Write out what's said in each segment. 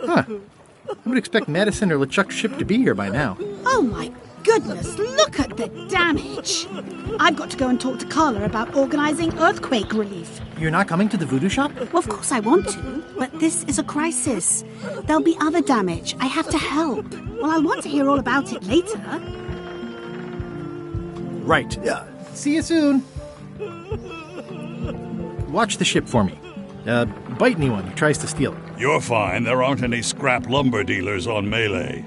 Huh. I would expect Madison or LeChuck's ship to be here by now. Oh my goodness, look at the damage. I've got to go and talk to Carla about organising earthquake relief. You're not coming to the voodoo shop? Well, of course I want to, but this is a crisis. There'll be other damage. I have to help. Well, I'll want to hear all about it later. Right. See you soon. Watch the ship for me. Bite anyone who tries to steal it. You're fine. There aren't any scrap lumber dealers on Melee.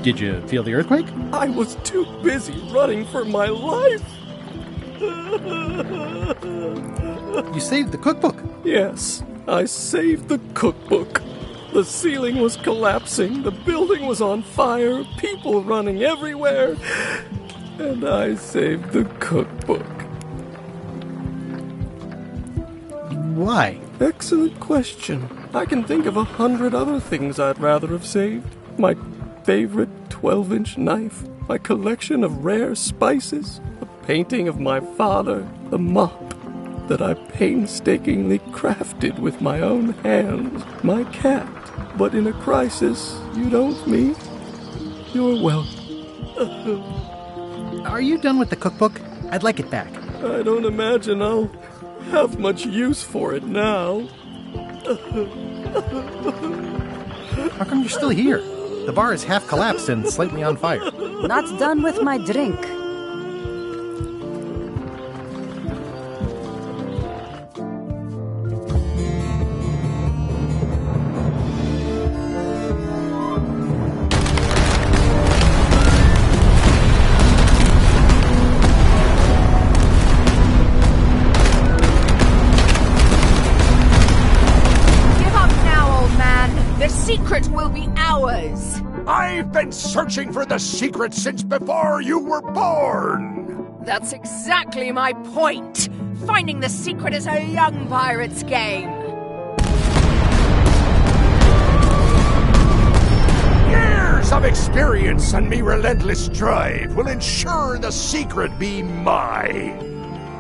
Did you feel the earthquake? I was too busy running for my life. You saved the cookbook. Yes, I saved the cookbook. The ceiling was collapsing, the building was on fire, people running everywhere, and I saved the cookbook. Why? Excellent question. I can think of 100 other things I'd rather have saved. My favorite 12-inch knife, my collection of rare spices, a painting of my father, the mop that I painstakingly crafted with my own hands, my cat. But in a crisis, you don't me. You're welcome. Are you done with the cookbook? I'd like it back. I don't imagine I'll have much use for it now. How come you're still here? The bar is half collapsed and slightly on fire. Not done with my drink. I've been searching for the secret since before you were born! That's exactly my point! Finding the secret is a young pirate's game! Years of experience and me relentless drive will ensure the secret be mine!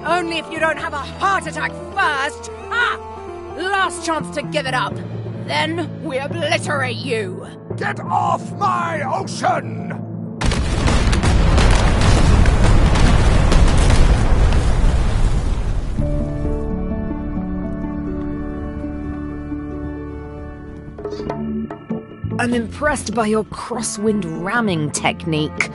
Only if you don't have a heart attack first! Ah! Last chance to give it up! Then we obliterate you! Get off my ocean! I'm impressed by your crosswind ramming technique.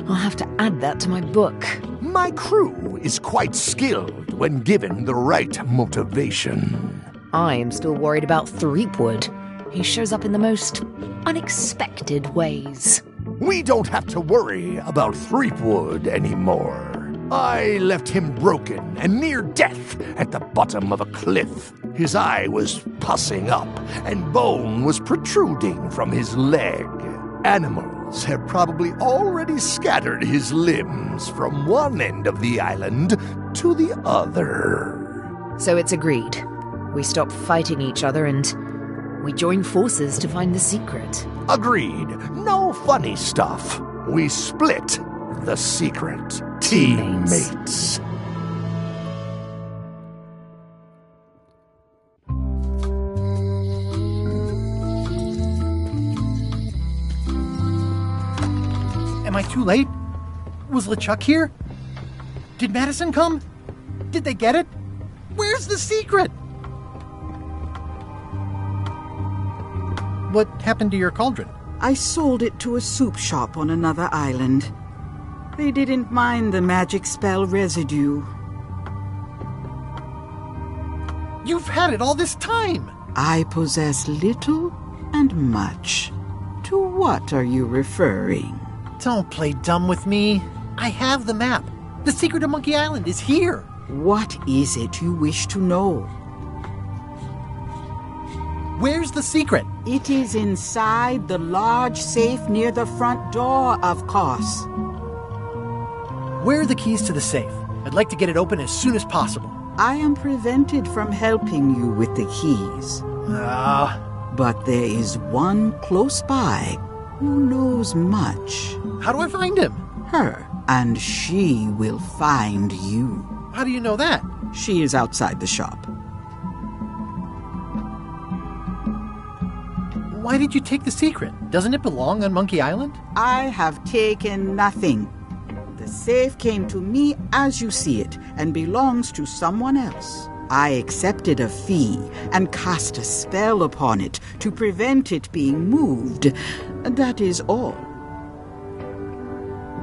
I'll have to add that to my book. My crew is quite skilled when given the right motivation. I am still worried about Threepwood. He shows up in the most unexpected ways. We don't have to worry about Threepwood anymore. I left him broken and near death at the bottom of a cliff. His eye was pussing up, and bone was protruding from his leg. Animals have probably already scattered his limbs from one end of the island to the other. So it's agreed. We stop fighting each other and we join forces to find the secret. Agreed. No funny stuff. We split the secret. Teammates. Am I too late? Was LeChuck here? Did Madison come? Did they get it? Where's the secret? What happened to your cauldron? I sold it to a soup shop on another island. They didn't mind the magic spell residue. You've had it all this time! I possess little and much. To what are you referring? Don't play dumb with me. I have the map. The secret of Monkey Island is here. What is it you wish to know? Where's the secret? It is inside the large safe near the front door, of course. Where are the keys to the safe? I'd like to get it open as soon as possible. I am prevented from helping you with the keys. But there is one close by who knows much. How do I find him? Her, and she will find you. How do you know that? She is outside the shop. Why did you take the secret? Doesn't it belong on Monkey Island? I have taken nothing. The safe came to me as you see it and belongs to someone else. I accepted a fee and cast a spell upon it to prevent it being moved. That is all.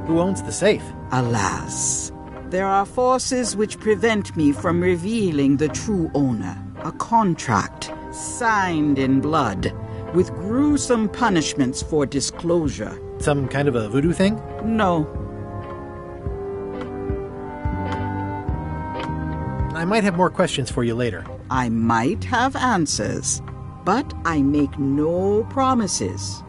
Who owns the safe? Alas, there are forces which prevent me from revealing the true owner. A contract signed in blood with gruesome punishments for disclosure. Some kind of a voodoo thing? No. I might have more questions for you later. I might have answers, but I make no promises.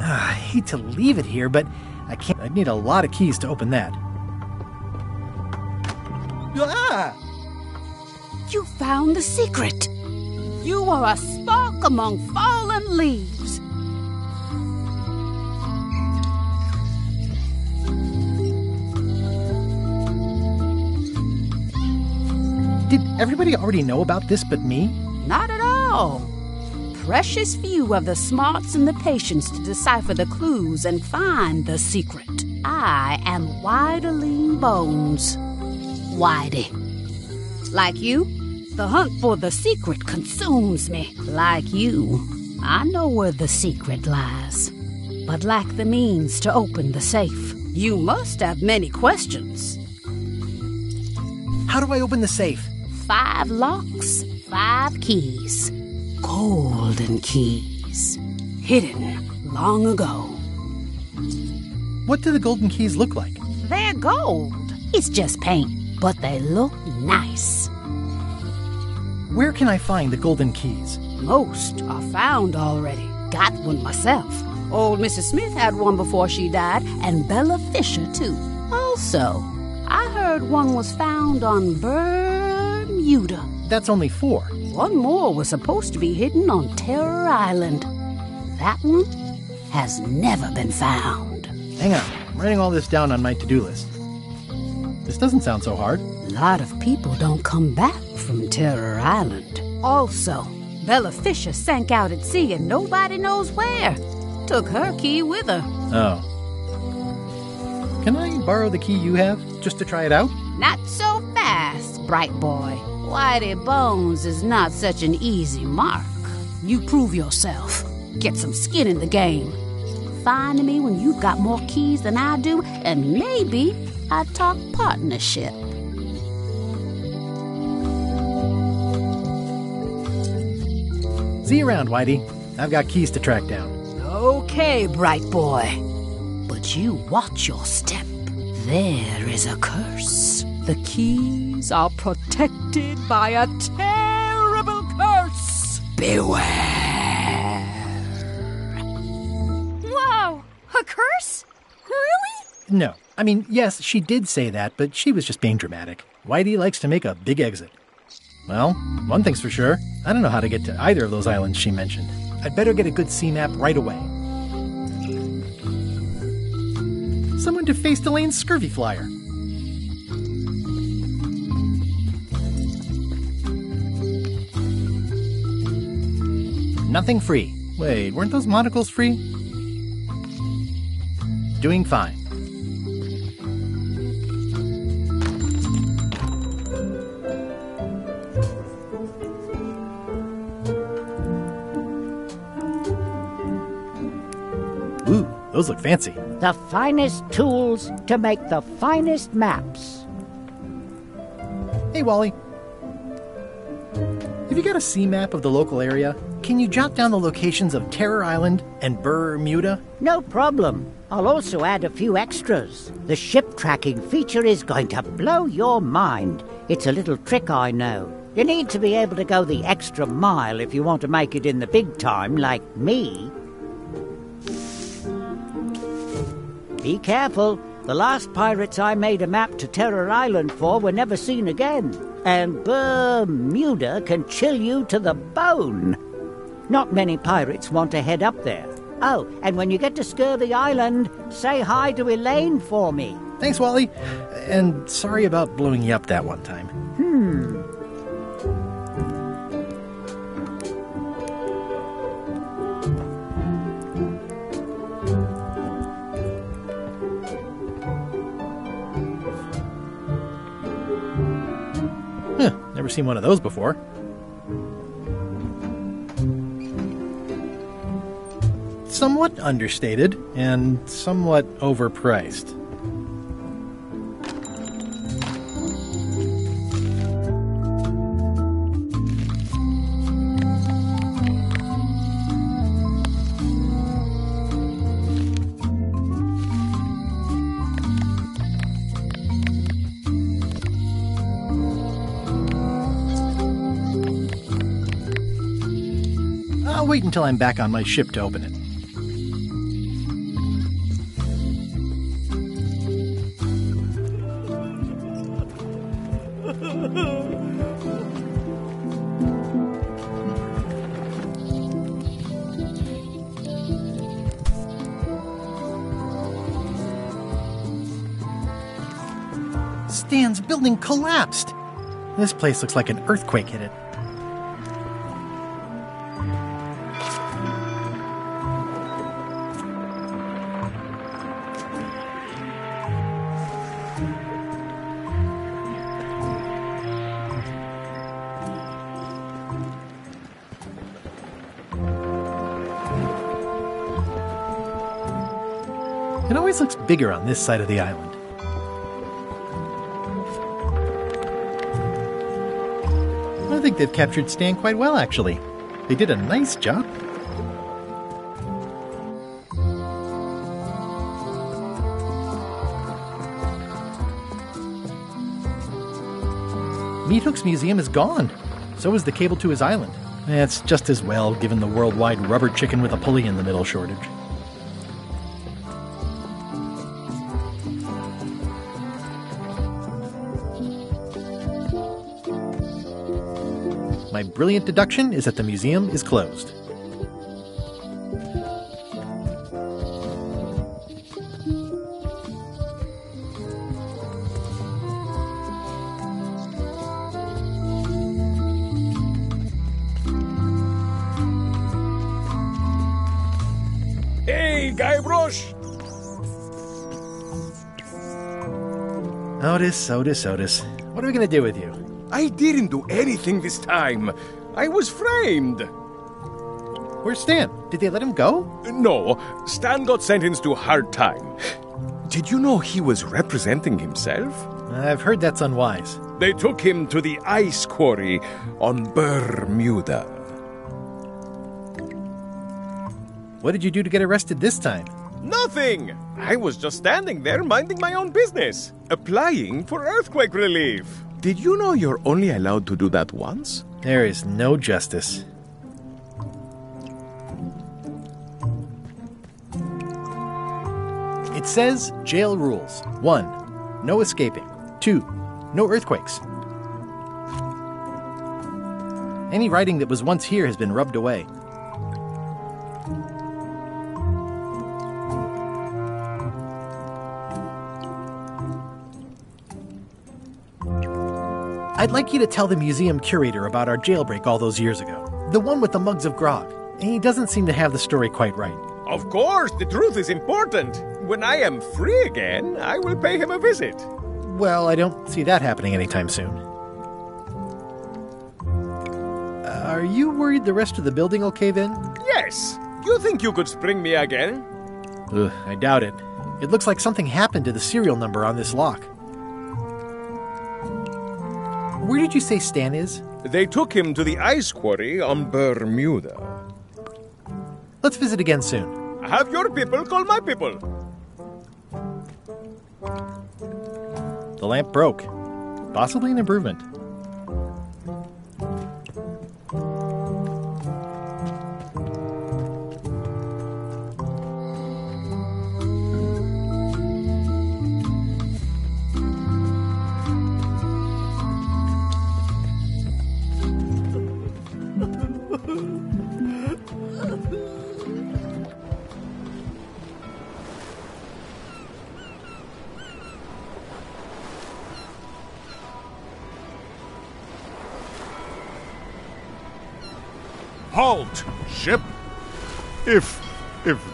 I hate to leave it here, but I can't. I'd need a lot of keys to open that. Ah! You found the secret. You are a spark among fallen leaves. Did everybody already know about this but me? Not at all. Precious few of the smarts and the patience to decipher the clues and find the secret. I am Whiteling Bones. Whitey. Like you, the hunt for the secret consumes me. Like you, I know where the secret lies, but lack the means to open the safe. You must have many questions. How do I open the safe? 5 locks, 5 keys. Golden keys. Hidden long ago. What do the golden keys look like? They're gold. It's just paint, but they look nice. Where can I find the golden keys? Most are found already. Got one myself. Old Mrs. Smith had one before she died, and Bella Fisher, too. Also, I heard one was found on Bermuda. That's only 4. One more was supposed to be hidden on Terror Island. That one has never been found. Hang on, I'm writing all this down on my to-do list. This doesn't sound so hard. A lot of people don't come back from Terror Island. Also, Bella Fisher sank out at sea and nobody knows where. Took her key with her. Oh. Can I borrow the key you have, just to try it out? Not so fast, bright boy. Whitey Bones is not such an easy mark. You prove yourself. Get some skin in the game. Find me when you've got more keys than I do, and maybe I'd talk partnership. See you around, Whitey. I've got keys to track down. Okay, bright boy. But you watch your step. There is a curse. The keys are protected by a terrible curse. Beware. Whoa! A curse? Really? No. I mean, yes, she did say that, but she was just being dramatic. Whitey likes to make a big exit. Well, one thing's for sure. I don't know how to get to either of those islands she mentioned. I'd better get a good sea map right away. Someone to face Delane's scurvy flyer. Nothing free. Wait, weren't those monocles free? Doing fine. Ooh, those look fancy. The finest tools to make the finest maps. Hey, Wally. Have you got a sea map of the local area? Can you jot down the locations of Terror Island and Bermuda? No problem. I'll also add a few extras. The ship tracking feature is going to blow your mind. It's a little trick, I know. You need to be able to go the extra mile if you want to make it in the big time, like me. Be careful. The last pirates I made a map to Terror Island for were never seen again. And Bermuda can chill you to the bone. Not many pirates want to head up there. Oh, and when you get to Scurvy Island, say hi to Elaine for me. Thanks, Wally. And sorry about blowing you up that one time. Never seen one of those before. Somewhat understated and somewhat overpriced. I'll wait until I'm back on my ship to open it. Stan's building collapsed. This place looks like an earthquake hit it. It always looks bigger on this side of the island. I think they've captured Stan quite well, actually. They did a nice job. Meat Hook's museum is gone. So is the cable to his island. It's just as well, given the worldwide rubber chicken with a pulley in the middle shortage. My brilliant deduction is that the museum is closed. Hey, Guybrush! Otis. What are we going to do with you? I didn't do anything this time. I was framed. Where's Stan? Did they let him go? No, Stan got sentenced to hard time. Did you know he was representing himself? I've heard that's unwise. They took him to the ice quarry on Bermuda. What did you do to get arrested this time? Nothing! I was just standing there minding my own business, applying for earthquake relief. Did you know you're only allowed to do that once? There is no justice. It says jail rules. 1. No escaping. 2. No earthquakes. Any writing that was once here has been rubbed away. I'd like you to tell the museum curator about our jailbreak all those years ago. The one with the mugs of grog. He doesn't seem to have the story quite right. Of course, the truth is important. When I am free again, I will pay him a visit. Well, I don't see that happening anytime soon. Are you worried the rest of the building will cave in? Yes. You think you could spring me again? Ugh, I doubt it. It looks like something happened to the serial number on this lock. Where did you say Stan is? They took him to the ice quarry on Bermuda. Let's visit again soon. Have your people call my people. The lamp broke. Possibly an improvement. Halt, ship! If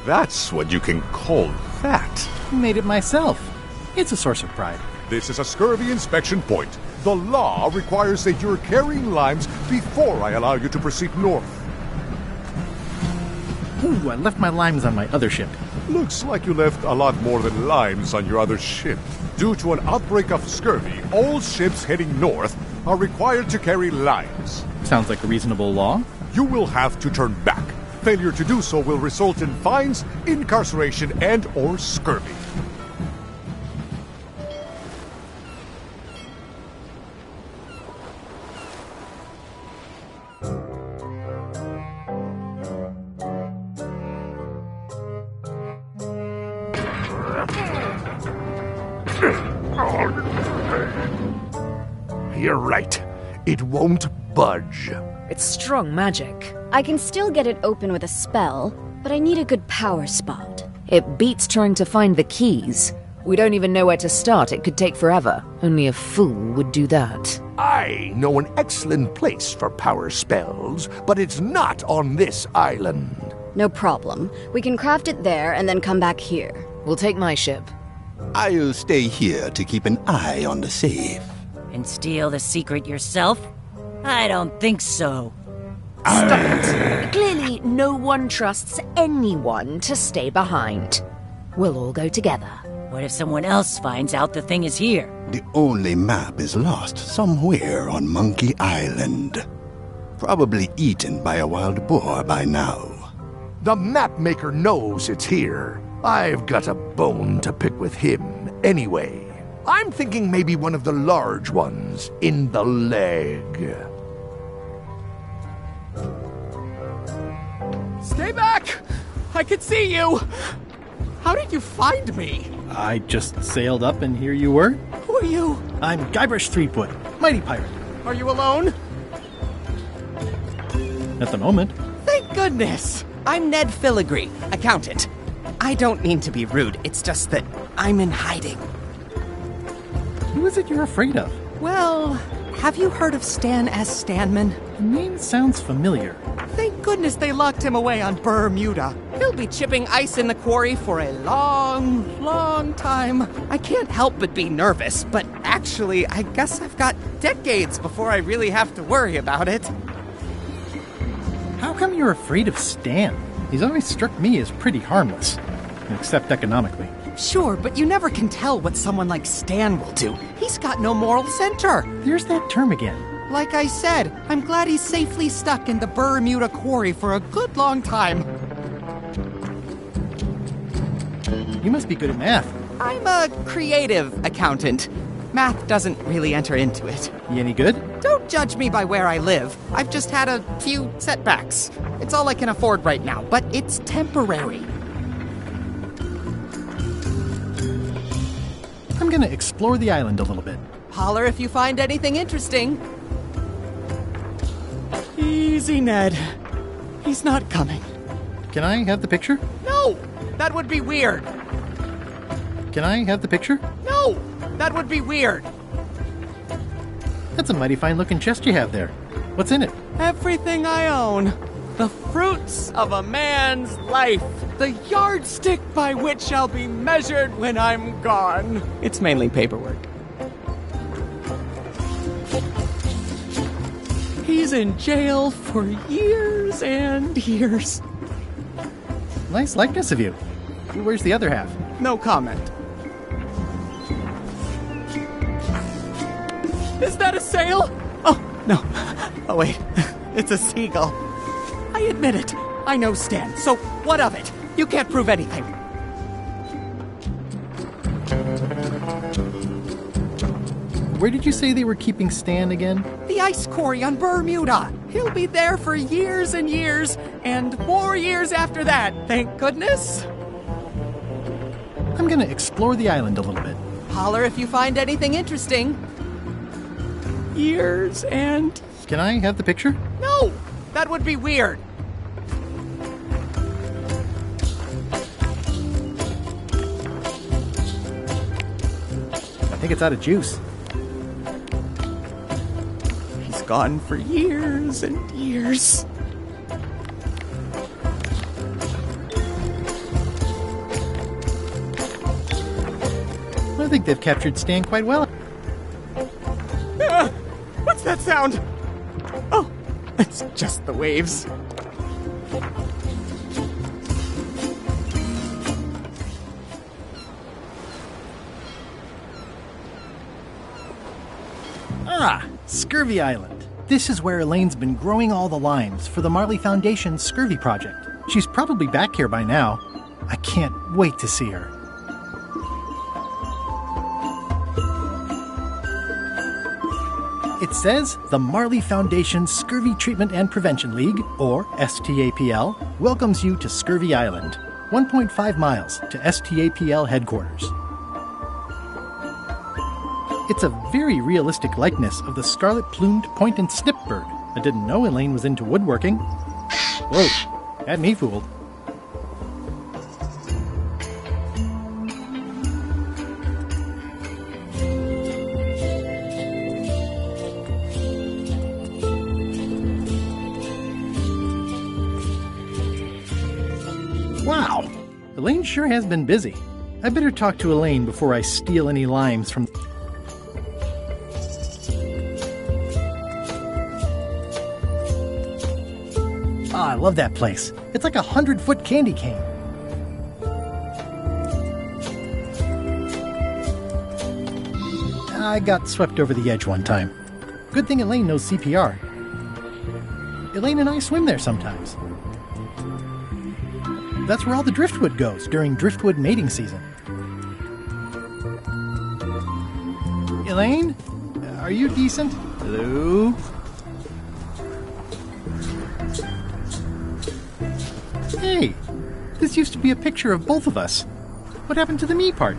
that's what you can call that. Made it myself. It's a source of pride. This is a scurvy inspection point. The law requires that you're carrying limes before I allow you to proceed north. Ooh, I left my limes on my other ship. Looks like you left a lot more than limes on your other ship. Due to an outbreak of scurvy, all ships heading north are required to carry limes. Sounds like a reasonable law. You will have to turn back. Failure to do so will result in fines, incarceration, and/or scurvy. You're right. It won't budge. It's strong magic. I can still get it open with a spell, but I need a good power spot. It beats trying to find the keys. We don't even know where to start. It could take forever. Only a fool would do that. I know an excellent place for power spells, but it's not on this island. No problem. We can craft it there and then come back here. We'll take my ship. I'll stay here to keep an eye on the safe. And steal the secret yourself? I don't think so. Stop it! Clearly, no one trusts anyone to stay behind. We'll all go together. What if someone else finds out the thing is here? The only map is lost somewhere on Monkey Island. Probably eaten by a wild boar by now. The map maker knows it's here. I've got a bone to pick with him anyway. I'm thinking maybe one of the large ones in the leg. Stay back! I can see you! How did you find me? I just sailed up and here you were. Who are you? I'm Guybrush Threepwood, mighty pirate. Are you alone? At the moment. Thank goodness! I'm Ned Filigree, accountant. I don't mean to be rude, it's just that I'm in hiding. Who is it you're afraid of? Well, have you heard of Stan S. Stanman? The name sounds familiar. Thank goodness they locked him away on Bermuda. He'll be chipping ice in the quarry for a long, long time. I can't help but be nervous, but actually, I guess I've got decades before I really have to worry about it. How come you're afraid of Stan? He's always struck me as pretty harmless, except economically. Sure, but you never can tell what someone like Stan will do. He's got no moral center. There's that term again. Like I said, I'm glad he's safely stuck in the Bermuda quarry for a good long time. You must be good at math. I'm a creative accountant. Math doesn't really enter into it. You any good? Don't judge me by where I live. I've just had a few setbacks. It's all I can afford right now, but it's temporary. I'm gonna explore the island a little bit. Holler if you find anything interesting. Easy, Ned. He's not coming. Can I have the picture? No! That would be weird. Can I have the picture? No! That would be weird. That's a mighty fine-looking chest you have there. What's in it? Everything I own. The fruits of a man's life. The yardstick by which I'll be measured when I'm gone. It's mainly paperwork. He's in jail for years and years. Nice likeness of you. Where's the other half? No comment. Is that a sail? Oh, no. Oh, wait. It's a seagull. I admit it. I know Stan, so what of it? You can't prove anything. Where did you say they were keeping Stan again? The ice quarry on Bermuda. He'll be there for years and years, and more years after that, thank goodness. I'm gonna explore the island a little bit. Holler if you find anything interesting. Years and... Can I have the picture? No! That would be weird. I think it's out of juice. He's gone for years and years. think they've captured Stan quite well. What's that sound? Oh, it's just the waves. Ah, Scurvy Island. This is where Elaine's been growing all the limes for the Marley Foundation's Scurvy project. She's probably back here by now. I can't wait to see her. It says the Marley Foundation Scurvy Treatment and Prevention League, or STAPL, welcomes you to Scurvy Island, 1.5 miles to STAPL headquarters. It's a very realistic likeness of the scarlet-plumed point and snip bird. I didn't know Elaine was into woodworking. Whoa, had me fooled. Wow, Elaine sure has been busy. I better talk to Elaine before I steal any limes from... I love that place. It's like a 100-foot candy cane. I got swept over the edge one time. Good thing Elaine knows CPR. Elaine and I swim there sometimes. That's where all the driftwood goes during driftwood mating season. Elaine? Are you decent? Hello? Hey, this used to be a picture of both of us. What happened to the me part?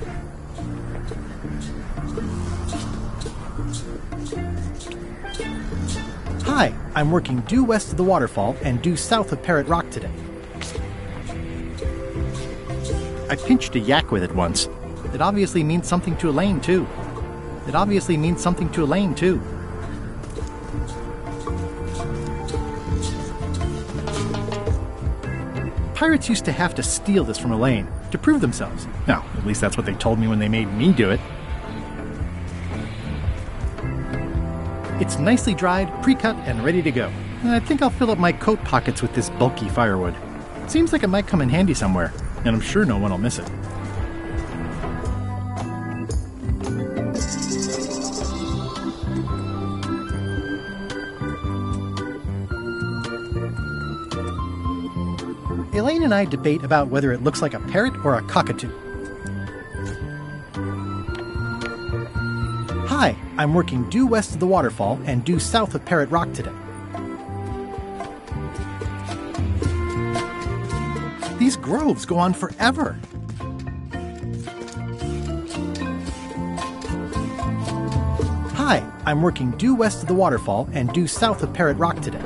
Hi, I'm working due west of the waterfall and due south of Parrot Rock today. I pinched a yak with it once. It obviously means something to Elaine, too. Pirates used to have to steal this from Elaine to prove themselves. Now, at least that's what they told me when they made me do it. It's nicely dried, pre-cut, and ready to go. I think I'll fill up my coat pockets with this bulky firewood. Seems like it might come in handy somewhere, and I'm sure no one will miss it. Elaine and I debate about whether it looks like a parrot or a cockatoo. Hi, I'm working due west of the waterfall and due south of Parrot Rock today. These groves go on forever. Hi, I'm working due west of the waterfall and due south of Parrot Rock today.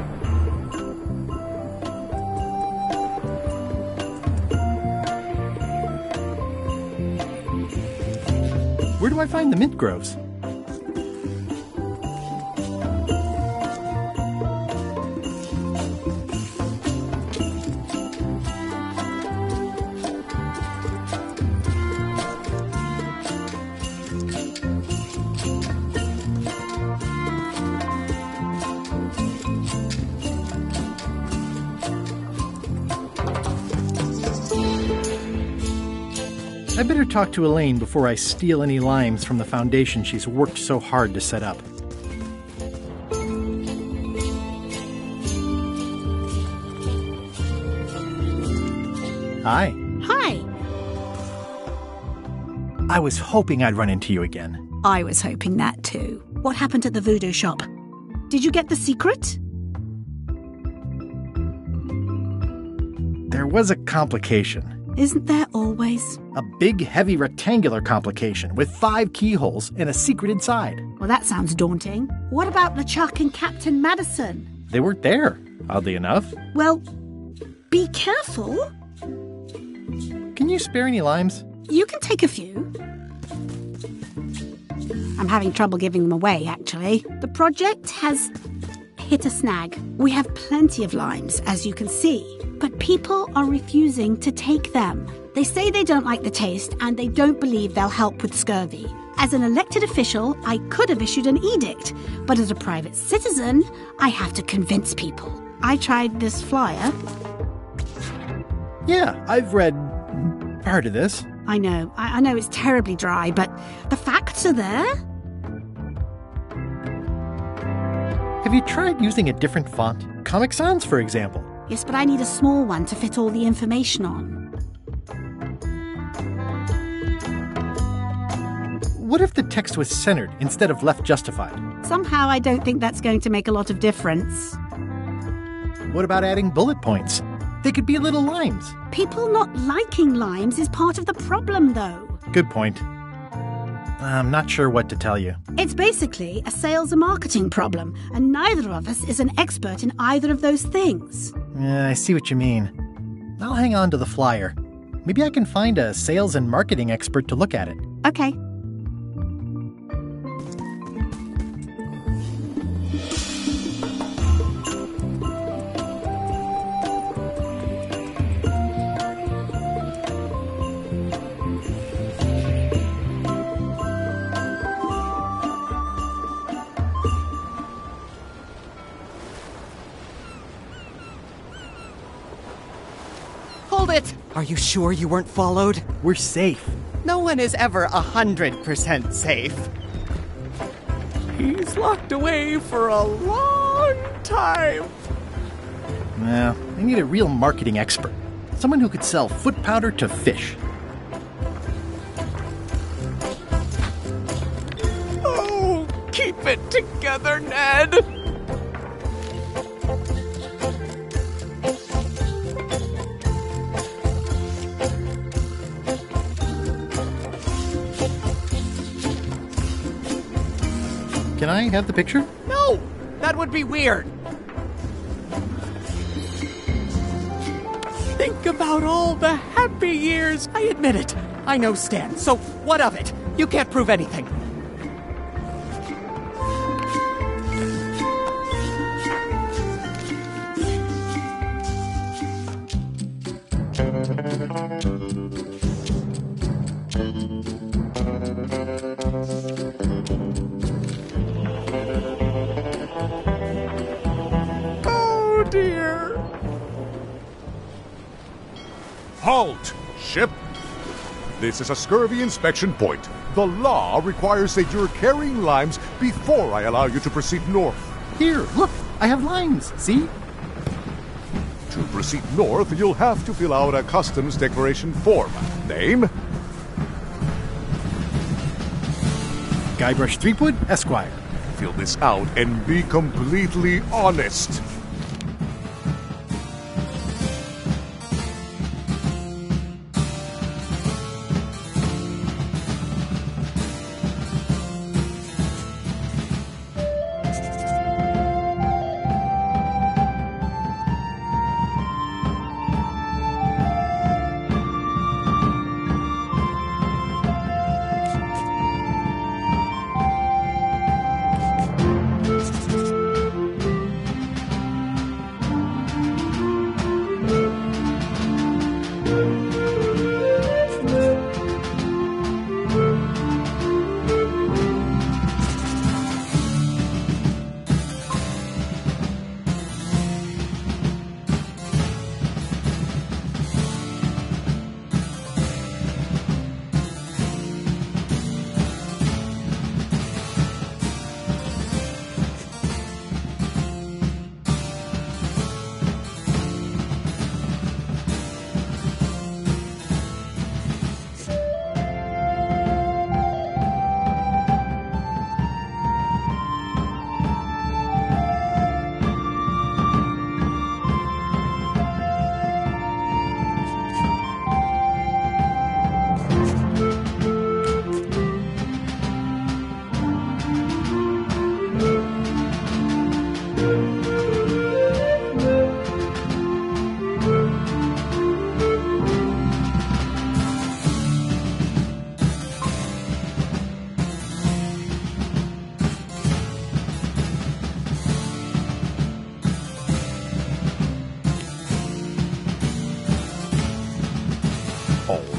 Where do I find the mint groves? I better talk to Elaine before I steal any limes from the foundation she's worked so hard to set up. Hi. Hi. I was hoping I'd run into you again. I was hoping that too. What happened at the voodoo shop? Did you get the secret? There was a complication. Isn't there always? A big, heavy, rectangular complication with 5 keyholes and a secret inside. Well, that sounds daunting. What about LeChuck and Captain Madison? They weren't there, oddly enough. Well, be careful. Can you spare any limes? You can take a few. I'm having trouble giving them away, actually. The project has hit a snag. We have plenty of limes, as you can see, but people are refusing to take them. They say they don't like the taste and they don't believe they'll help with scurvy. As an elected official, I could have issued an edict, but as a private citizen, I have to convince people. I tried this flyer. Yeah, I've read part of this. I know it's terribly dry, but the facts are there. Have you tried using a different font? Comic Sans, for example. Yes, but I need a small one to fit all the information on. What if the text was centered instead of left justified? Somehow I don't think that's going to make a lot of difference. What about adding bullet points? They could be little limes. People not liking limes is part of the problem, though. Good point. I'm not sure what to tell you. It's basically a sales and marketing problem, and neither of us is an expert in either of those things. Yeah, I see what you mean. I'll hang on to the flyer. Maybe I can find a sales and marketing expert to look at it. Okay. Hold it! Are you sure you weren't followed? We're safe. No one is ever 100% safe. He's locked away for a long time. Well, I need a real marketing expert. Someone who could sell foot powder to fish. Oh, keep it together, Ned! Can I have the picture? No! That would be weird. Think about all the happy years. I admit it. I know Stan, so what of it? You can't prove anything. Oh dear. Halt! Ship! This is a scurvy inspection point. The law requires that you're carrying limes before I allow you to proceed north. Here, look, I have limes, see? To proceed north, you'll have to fill out a customs declaration form. Name? Guybrush Threepwood, Esquire. Fill this out and be completely honest.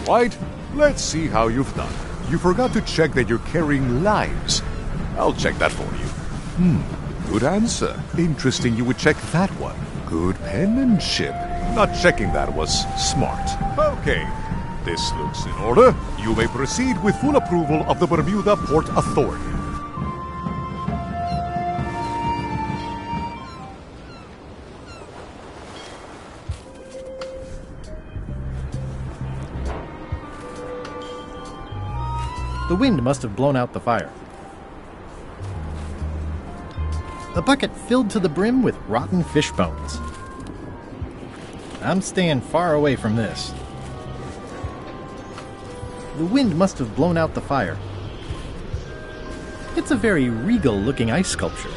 right, let's see how you've done. You forgot to check that you're carrying limes. I'll check that for you. Good answer. Interesting you would check that one. Good penmanship. Not checking that was smart. Okay, this looks in order. You may proceed with full approval of the Bermuda Port Authority. The wind must have blown out the fire. A bucket filled to the brim with rotten fish bones. I'm staying far away from this. The wind must have blown out the fire. It's a very regal-looking ice sculpture.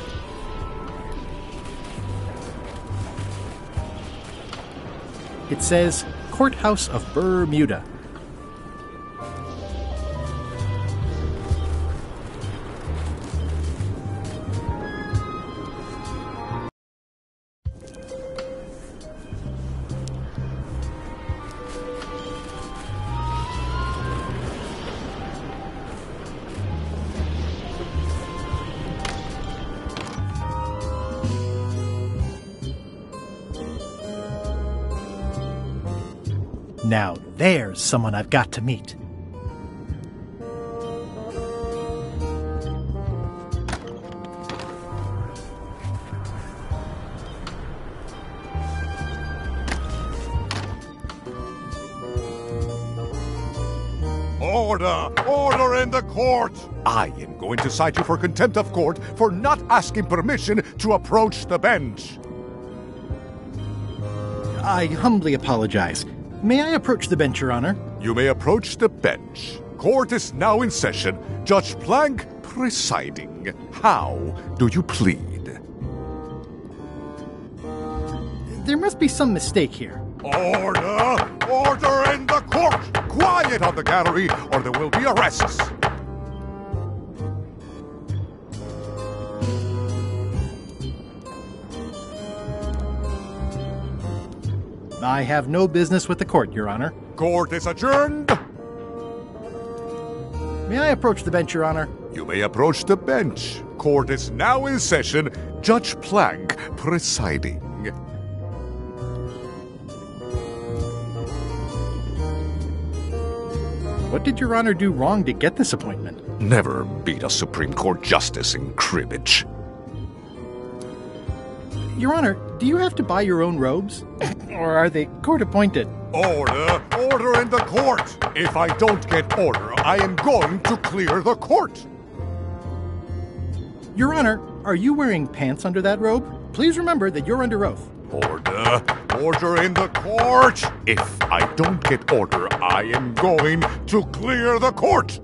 It says, Courthouse of Bermuda. Now there's someone I've got to meet. Order! Order in the court! I am going to cite you for contempt of court for not asking permission to approach the bench. I humbly apologize. May I approach the bench, Your Honor? You may approach the bench. Court is now in session. Judge Plank presiding. How do you plead? There must be some mistake here. Order! Order in the court! Quiet on the gallery, or there will be arrests. I have no business with the court, Your Honor. Court is adjourned. May I approach the bench, Your Honor? You may approach the bench. Court is now in session. Judge Plank presiding. What did Your Honor do wrong to get this appointment? Never beat a Supreme Court justice in cribbage. Your Honor, do you have to buy your own robes? Or are they court-appointed? Order! Order in the court! If I don't get order, I am going to clear the court! Your Honor, are you wearing pants under that robe? Please remember that you're under oath. Order! Order in the court! If I don't get order, I am going to clear the court!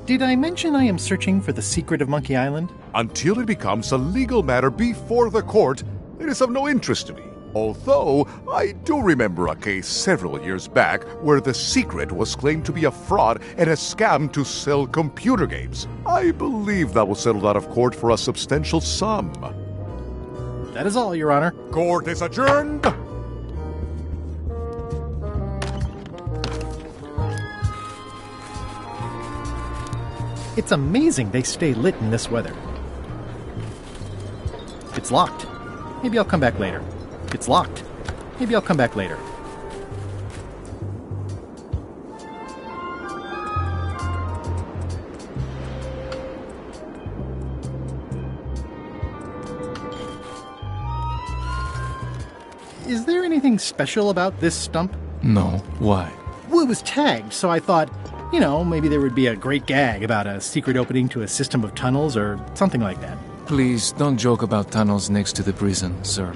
Did I mention I am searching for the secret of Monkey Island? Until it becomes a legal matter before the court, it is of no interest to me. Although, I do remember a case several years back where the secret was claimed to be a fraud and a scam to sell computer games. I believe that was settled out of court for a substantial sum. That is all, Your Honor. Court is adjourned! It's amazing they stay lit in this weather. It's locked. Maybe I'll come back later. It's locked. Maybe I'll come back later. Is there anything special about this stump? No. Why? Well, it was tagged, so I thought, you know, maybe there would be a great gag about a secret opening to a system of tunnels or something like that. Please, don't joke about tunnels next to the prison, sir.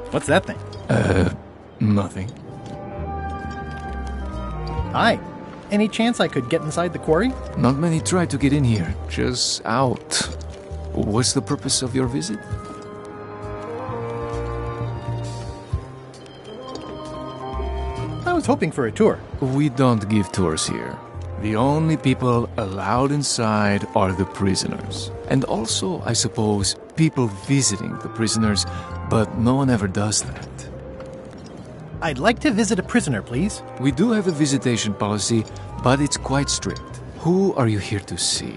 What's that thing? Nothing. Hi. Any chance I could get inside the quarry? Not many try to get in here, just out. What's the purpose of your visit? I was hoping for a tour. We don't give tours here. The only people allowed inside are the prisoners. And also, I suppose, people visiting the prisoners, but no one ever does that. I'd like to visit a prisoner, please. We do have a visitation policy, but it's quite strict. Who are you here to see?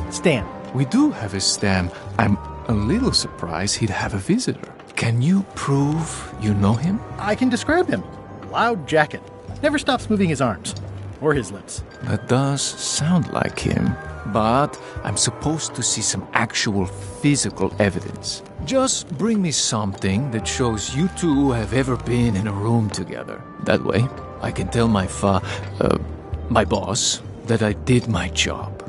Stan. We do have a Stan. I'm a little surprised he'd have a visitor. Can you prove you know him? I can describe him. Loud jacket. Never stops moving his arms. Or his lips. That does sound like him. But I'm supposed to see some actual physical evidence. Just bring me something that shows you two have ever been in a room together. That way, I can tell my boss that I did my job.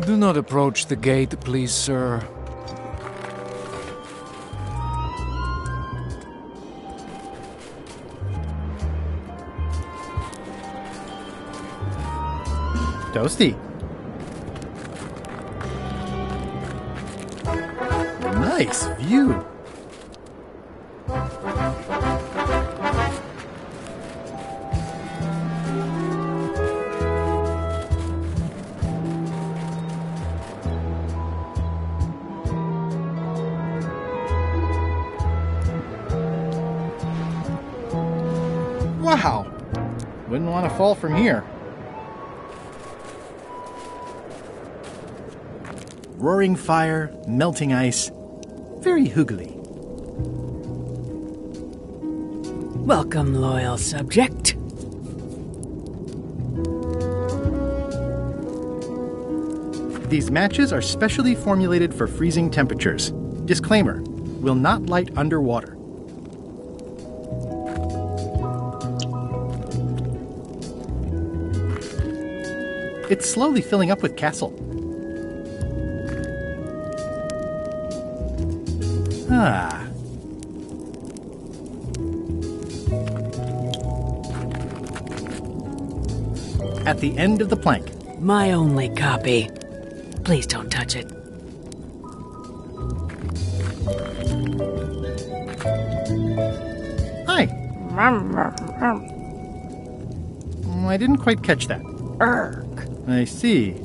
Do not approach the gate, please, sir. Toasty. Nice view. Wow! Wouldn't want to fall from here. Roaring fire, melting ice. Very hoogly. Welcome, loyal subject. These matches are specially formulated for freezing temperatures. Disclaimer, will not light underwater. It's slowly filling up with castle. Ah. At the end of the plank. My only copy. Please don't touch it. Hi. I didn't quite catch that. I see.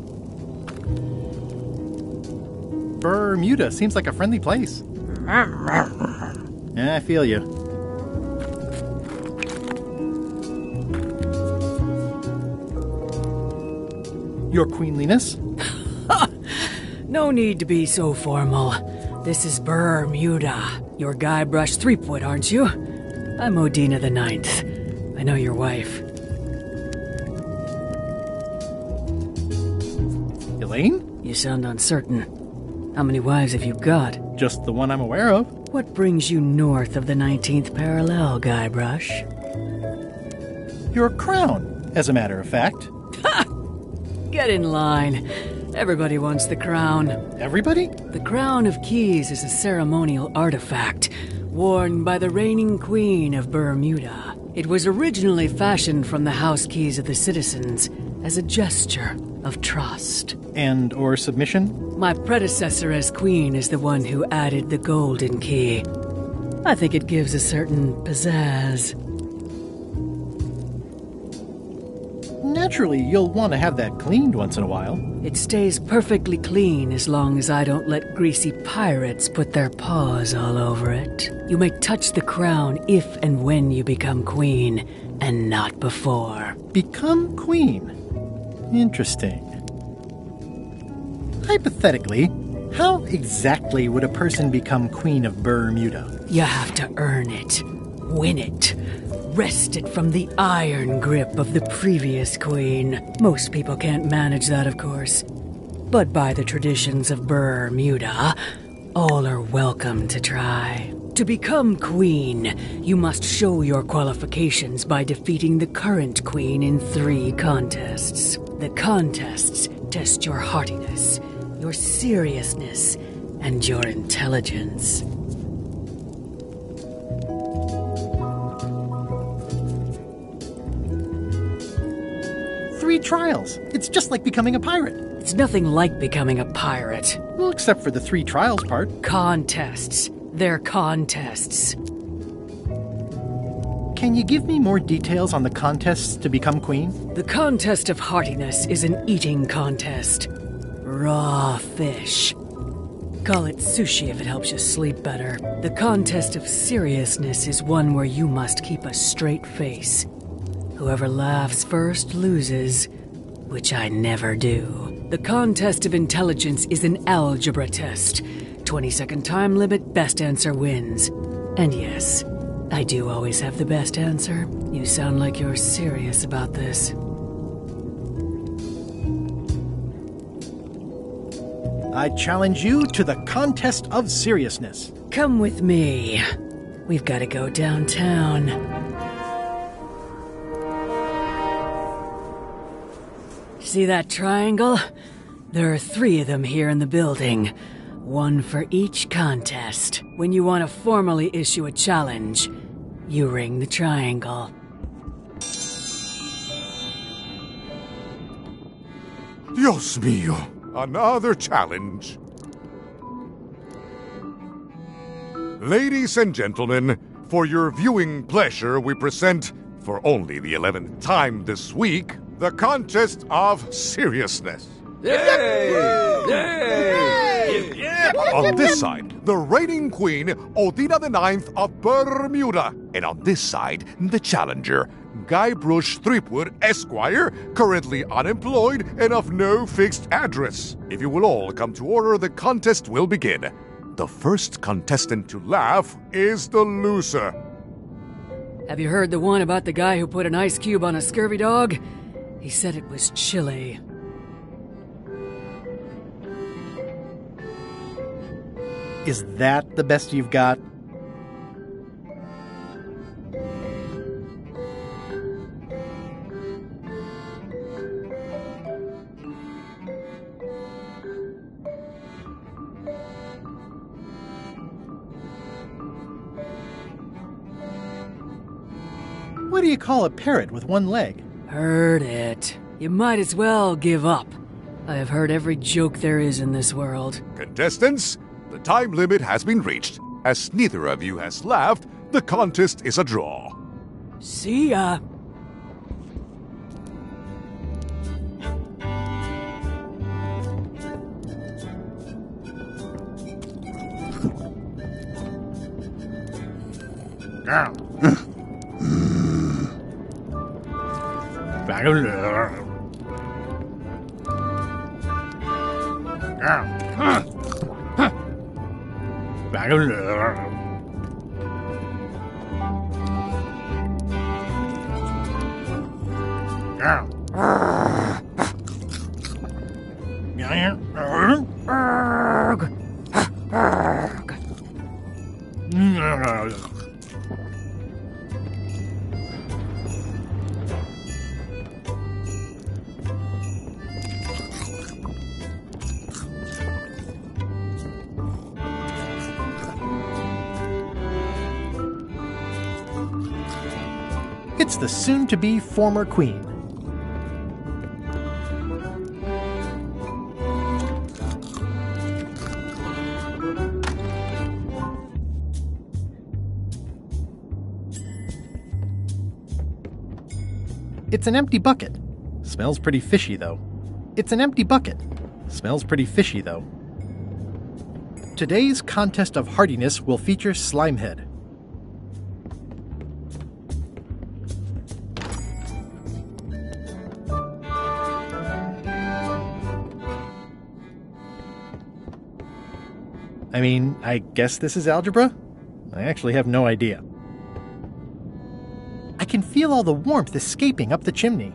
Bermuda seems like a friendly place. Yeah, I feel you. Your queenliness? No need to be so formal. This is Bermuda. You're Guybrush Threepwood, aren't you? I'm Odina the Ninth. I know your wife. Elaine? You sound uncertain. How many wives have you got? Just the one I'm aware of. What brings you north of the 19th parallel, Guybrush? Your crown, as a matter of fact. Get in line. Everybody wants the crown. Everybody? The Crown of Keys is a ceremonial artifact worn by the reigning queen of Bermuda. It was originally fashioned from the house keys of the citizens as a gesture of trust. And or submission? My predecessor as queen is the one who added the golden key. I think it gives a certain pizzazz. Naturally, you'll want to have that cleaned once in a while. It stays perfectly clean as long as I don't let greasy pirates put their paws all over it. You may touch the crown if and when you become queen, and not before. Become queen? Interesting. Hypothetically, how exactly would a person become queen of Bermuda? You have to earn it, win it, wrest it from the iron grip of the previous queen. Most people can't manage that, of course. But by the traditions of Bermuda, all are welcome to try. To become queen, you must show your qualifications by defeating the current queen in 3 contests. The contests test your heartiness, your seriousness, and your intelligence. 3 trials. It's just like becoming a pirate. It's nothing like becoming a pirate. Well, except for the 3 trials part. Contests. They're contests. Can you give me more details on the contests to become queen? The contest of heartiness is an eating contest. Raw fish. Call it sushi if it helps you sleep better. The contest of seriousness is one where you must keep a straight face. Whoever laughs first loses, which I never do. The contest of intelligence is an algebra test. 20-second time limit, best answer wins. And yes, I do always have the best answer. You sound like you're serious about this. I challenge you to the contest of seriousness. Come with me. We've got to go downtown. See that triangle? There are 3 of them here in the building. 1 for each contest. When you want to formally issue a challenge, you ring the triangle. Dios mío! Another challenge. Ladies and gentlemen, for your viewing pleasure, we present, for only the 11th time this week, the contest of seriousness. Yay! Yay! Yeah. On this side, the reigning queen, Odina IX of Bermuda. And on this side, the challenger, Guybrush Threepwood, Esquire, currently unemployed and of no fixed address. If you will all come to order, the contest will begin. The first contestant to laugh is the loser. Have you heard the one about the guy who put an ice cube on a scurvy dog? He said it was chilly. Is that the best you've got? What do you call a parrot with 1 leg? Heard it. You might as well give up. I have heard every joke there is in this world. Contestants, the time limit has been reached. As neither of you has laughed, the contest is a draw. See ya. It's the soon-to-be former queen. It's an empty bucket. Smells pretty fishy, though. It's an empty bucket. Smells pretty fishy, though. Today's contest of hardiness will feature Slimehead. I mean, I guess this is algebra? I actually have no idea. I can feel all the warmth escaping up the chimney.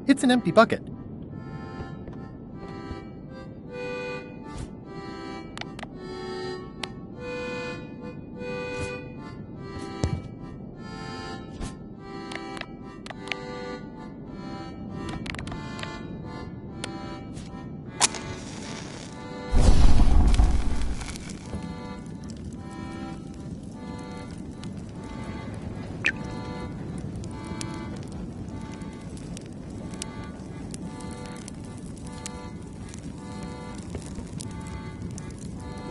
It's an empty bucket.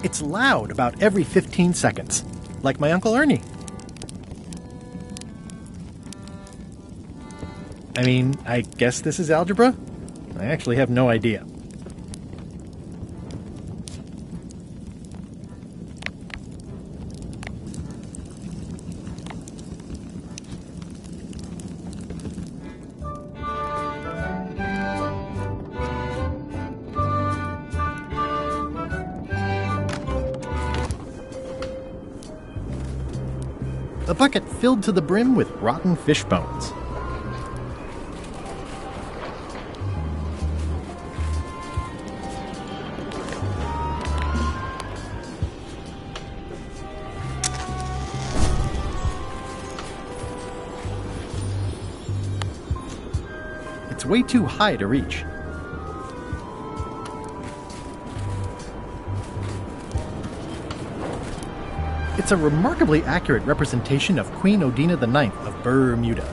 It's loud about every 15 seconds, like my Uncle Ernie. I mean, I guess this is algebra? I actually have no idea. A bucket filled to the brim with rotten fish bones. It's way too high to reach. It's a remarkably accurate representation of Queen Odina IX of Bermuda.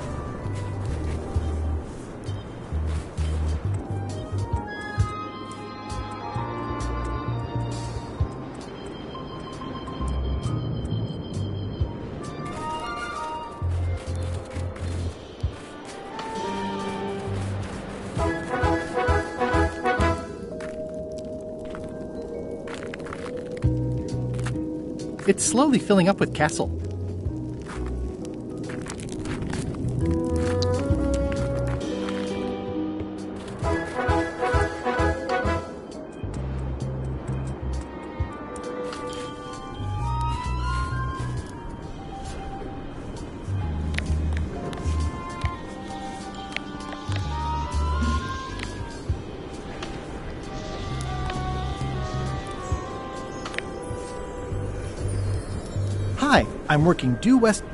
It's slowly filling up with castle. Hi, I'm working due west.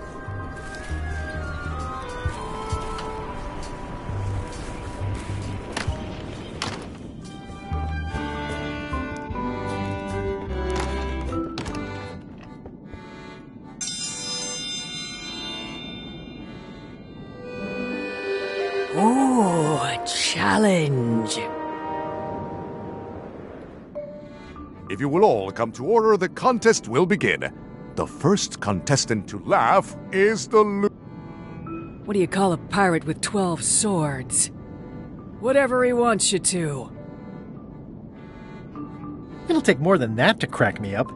Ooh, a challenge. If you will all come to order, the contest will begin. The first contestant to laugh is the What do you call a pirate with 12 swords? Whatever he wants you to. It'll take more than that to crack me up.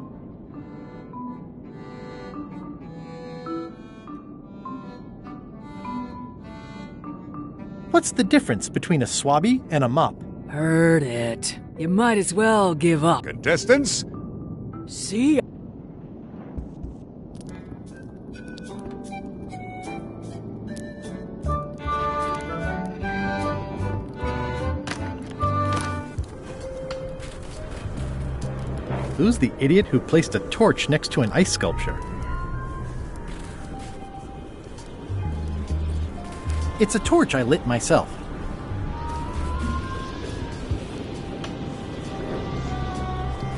What's the difference between a swabby and a mop? Heard it. You might as well give up. Contestants? See? Who's the idiot who placed a torch next to an ice sculpture? It's a torch I lit myself.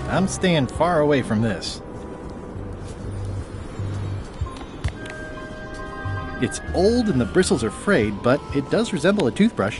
I'm staying far away from this. It's old and the bristles are frayed, but it does resemble a toothbrush.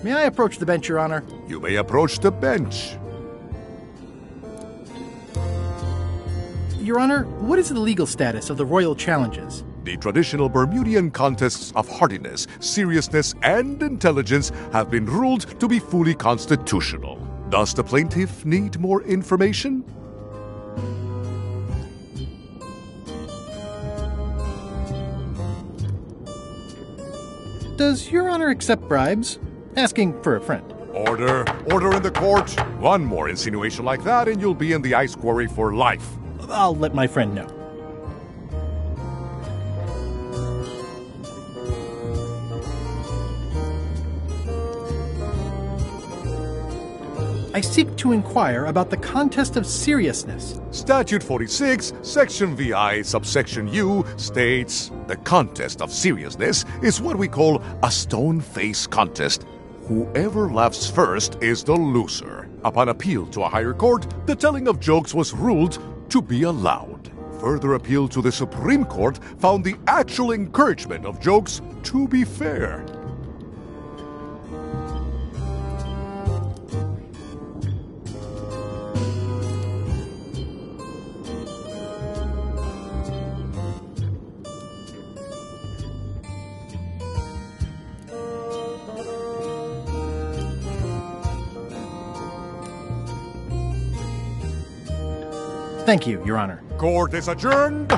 May I approach the bench, Your Honor? You may approach the bench. Your Honor, what is the legal status of the royal challenges? The traditional Bermudian contests of hardiness, seriousness, and intelligence have been ruled to be fully constitutional. Does the plaintiff need more information? Does Your Honor accept bribes? Asking for a friend. Order! Order in the court! One more insinuation like that and you'll be in the ice quarry for life. I'll let my friend know. I seek to inquire about the contest of seriousness. Statute 46, Section VI, subsection U, states, the contest of seriousness is what we call a stone face contest. Whoever laughs first is the loser. Upon appeal to a higher court, the telling of jokes was ruled to be allowed. Further appeal to the Supreme Court found the actual encouragement of jokes to be fair. Thank you, Your Honor. Court is adjourned.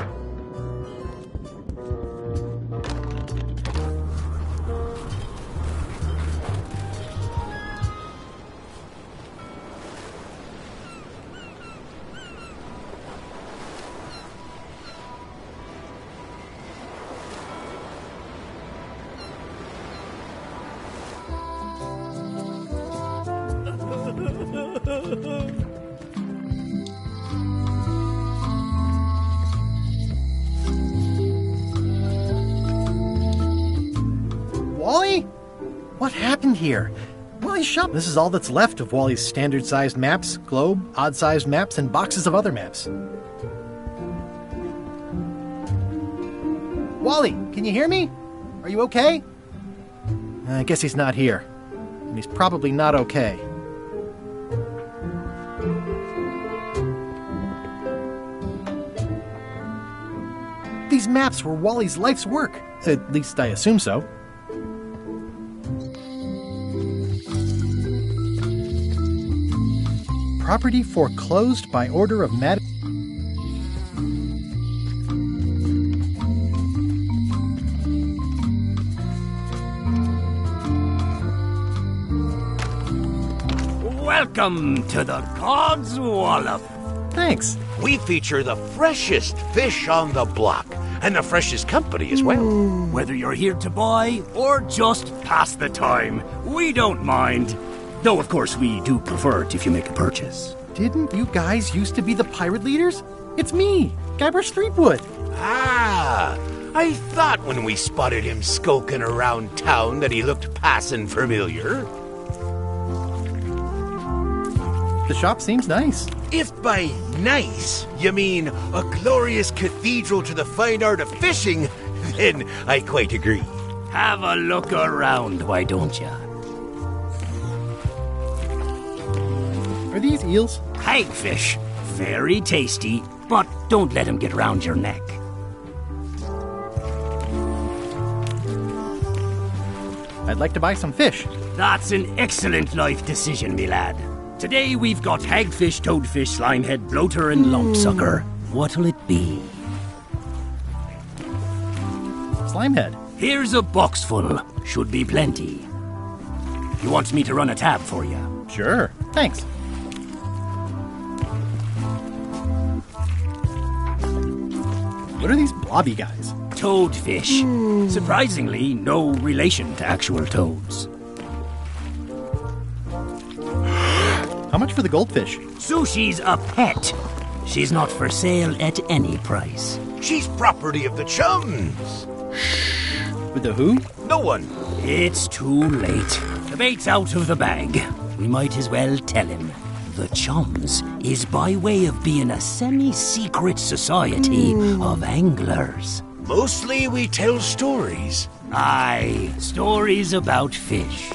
Wally? What happened here? Wally's shop. This is all that's left of Wally's standard-sized maps, globe, odd-sized maps, and boxes of other maps. Wally, can you hear me? Are you okay? I guess he's not here. And he's probably not okay. These maps were Wally's life's work. At least I assume so. Property foreclosed by order of Mad... Welcome to the God's Wallop. Thanks. We feature the freshest fish on the block, and the freshest company as well. Whether you're here to buy or just pass the time, we don't mind. Though, of course, we do prefer it if you make a purchase. Didn't you guys used to be the pirate leaders? It's me, Guybrush Threepwood. Ah, I thought when we spotted him skulking around town that he looked passing familiar. The shop seems nice. If by nice you mean a glorious cathedral to the fine art of fishing, then I quite agree. Have a look around, why don't ya? Are these eels? Hagfish. Very tasty, but don't let him get around your neck. I'd like to buy some fish. That's an excellent life decision, me lad. Today we've got hagfish, toadfish, slimehead, bloater, and lumpsucker. What'll it be? Slimehead. Here's a box full. Should be plenty. You want me to run a tab for you? Sure. Thanks. What are these blobby guys? Toadfish. Surprisingly, no relation to actual toads. How much for the goldfish? Sushi's a pet. She's not for sale at any price. She's property of the chums. With the who? No one. It's too late. The bait's out of the bag. We might as well tell him. The Chums is by way of being a semi-secret society of anglers. Mostly we tell stories. Aye, stories about fish.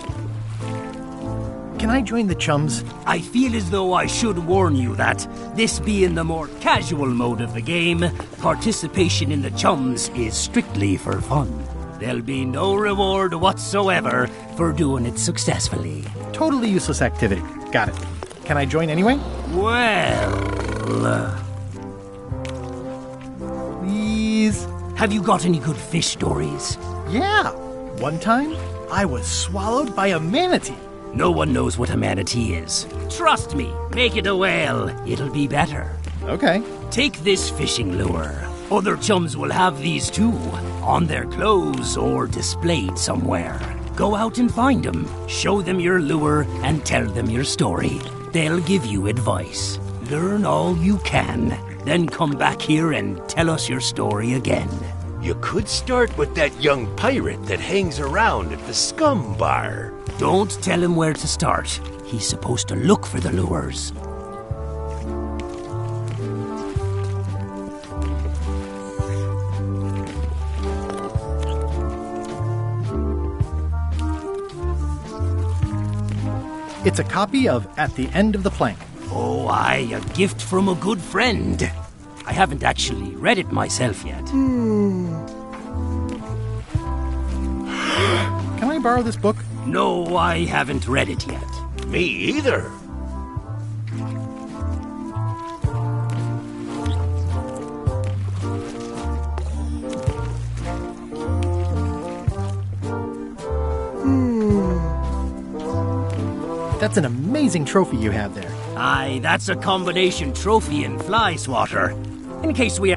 Can I join the Chums? I feel as though I should warn you that, this being the more casual mode of the game, participation in the Chums is strictly for fun. There'll be no reward whatsoever for doing it successfully. Totally useless activity. Got it. Can I join anyway? Well... Please? Have you got any good fish stories? Yeah. One time, I was swallowed by a manatee. No one knows what a manatee is. Trust me, make it a whale. It'll be better. Okay. Take this fishing lure. Other Chums will have these too, on their clothes or displayed somewhere. Go out and find them, show them your lure, and tell them your story. They'll give you advice. Learn all you can. Then come back here and tell us your story again. You could start with that young pirate that hangs around at the Scum Bar. Don't tell him where to start. He's supposed to look for the lures. It's a copy of At the End of the Plank. Oh, aye, a gift from a good friend. I haven't actually read it myself yet. Can I borrow this book? No, I haven't read it yet. Me either. That's an amazing trophy you have there. Aye, that's a combination trophy and fly swatter. In case we...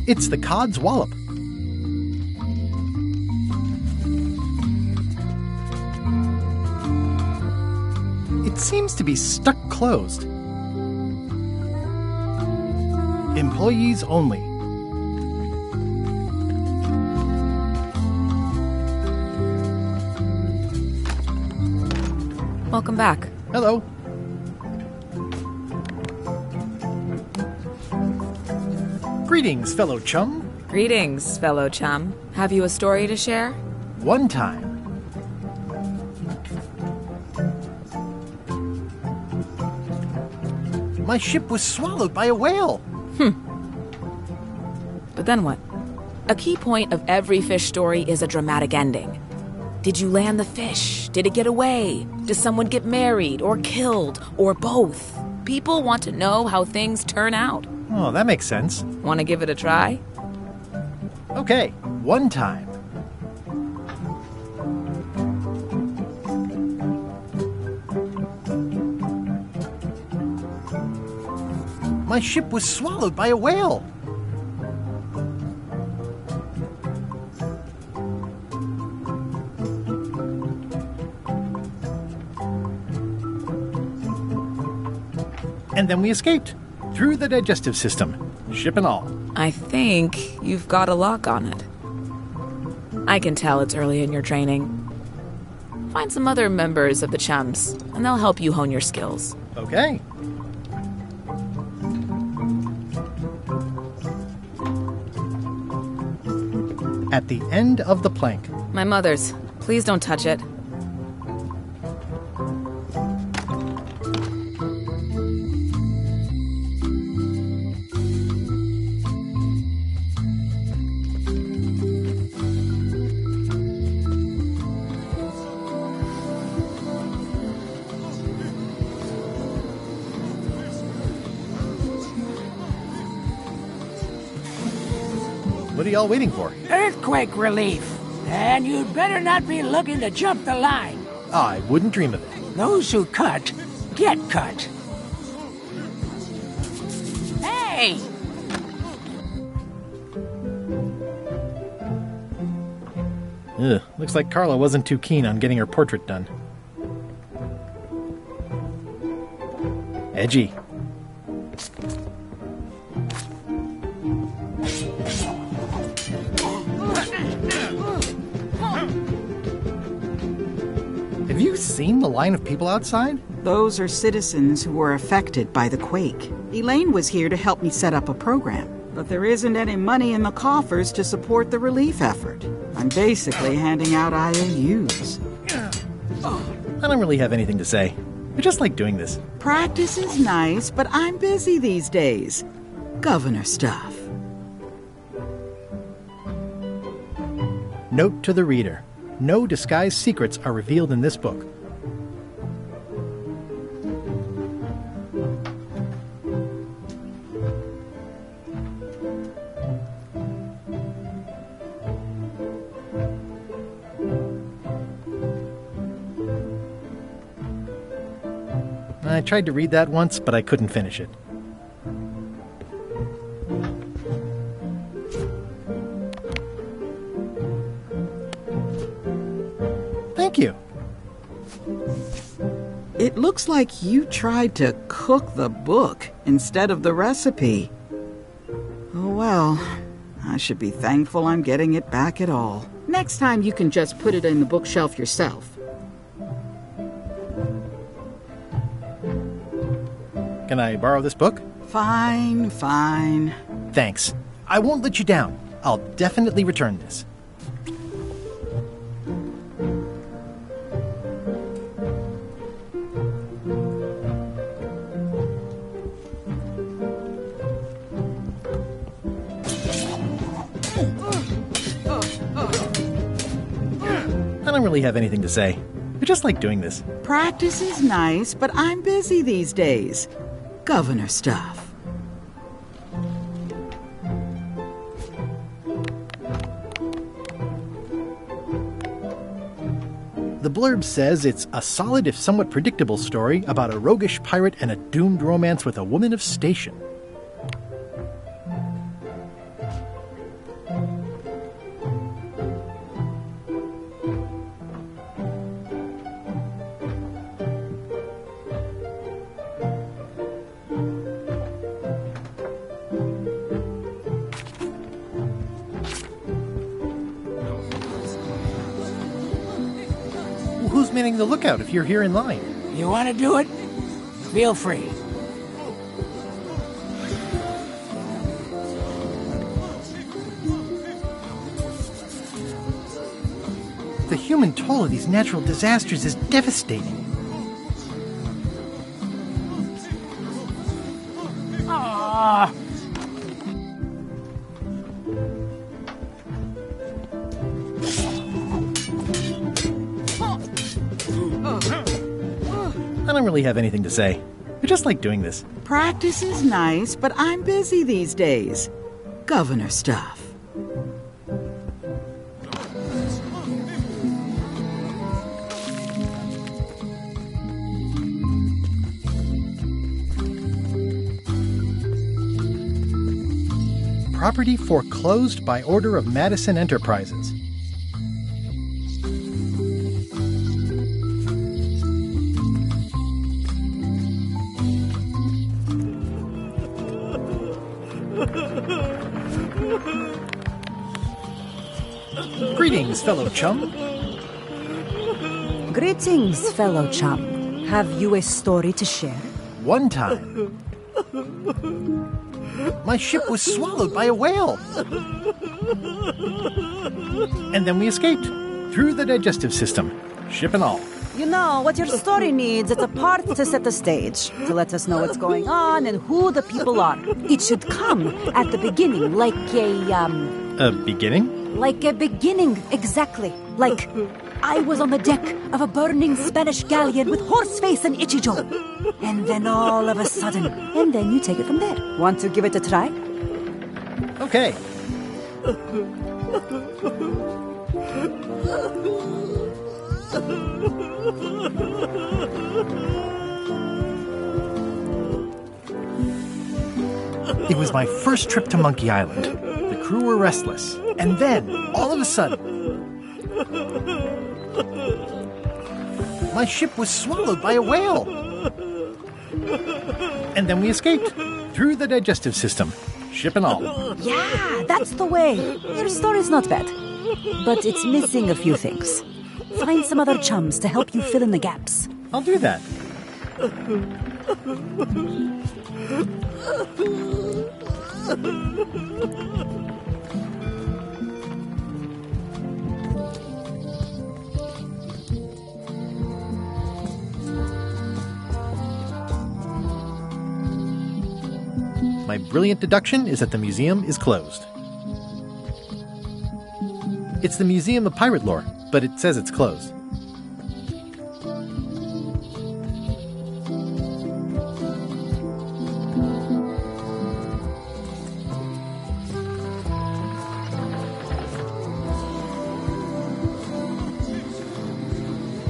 It's the Cod's Wallop. It seems to be stuck closed. Employees only. Welcome back. Hello. Greetings, fellow chum. Greetings, fellow chum. Have you a story to share? One time. My ship was swallowed by a whale. But then what? A key point of every fish story is a dramatic ending. Did you land the fish? Did it get away? Does someone get married or killed or both? People want to know how things turn out. Oh, that makes sense. Want to give it a try? Okay, one time. My ship was swallowed by a whale. And then we escaped. Through the digestive system. Ship and all. I think you've got a lock on it. I can tell it's early in your training. Find some other members of the chums, and they'll help you hone your skills. Okay. At the end of the plank. My mother's. Please don't touch it. What are y'all waiting for? Earthquake relief. And you'd better not be looking to jump the line. I wouldn't dream of it. Those who cut, get cut. Hey! Ugh, looks like Carla wasn't too keen on getting her portrait done. Edgy. Have you seen the line of people outside? Those are citizens who were affected by the quake. Elaine was here to help me set up a program, but there isn't any money in the coffers to support the relief effort. I'm basically handing out IOUs. I don't really have anything to say. I just like doing this. Practice is nice, but I'm busy these days. Governor stuff. Note to the reader. No disguised secrets are revealed in this book. I tried to read that once, but I couldn't finish it. Thank you. It looks like you tried to cook the book instead of the recipe. Oh well, I should be thankful I'm getting it back at all. Next time you can just put it in the bookshelf yourself. Can I borrow this book? Fine. Thanks. I won't let you down. I'll definitely return this. I don't really have anything to say. I just like doing this. Practice is nice, but I'm busy these days. Governor stuff. The blurb says it's a solid if somewhat predictable story about a roguish pirate and a doomed romance with a woman of station. Who's manning the lookout if you're here in line? You want to do it? Feel free. The human toll of these natural disasters is devastating. Ah. I don't really have anything to say. I just like doing this. Practice is nice, but I'm busy these days. Governor stuff. Property foreclosed by order of Madison Enterprises. Greetings, fellow chum. Greetings, fellow chum. Have you a story to share? One time, my ship was swallowed by a whale. And then we escaped through the digestive system, ship and all. You know, what your story needs is a part to set the stage, to let us know what's going on and who the people are. It should come at the beginning, like A beginning? Like a beginning, exactly. Like, I was on the deck of a burning Spanish galleon with Horseface and Itchy Joe. And then all of a sudden, and then you take it from there. Want to give it a try? Okay. It was my first trip to Monkey Island. The crew were restless. And then, all of a sudden, my ship was swallowed by a whale. And then we escaped through the digestive system, ship and all. Yeah, that's the way. Your story's not bad. But it's missing a few things. Find some other chums to help you fill in the gaps. I'll do that. My brilliant deduction is that the museum is closed. It's the Museum of Pirate Lore, but it says it's closed.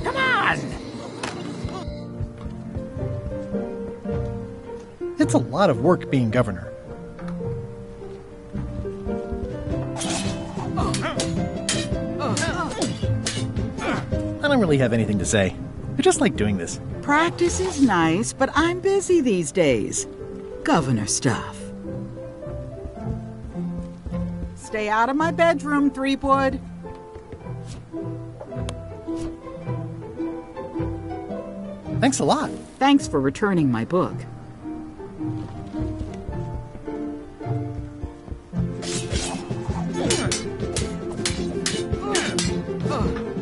Come on! It's a lot of work being governor. I don't really have anything to say. I just like doing this. Practice is nice, but I'm busy these days. Governor stuff. Stay out of my bedroom, Threepwood. Thanks a lot. Thanks for returning my book.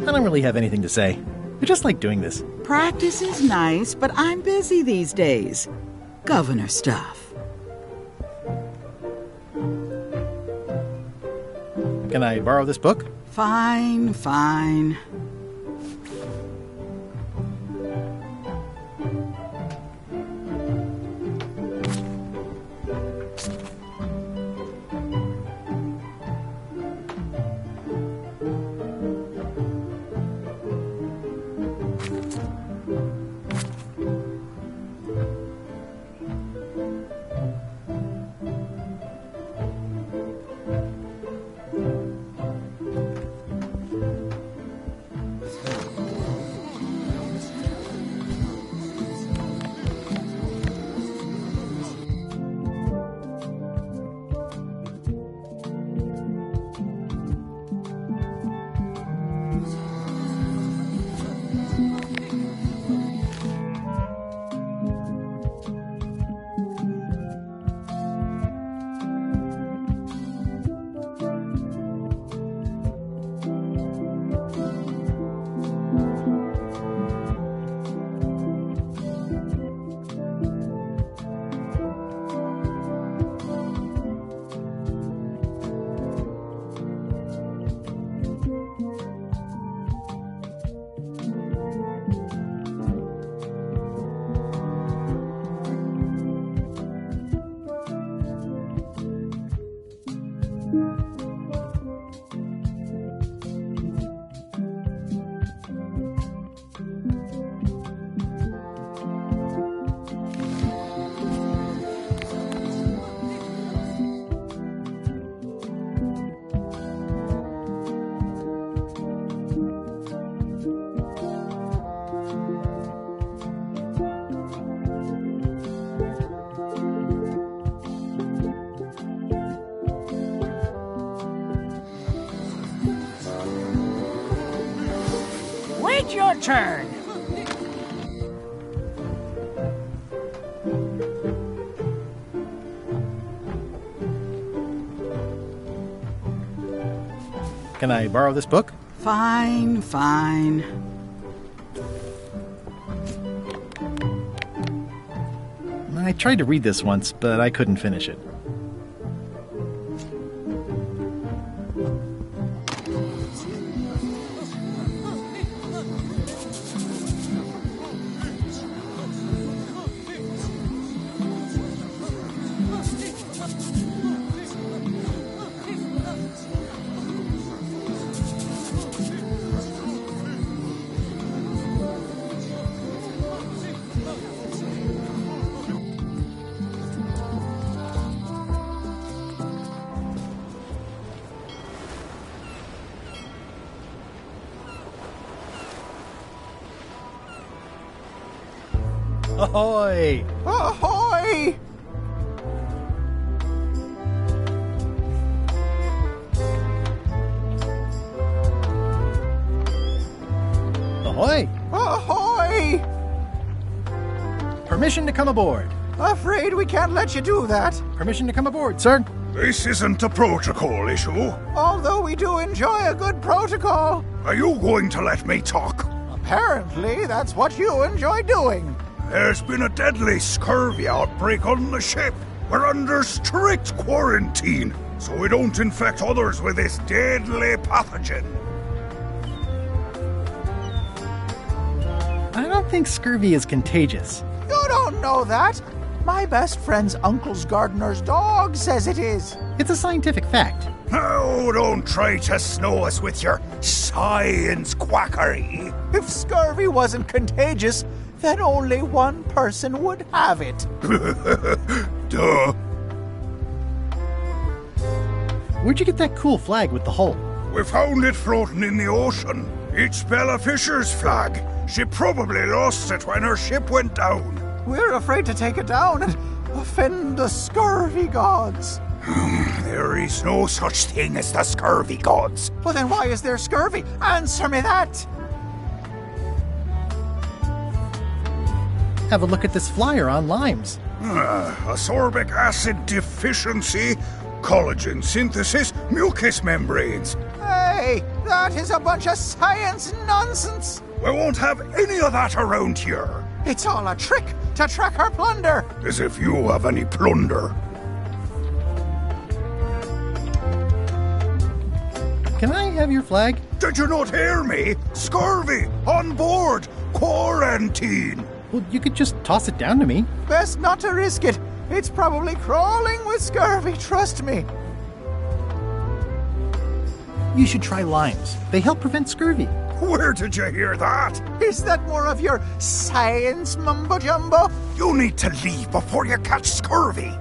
I don't really have anything to say. I just like doing this. Practice is nice, but I'm busy these days. Governor stuff. Can I borrow this book? Fine, fine. Wait your turn. Can I borrow this book? Fine, fine. I tried to read this once, but I couldn't finish it. Ahoy! Ahoy! Ahoy! Ahoy! Permission to come aboard. Afraid we can't let you do that. Permission to come aboard, sir. This isn't a protocol issue. Although we do enjoy a good protocol. Are you going to let me talk? Apparently, that's what you enjoy doing. There's been a deadly scurvy outbreak on the ship. We're under strict quarantine, so we don't infect others with this deadly pathogen. I don't think scurvy is contagious. You don't know that. My best friend's uncle's gardener's dog says it is. It's a scientific fact. Oh, don't try to snow us with your science quackery. If scurvy wasn't contagious, then only one person would have it. Duh. Where'd you get that cool flag with the hole? We found it floating in the ocean. It's Bella Fisher's flag. She probably lost it when her ship went down. We're afraid to take it down and offend the scurvy gods. There is no such thing as the scurvy gods. Well, then why is there scurvy? Answer me that! Have a look at this flyer on limes. Ascorbic acid deficiency, collagen synthesis, mucous membranes. Hey, that is a bunch of science nonsense. We won't have any of that around here. It's all a trick to track our plunder. As if you have any plunder. Can I have your flag? Did you not hear me? Scurvy! On board! Quarantine! Well, you could just toss it down to me. Best not to risk it. It's probably crawling with scurvy, trust me. You should try limes. They help prevent scurvy. Where did you hear that? Is that more of your science mumbo-jumbo? You need to leave before you catch scurvy.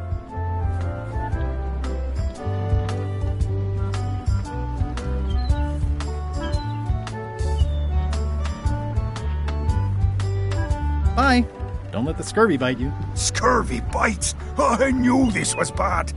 Bye. Don't let the scurvy bite you. Scurvy bites? I knew this was bad.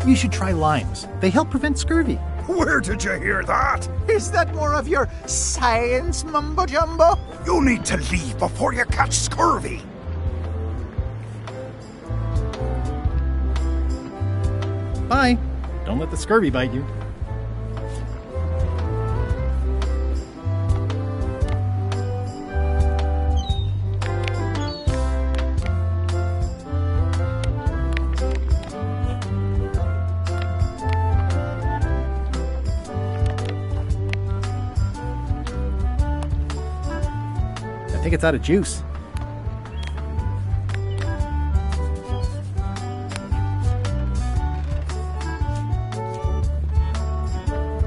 You should try limes. They help prevent scurvy. Where did you hear that? Is that more of your science mumbo-jumbo? You need to leave before you catch scurvy. Bye. Don't let the scurvy bite you. I think it's out of juice.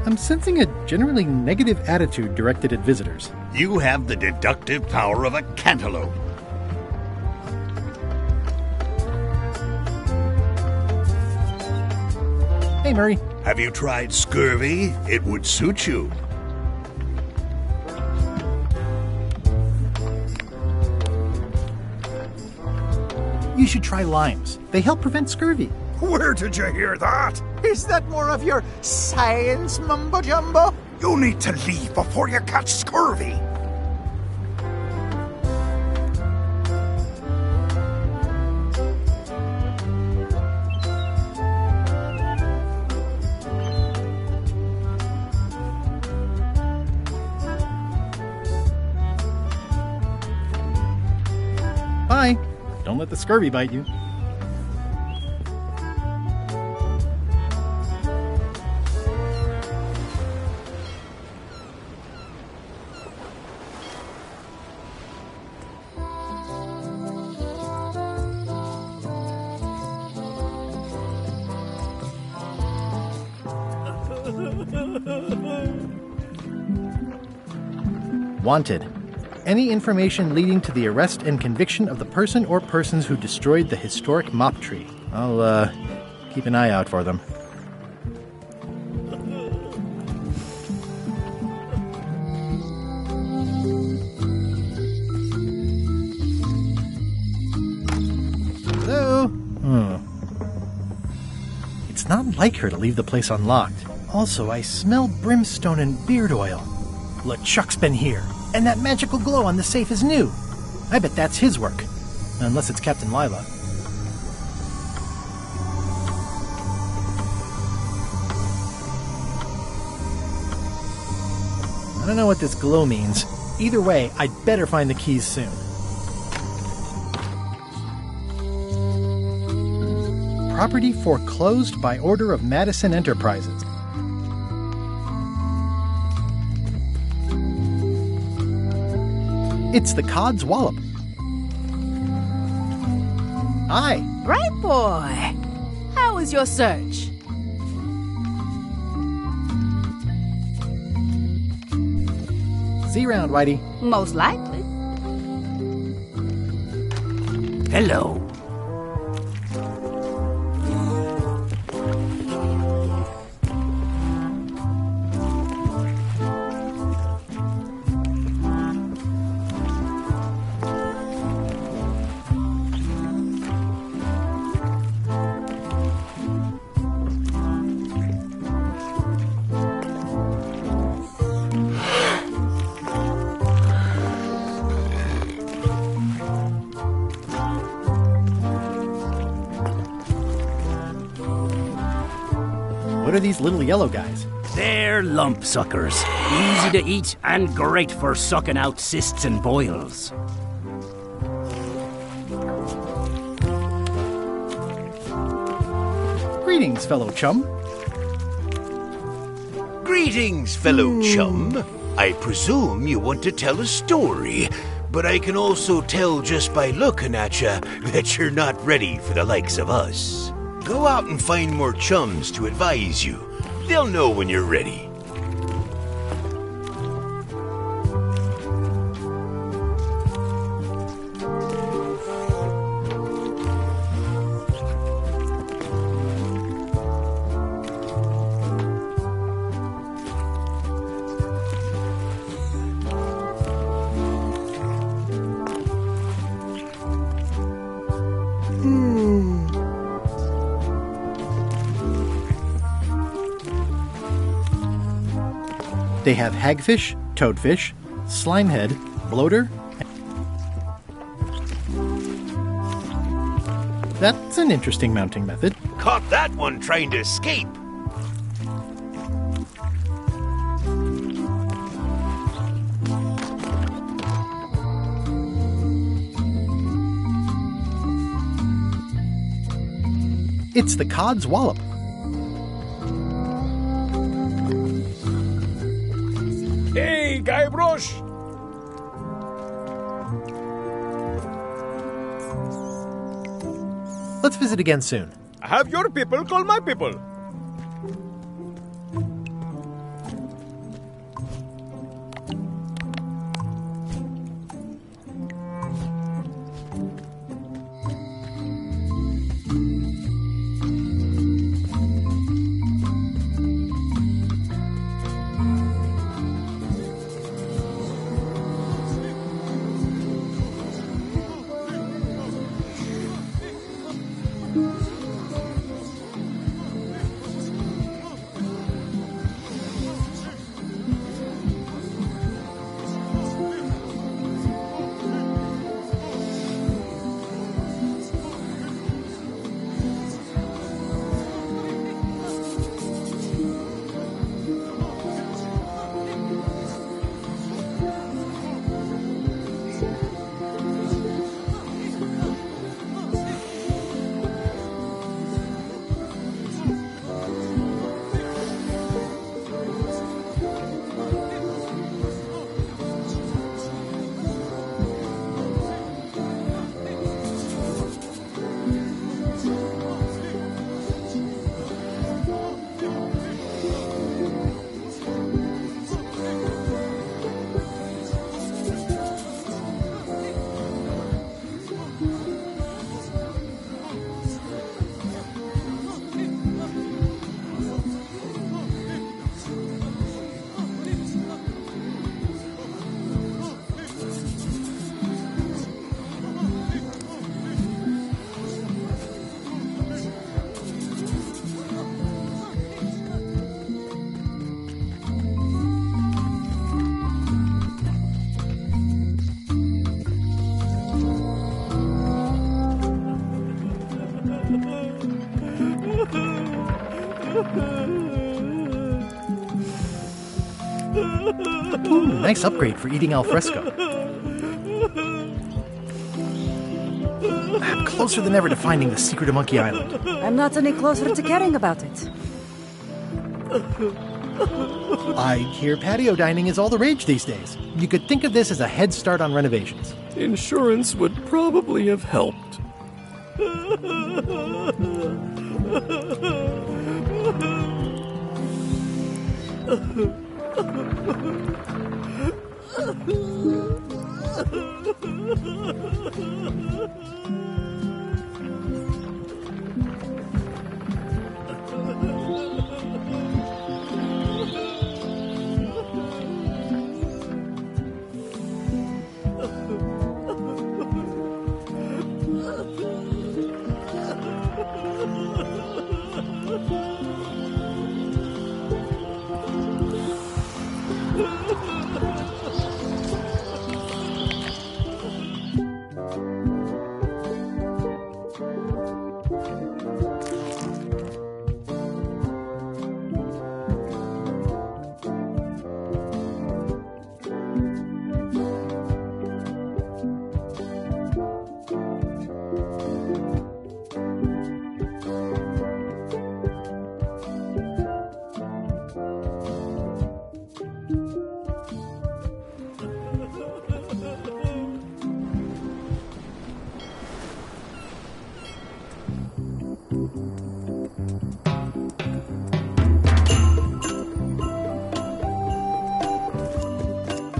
I'm sensing a generally negative attitude directed at visitors. You have the deductive power of a cantaloupe. Hey, Murray. Have you tried scurvy? It would suit you. You should try limes. They help prevent scurvy. Where did you hear that? Is that more of your science mumbo-jumbo? You need to leave before you catch scurvy. Bye. Don't let the scurvy bite you. Wanted. Any information leading to the arrest and conviction of the person or persons who destroyed the historic mop tree. I'll, keep an eye out for them. Hello? It's not like her to leave the place unlocked. Also, I smell brimstone and beard oil. LeChuck's been here. And that magical glow on the safe is new. I bet that's his work. Unless it's Captain Lila. I don't know what this glow means. Either way, I'd better find the keys soon. Property foreclosed by order of Madison Enterprises. It's the Cod's Wallop. Hi. Bright boy. How was your search? See you around, Whitey. Most likely. Hello. What are these little yellow guys? They're lump suckers. Easy to eat and great for sucking out cysts and boils. Greetings, fellow chum. Greetings, fellow chum. I presume you want to tell a story, but I can also tell just by looking at you that you're not ready for the likes of us. Go out and find more chums to advise you. They'll know when you're ready. They have hagfish, toadfish, slimehead, bloater. That's an interesting mounting method. Caught that one trying to escape. It's the cod's wallop. Hey, Guybrush! Let's visit again soon. Have your people call my people. Ooh, nice upgrade for eating al fresco. I'm closer than ever to finding the secret of Monkey Island. I'm not any closer to caring about it. I hear patio dining is all the rage these days. You could think of this as a head start on renovations. Insurance would probably have helped.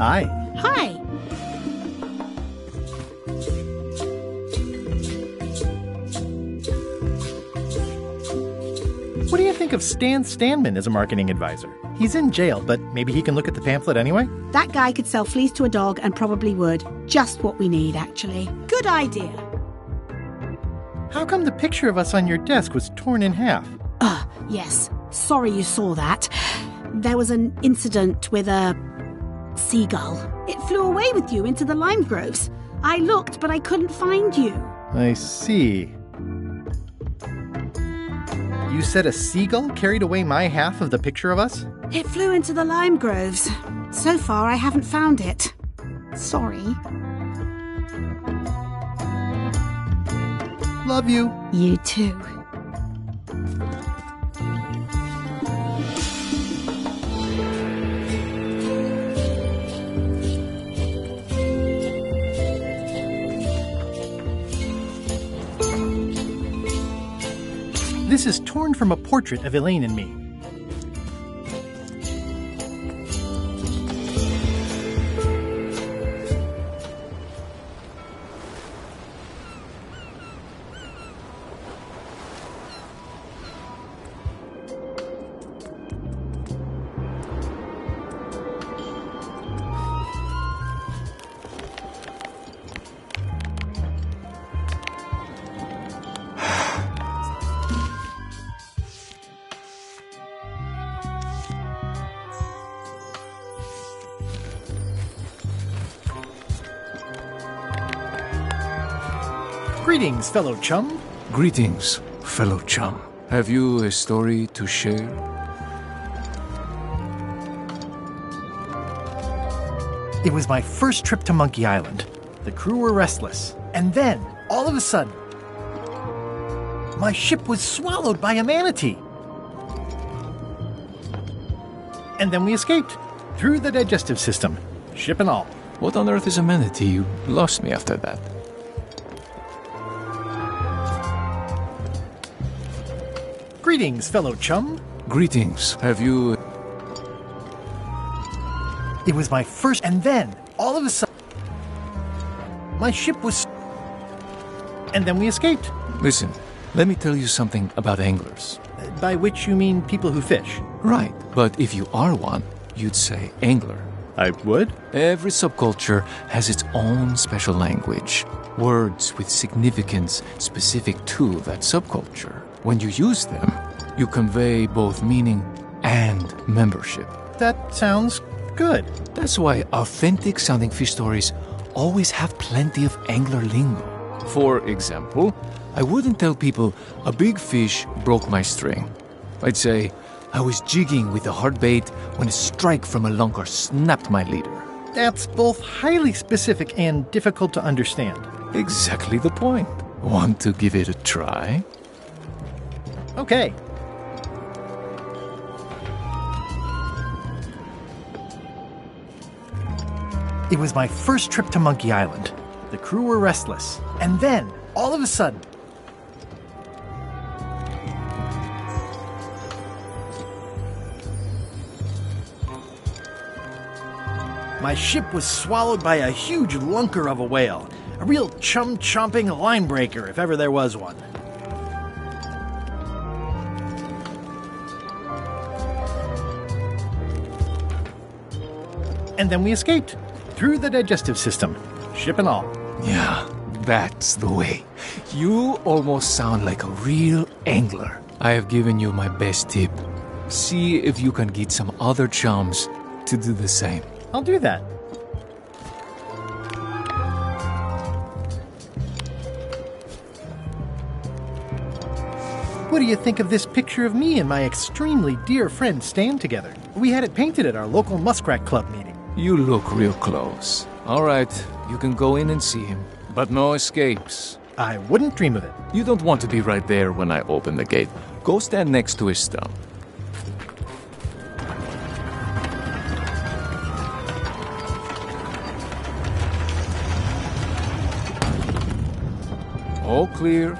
Hi. Hi. What do you think of Stan Stanman as a marketing advisor? He's in jail, but maybe he can look at the pamphlet anyway? That guy could sell fleas to a dog and probably would. Just what we need, actually. Good idea. How come the picture of us on your desk was torn in half? Yes. Sorry you saw that. There was an incident with a seagull. It flew away with you into the lime groves. I looked, but I couldn't find you. I see. You said a seagull carried away my half of the picture of us? It flew into the lime groves. So far, I haven't found it. Sorry. Love you. You too. This is torn from a portrait of Elaine and me. Greetings, fellow chum. Greetings, fellow chum. Have you a story to share? It was my first trip to Monkey Island. The crew were restless. And then, all of a sudden, my ship was swallowed by a manatee. And then we escaped. Through the digestive system. Ship and all. What on earth is a manatee? You lost me after that. Greetings, fellow chum. Greetings. Have you... It was my first... And then, all of a sudden, my ship was... And then we escaped. Listen, let me tell you something about anglers. By which you mean people who fish? Right, but if you are one, you'd say angler. I would? Every subculture has its own special language. Words with significance specific to that subculture. When you use them, you convey both meaning and membership. That sounds good. That's why authentic sounding fish stories always have plenty of angler lingo. For example, I wouldn't tell people a big fish broke my string. I'd say I was jigging with a hard bait when a strike from a lunker snapped my leader. That's both highly specific and difficult to understand. Exactly the point. Want to give it a try? Okay. It was my first trip to Monkey Island. The crew were restless. And then, all of a sudden, My ship was swallowed by a huge lunker of a whale. A real chum-chomping line breaker, if ever there was one. And then we escaped. Through the digestive system. Ship and all. Yeah, that's the way. You almost sound like a real angler. I have given you my best tip. See if you can get some other chums to do the same. I'll do that. What do you think of this picture of me and my extremely dear friend Stan together? We had it painted at our local Muskrat Club meeting. You look real close. All right, you can go in and see him, but no escapes. I wouldn't dream of it. You don't want to be right there when I open the gate. Go stand next to his stump. All clear.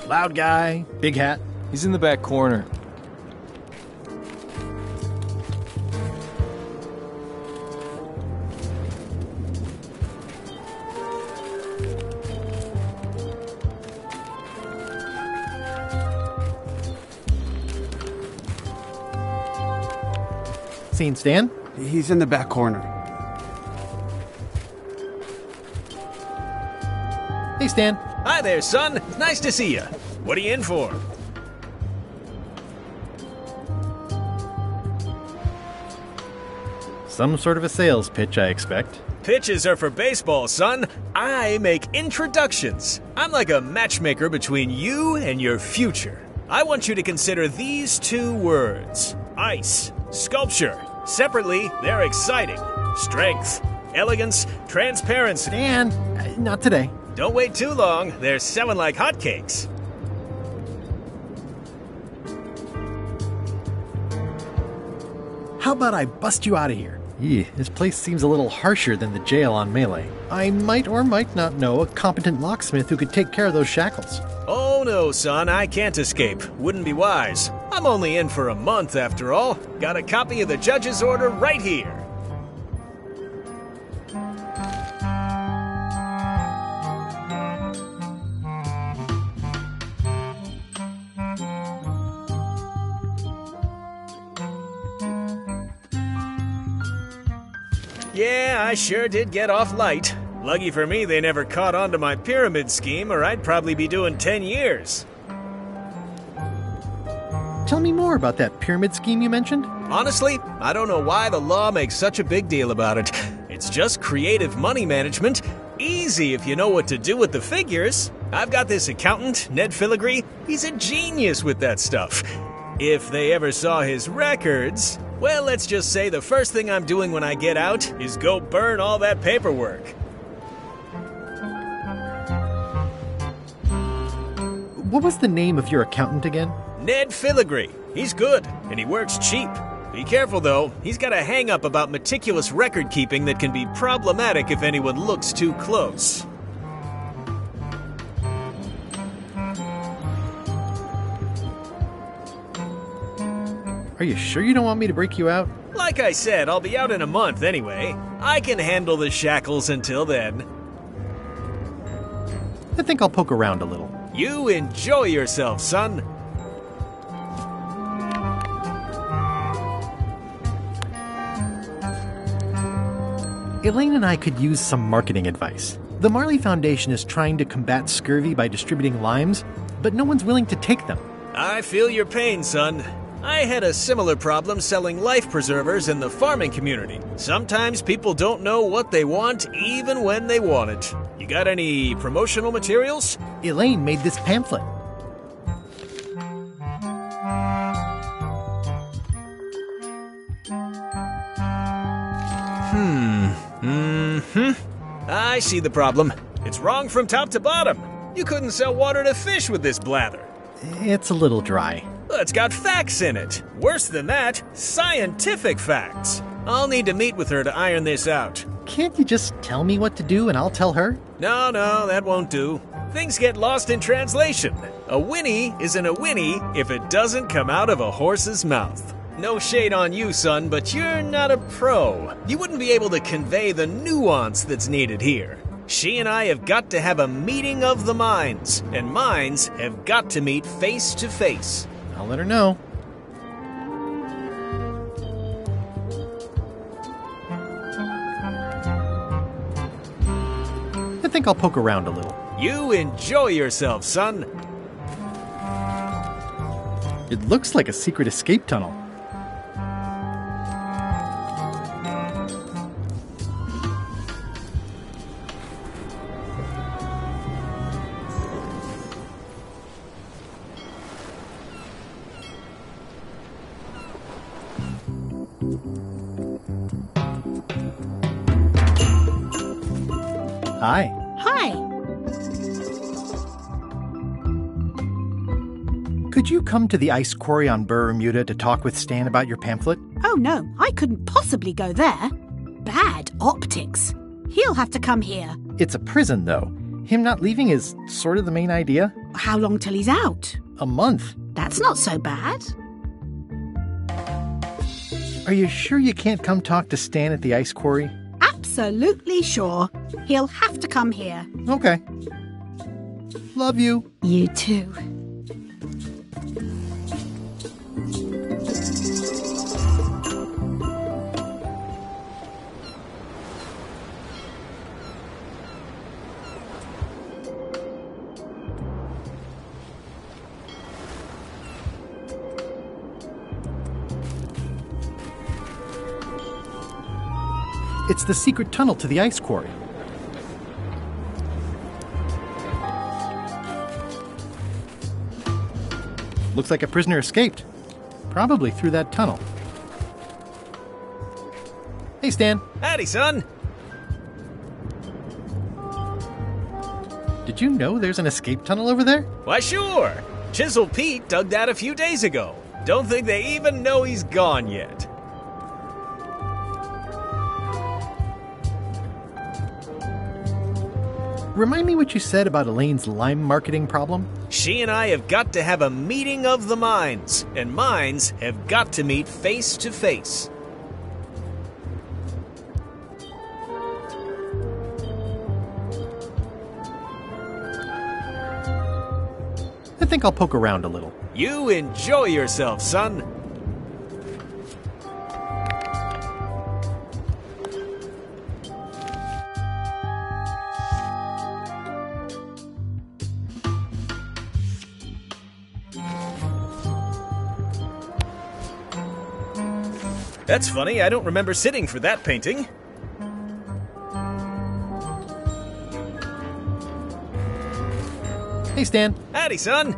Loud guy, big hat. He's in the back corner. Seen Stan? He's in the back corner. Hey, Stan. Hi there, son. It's nice to see you. What are you in for? Some sort of a sales pitch, I expect. Pitches are for baseball, son. I make introductions. I'm like a matchmaker between you and your future. I want you to consider these two words. Ice, sculpture. Separately, they're exciting. Strength, elegance, transparency. Stan, not today. Don't wait too long. They're selling like hotcakes. How about I bust you out of here? This place seems a little harsher than the jail on Melee. I might or might not know a competent locksmith who could take care of those shackles. Oh no, son, I can't escape. Wouldn't be wise. I'm only in for a month after all. Got a copy of the judge's order right here. Yeah, I sure did get off light. Lucky for me, they never caught on to my pyramid scheme, or I'd probably be doing 10 years. Tell me more about that pyramid scheme you mentioned. Honestly, I don't know why the law makes such a big deal about it. It's just creative money management. Easy if you know what to do with the figures. I've got this accountant, Ned Filigree. He's a genius with that stuff. If they ever saw his records... Well, let's just say the first thing I'm doing when I get out is go burn all that paperwork. What was the name of your accountant again? Ned Filigree. He's good, and he works cheap. Be careful, though. He's got a hang-up about meticulous record-keeping that can be problematic if anyone looks too close. Are you sure you don't want me to break you out? Like I said, I'll be out in a month anyway. I can handle the shackles until then. I think I'll poke around a little. You enjoy yourself, son. Elaine and I could use some marketing advice. The Marley Foundation is trying to combat scurvy by distributing limes, but no one's willing to take them. I feel your pain, son. I had a similar problem selling life preservers in the farming community. Sometimes people don't know what they want, even when they want it. You got any promotional materials? Elaine made this pamphlet. I see the problem. It's wrong from top to bottom. You couldn't sell water to fish with this blather. It's a little dry. It's got facts in it. Worse than that, scientific facts. I'll need to meet with her to iron this out. Can't you just tell me what to do and I'll tell her? No, that won't do. Things get lost in translation. A whinny isn't a whinny if it doesn't come out of a horse's mouth. No shade on you, son, but you're not a pro. You wouldn't be able to convey the nuance that's needed here. She and I have got to have a meeting of the minds, and minds have got to meet face to face. I'll let her know. I think I'll poke around a little. You enjoy yourself, son. It looks like a secret escape tunnel. Hi. Hi. Could you come to the ice quarry on Bermuda to talk with Stan about your pamphlet? Oh no, I couldn't possibly go there. Bad optics. He'll have to come here. It's a prison, though. Him not leaving is sort of the main idea. How long till he's out? A month. That's not so bad. Are you sure you can't come talk to Stan at the ice quarry? Absolutely sure. He'll have to come here. Okay. Love you. You too. It's the secret tunnel to the ice quarry. Looks like a prisoner escaped. Probably through that tunnel. Hey, Stan. Howdy, son. Did you know there's an escape tunnel over there? Why, sure. Chisel Pete dug that a few days ago. Don't think they even know he's gone yet. Remind me what you said about Elaine's lime marketing problem? She and I have got to have a meeting of the minds, and minds have got to meet face to face. I think I'll poke around a little. You enjoy yourself, son. That's funny, I don't remember sitting for that painting. Hey, Stan. Howdy, son.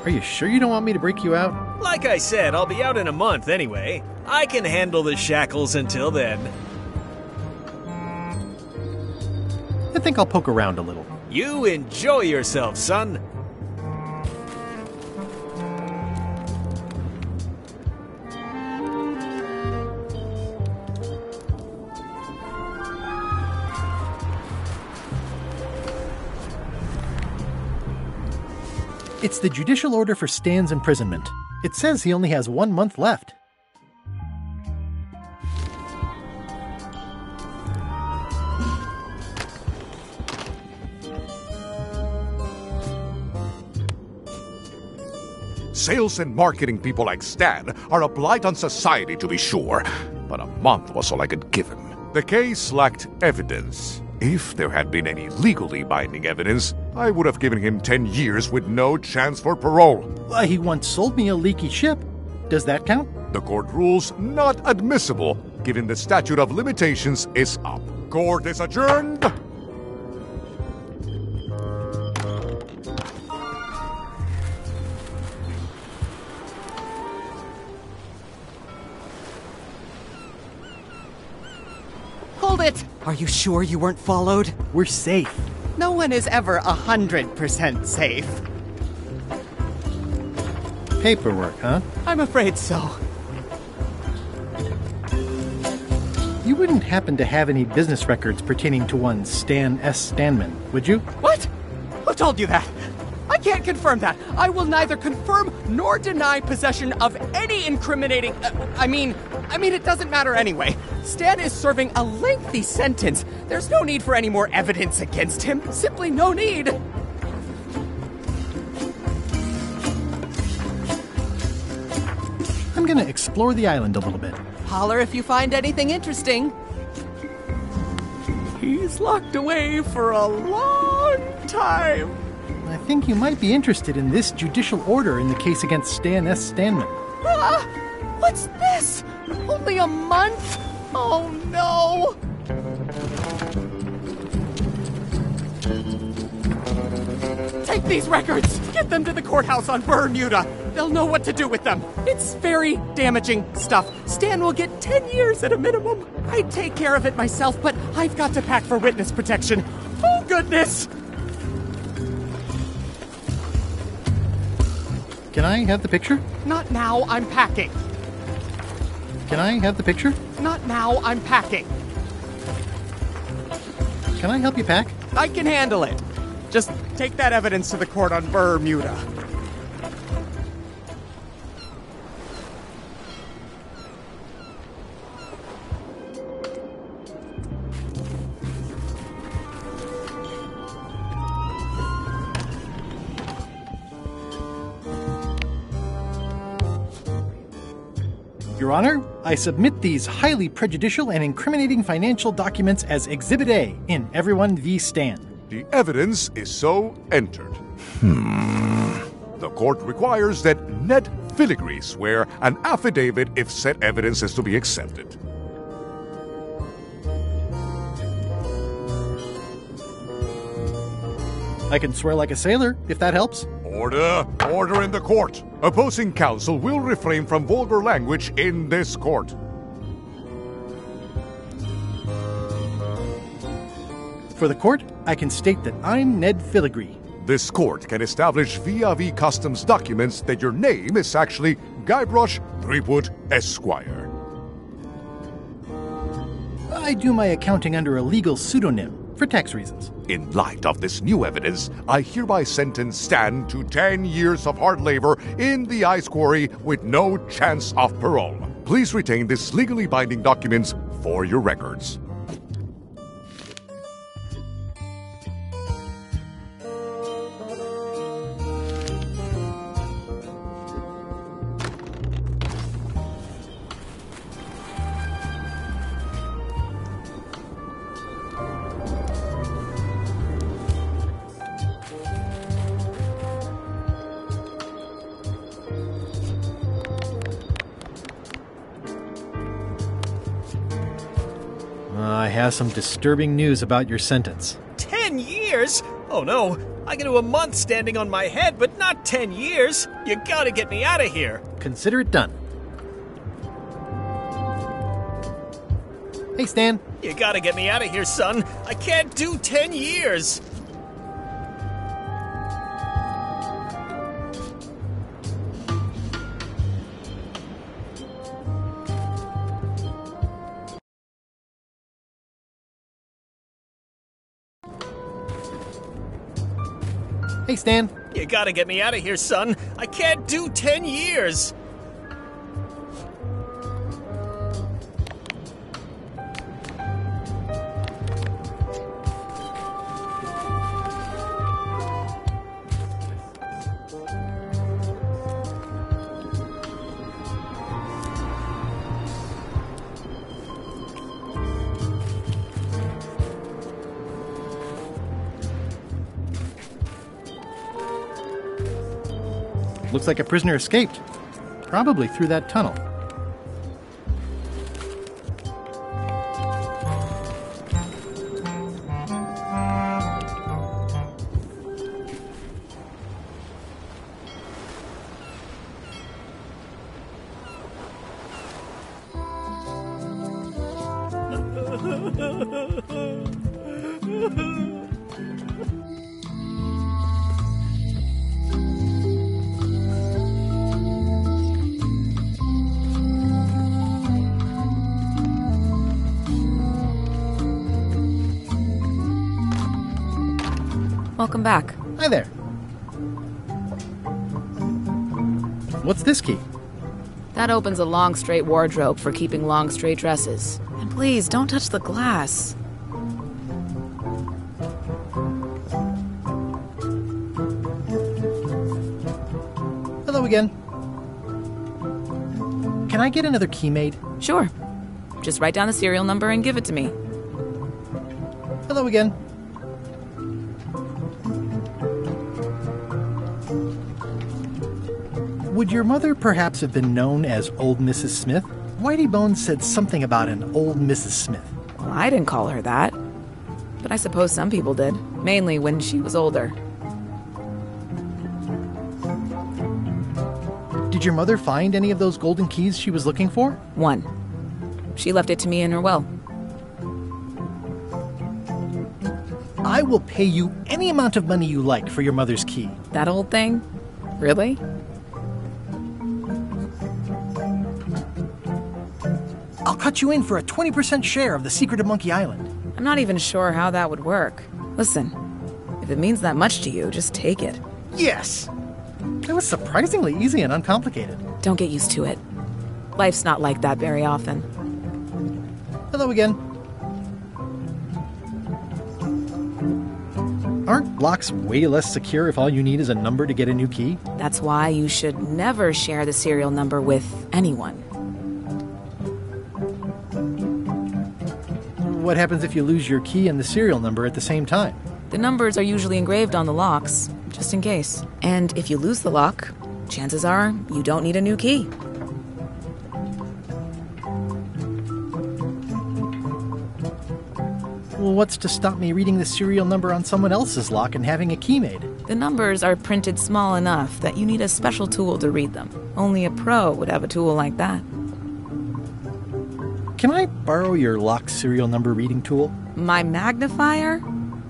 Are you sure you don't want me to break you out? Like I said, I'll be out in a month anyway. I can handle the shackles until then. I think I'll poke around a little. You enjoy yourself, son. It's the judicial order for Stan's imprisonment. It says he only has 1 month left. Sales and marketing people like Stan are a blight on society, to be sure, but a month was all I could give him. The case lacked evidence. If there had been any legally binding evidence, I would have given him 10 years with no chance for parole. He once sold me a leaky ship. Does that count? The court rules not admissible, given the statute of limitations is up. Court is adjourned. Hold it! Are you sure you weren't followed? We're safe. No one is ever 100% safe. Paperwork, huh? I'm afraid so. wouldn't happen to have any business records pertaining to one Stan S. Stanman, would you? What? Who told you that? I can't confirm that. I will neither confirm nor deny possession of any incriminating... I mean, it doesn't matter anyway. Stan is serving a lengthy sentence. There's no need for any more evidence against him. Simply no need. I'm gonna explore the island a little bit. Holler if you find anything interesting. He's locked away for a long time. I think you might be interested in this judicial order in the case against Stan S. Stanman. Ah! What's this? Only a month? Oh no! Take these records! Get them to the courthouse on Bermuda! They'll know what to do with them. It's very damaging stuff. Stan will get 10 years at a minimum. I'd take care of it myself, but I've got to pack for witness protection. Oh, goodness! Can I have the picture? Not now, I'm packing. Can I have the picture? Not now, I'm packing. Can I help you pack? I can handle it. Just take that evidence to the court on Bermuda. Your Honor, I submit these highly prejudicial and incriminating financial documents as Exhibit A in Everyone v. Stan. The evidence is so entered. The court requires that Ned Filigree swear an affidavit if said evidence is to be accepted. I can swear like a sailor, if that helps. Order! Order in the court! Opposing counsel will refrain from vulgar language in this court. For the court, I can state that I'm Ned Filigree. This court can establish via customs documents that your name is actually Guybrush Threepwood Esquire. I do my accounting under a legal pseudonym, for tax reasons. In light of this new evidence, I hereby sentence Stan to 10 years of hard labor in the ice quarry with no chance of parole. Please retain this legally binding documents for your records. I have some disturbing news about your sentence. 10 years? Oh no, I can do a month standing on my head, but not 10 years. You gotta get me out of here. Consider it done. Hey, Stan. You gotta get me out of here, son. I can't do 10 years. Hey, Stan. You gotta get me out of here, son. I can't do 10 years. Looks like a prisoner escaped. Probably through that tunnel. Welcome back. Hi there. What's this key? That opens a long, straight wardrobe for keeping long, straight dresses. And please, don't touch the glass. Hello again. Can I get another key made? Sure. Just write down the serial number and give it to me. Hello again. Would your mother perhaps have been known as Old Mrs. Smith? Whitey Bones said something about an old Mrs. Smith. Well, I didn't call her that. But I suppose some people did. Mainly when she was older. Did your mother find any of those golden keys she was looking for? One. She left it to me in her will. I will pay you any amount of money you like for your mother's key. That old thing? Really? I'll cut you in for a 20% share of the secret of Monkey Island. I'm not even sure how that would work. Listen, if it means that much to you, just take it. Yes! It was surprisingly easy and uncomplicated. Don't get used to it. Life's not like that very often. Hello again. Aren't locks way less secure if all you need is a number to get a new key? That's why you should never share the serial number with anyone. What happens if you lose your key and the serial number at the same time? The numbers are usually engraved on the locks, just in case. And if you lose the lock, chances are you don't need a new key. Well, what's to stop me reading the serial number on someone else's lock and having a key made? The numbers are printed small enough that you need a special tool to read them. Only a pro would have a tool like that. Can I borrow your lock serial number reading tool? My magnifier?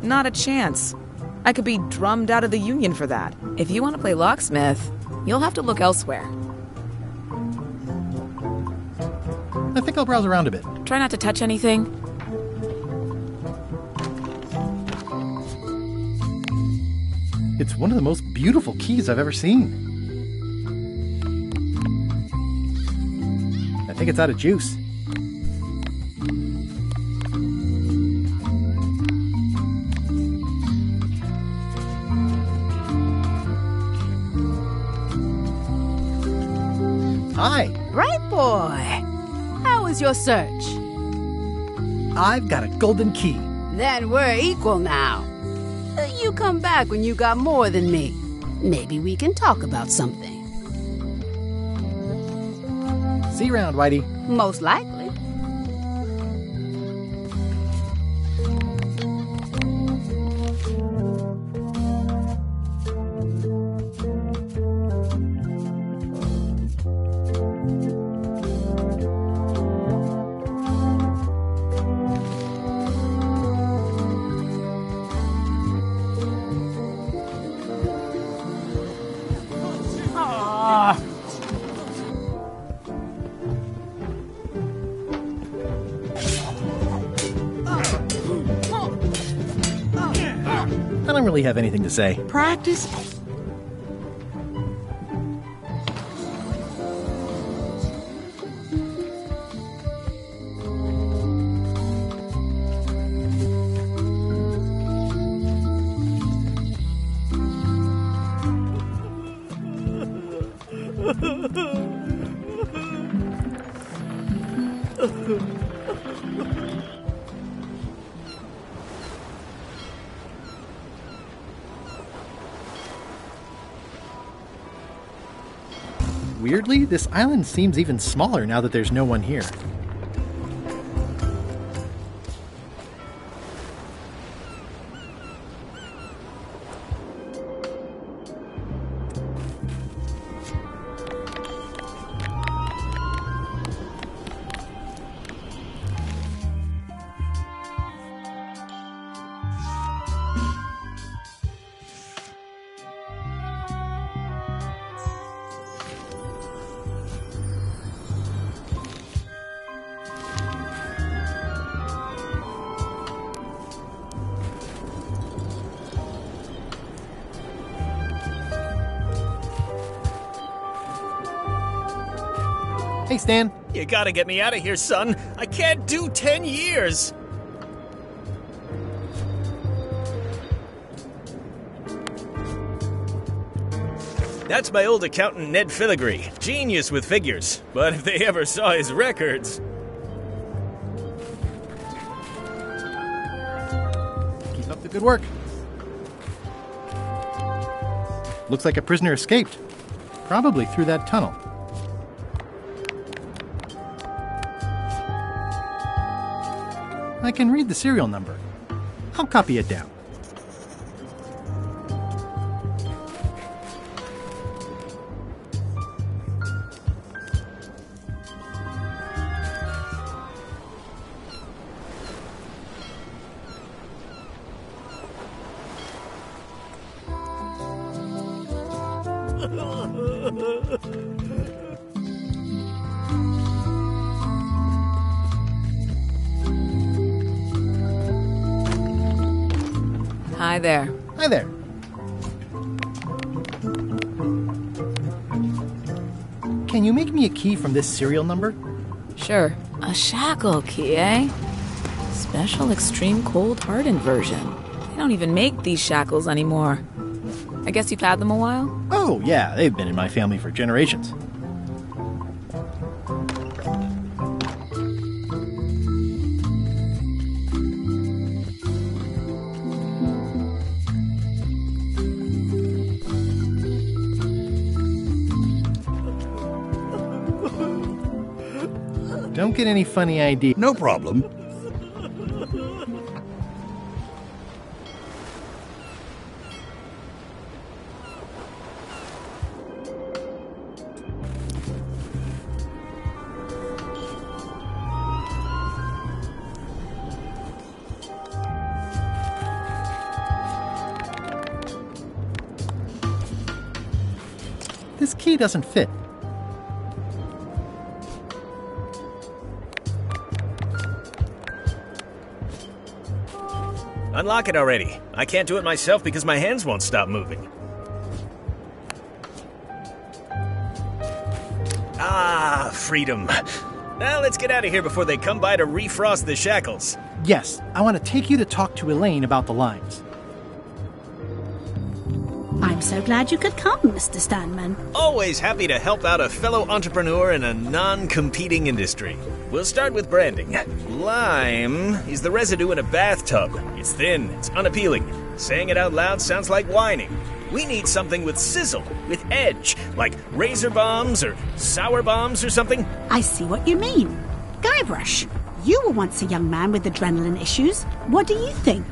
Not a chance. I could be drummed out of the union for that. If you want to play locksmith, you'll have to look elsewhere. I think I'll browse around a bit. Try not to touch anything. It's one of the most beautiful keys I've ever seen. I think it's out of juice. Hi. Bright boy. How was your search? I've got a golden key. Then we're equal now. You come back when you got more than me. Maybe we can talk about something. See you around, Whitey. Most likely. I don't really have anything to say. Practice. Weirdly, this island seems even smaller now that there's no one here. Hey, Stan. You gotta get me out of here, son. I can't do 10 years. That's my old accountant, Ned Filigree. Genius with figures. But if they ever saw his records... Keep up the good work. Looks like a prisoner escaped. Probably through that tunnel. I can read the serial number. I'll copy it down. Hi there. Hi there. Can you make me a key from this serial number? Sure. A shackle key, eh? Special extreme cold hardened version. They don't even make these shackles anymore. I guess you've had them a while? Oh, yeah, they've been in my family for generations. Don't get any funny ideas. No problem. This key doesn't fit. Unlock it already. I can't do it myself because my hands won't stop moving. Ah, freedom. Now let's get out of here before they come by to refrost the shackles. Yes, I want to take you to talk to Elaine about the lines. I'm so glad you could come, Mr. Stanman. Always happy to help out a fellow entrepreneur in a non-competing industry. We'll start with branding. Lime is the residue in a bathtub. It's thin, it's unappealing. Saying it out loud sounds like whining. We need something with sizzle, with edge, like razor bombs or sour bombs or something. I see what you mean. Guybrush, you were once a young man with adrenaline issues. What do you think?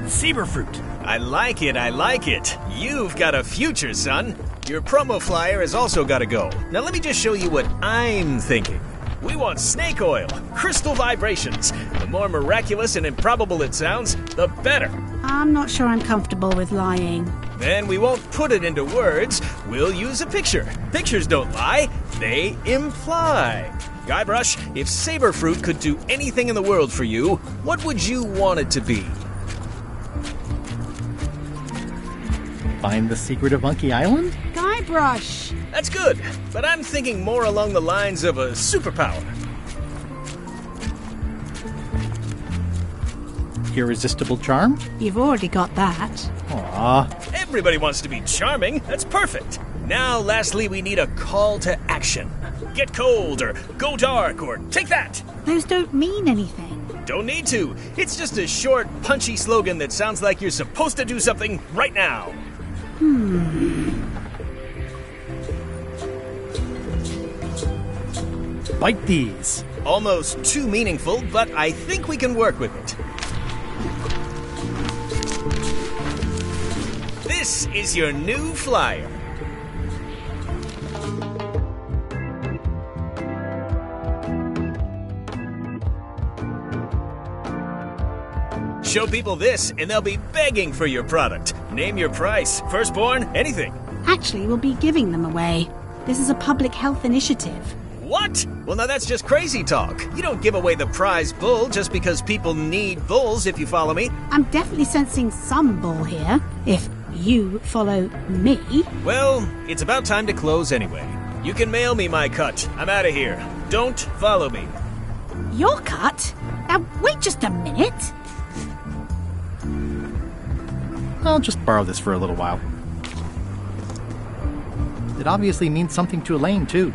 Saberfruit. I like it, I like it. You've got a future, son. Your promo flyer has also got to go. Now let me just show you what I'm thinking. We want snake oil, crystal vibrations. The more miraculous and improbable it sounds, the better. I'm not sure I'm comfortable with lying. Then we won't put it into words. We'll use a picture. Pictures don't lie, they imply. Guybrush, if Saberfruit could do anything in the world for you, what would you want it to be? Find the secret of Monkey Island? Guybrush! That's good, but I'm thinking more along the lines of a superpower. Irresistible charm? You've already got that. Aww. Everybody wants to be charming. That's perfect. Now, lastly, we need a call to action. Get cold, or go dark, or take that. Those don't mean anything. Don't need to. It's just a short, punchy slogan that sounds like you're supposed to do something right now. Bite these. Almost too meaningful, but I think we can work with it. This is your new flyer. Show people this, and they'll be begging for your product. Name your price, firstborn, anything. Actually, we'll be giving them away. This is a public health initiative. What? Well, now that's just crazy talk. You don't give away the prize bull just because people need bulls, if you follow me. I'm definitely sensing some bull here, if you follow me. Well, it's about time to close anyway. You can mail me my cut. I'm out of here. Don't follow me. Your cut? Now, wait just a minute. I'll just borrow this for a little while. It obviously means something to Elaine, too.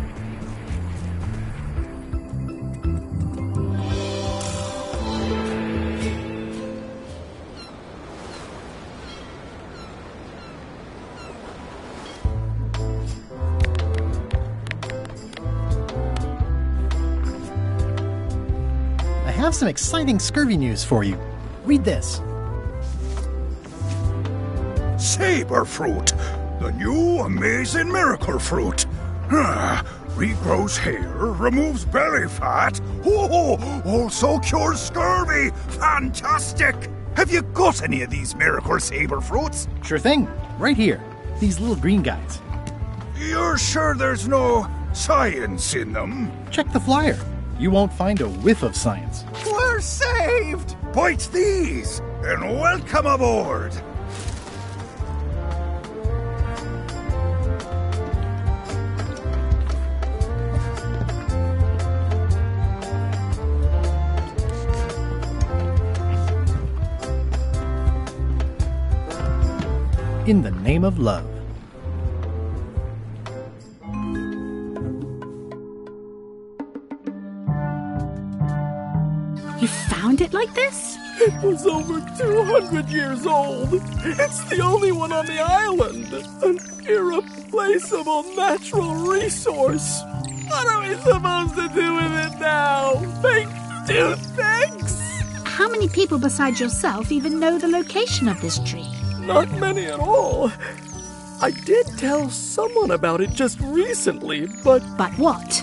I have some exciting scurvy news for you. Read this. Saber fruit, the new amazing miracle fruit. Regrows hair, removes belly fat. Also cures scurvy. Fantastic! Have you got any of these miracle saber fruits? Sure thing. Right here. These little green guys. You're sure there's no science in them? Check the flyer. You won't find a whiff of science. We're saved! Bite these, and welcome aboard! In the name of love. You found it like this? It was over 200 years old. It's the only one on the island. An irreplaceable natural resource. What are we supposed to do with it now? Make toothpicks? How many people besides yourself even know the location of this tree? Not many at all. I did tell someone about it just recently, but... But what?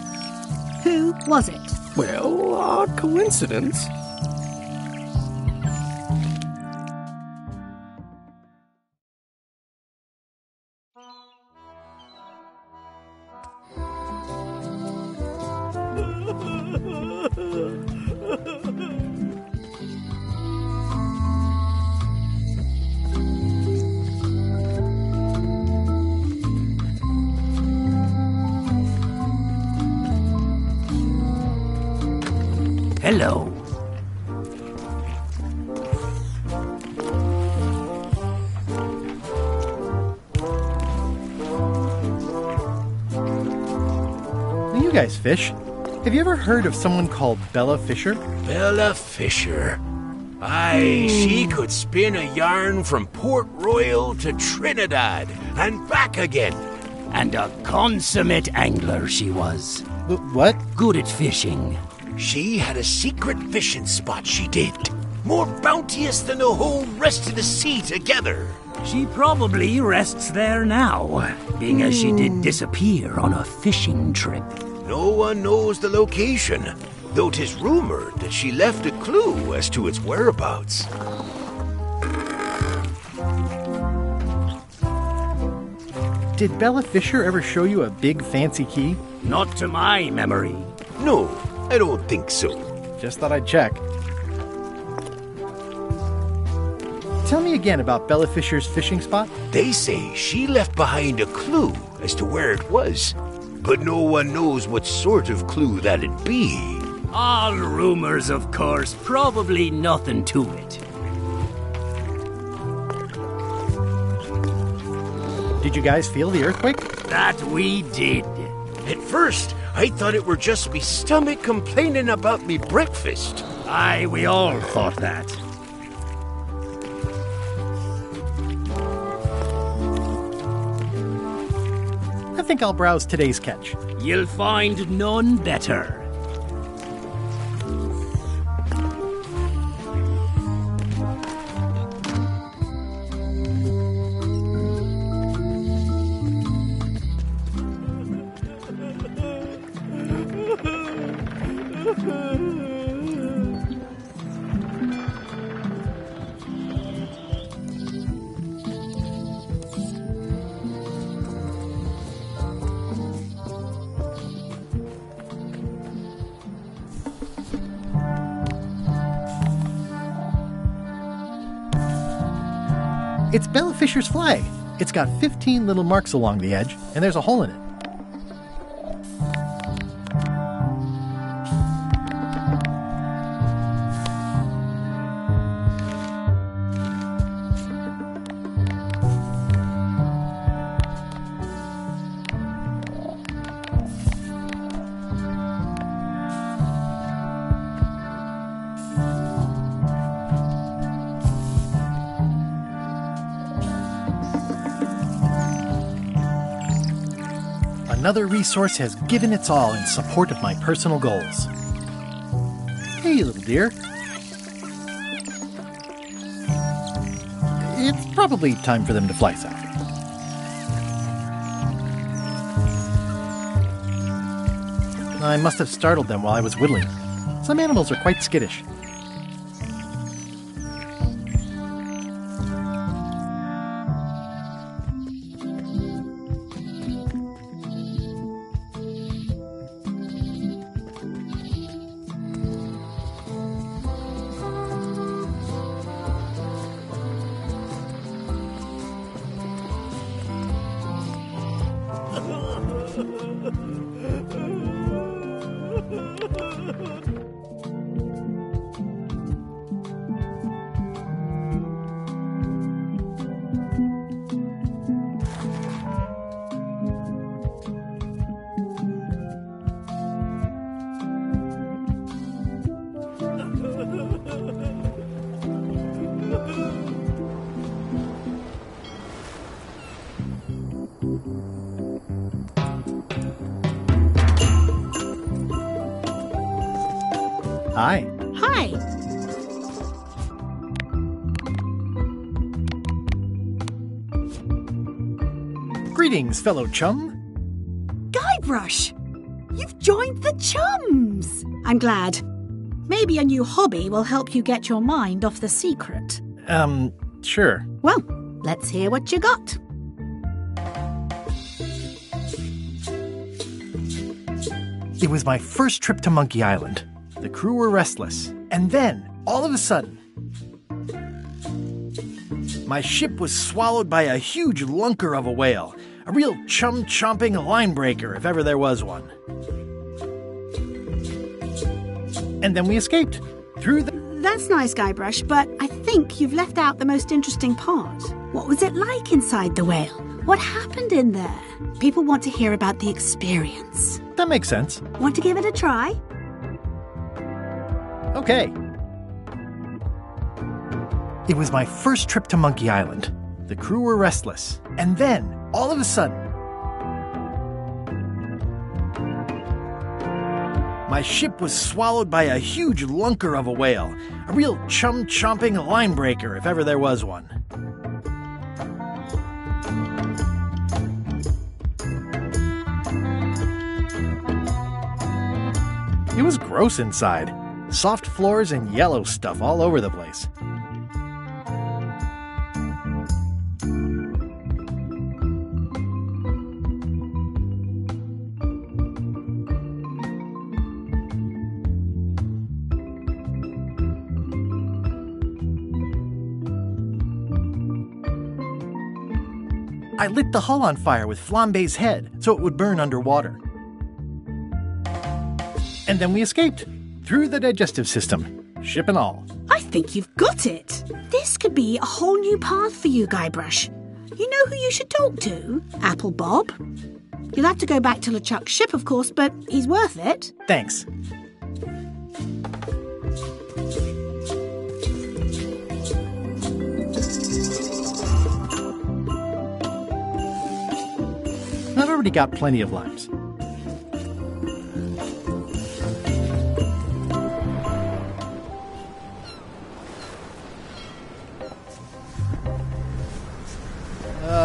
Who was it? Well, odd coincidence. Hello. Now you guys fish. Have you ever heard of someone called Bella Fisher? Bella Fisher. Aye, she could spin a yarn from Port Royal to Trinidad and back again. And a consummate angler she was. What? Good at fishing. She had a secret fishing spot, she did. More bounteous than the whole rest of the sea together. She probably rests there now, being as she did disappear on a fishing trip. No one knows the location, though 'tis rumored that she left a clue as to its whereabouts. Did Bella Fisher ever show you a big fancy key? Not to my memory. No, I don't think so. Just thought I'd check. Tell me again about Bella Fisher's fishing spot. They say she left behind a clue as to where it was, but no one knows what sort of clue that'd be. All rumors, of course. Probably nothing to it. Did you guys feel the earthquake? That we did. At first, I thought it were just me stomach complaining about me breakfast. Aye, we all thought that. I think I'll browse today's catch. You'll find none better. It's Bella Fisher's flag. It's got 15 little marks along the edge, and there's a hole in it. Another resource has given its all in support of my personal goals. Hey, little dear. It's probably time for them to fly south. I must have startled them while I was whittling. Some animals are quite skittish. Hi. Hi. Greetings, fellow chum. Guybrush! You've joined the chums! I'm glad. Maybe a new hobby will help you get your mind off the secret. Sure. Well, let's hear what you got. It was my first trip to Monkey Island. The crew were restless. And then, all of a sudden, my ship was swallowed by a huge lunker of a whale. A real chum-chomping line-breaker, if ever there was one. And then we escaped. Through the... That's nice, Guybrush, but I think you've left out the most interesting part. What was it like inside the whale? What happened in there? People want to hear about the experience. That makes sense. Want to give it a try? Okay. It was my first trip to Monkey Island. The crew were restless. And then, all of a sudden, my ship was swallowed by a huge lunker of a whale. A real chum-chomping line-breaker, if ever there was one. It was gross inside. Soft floors and yellow stuff all over the place. I lit the hull on fire with Flambe's head so it would burn underwater. And then we escaped. Through the digestive system, ship and all. I think you've got it. This could be a whole new path for you, Guybrush. You know who you should talk to? Apple Bob. You'll have to go back to LeChuck's ship, of course, but he's worth it. Thanks. I've already got plenty of limes.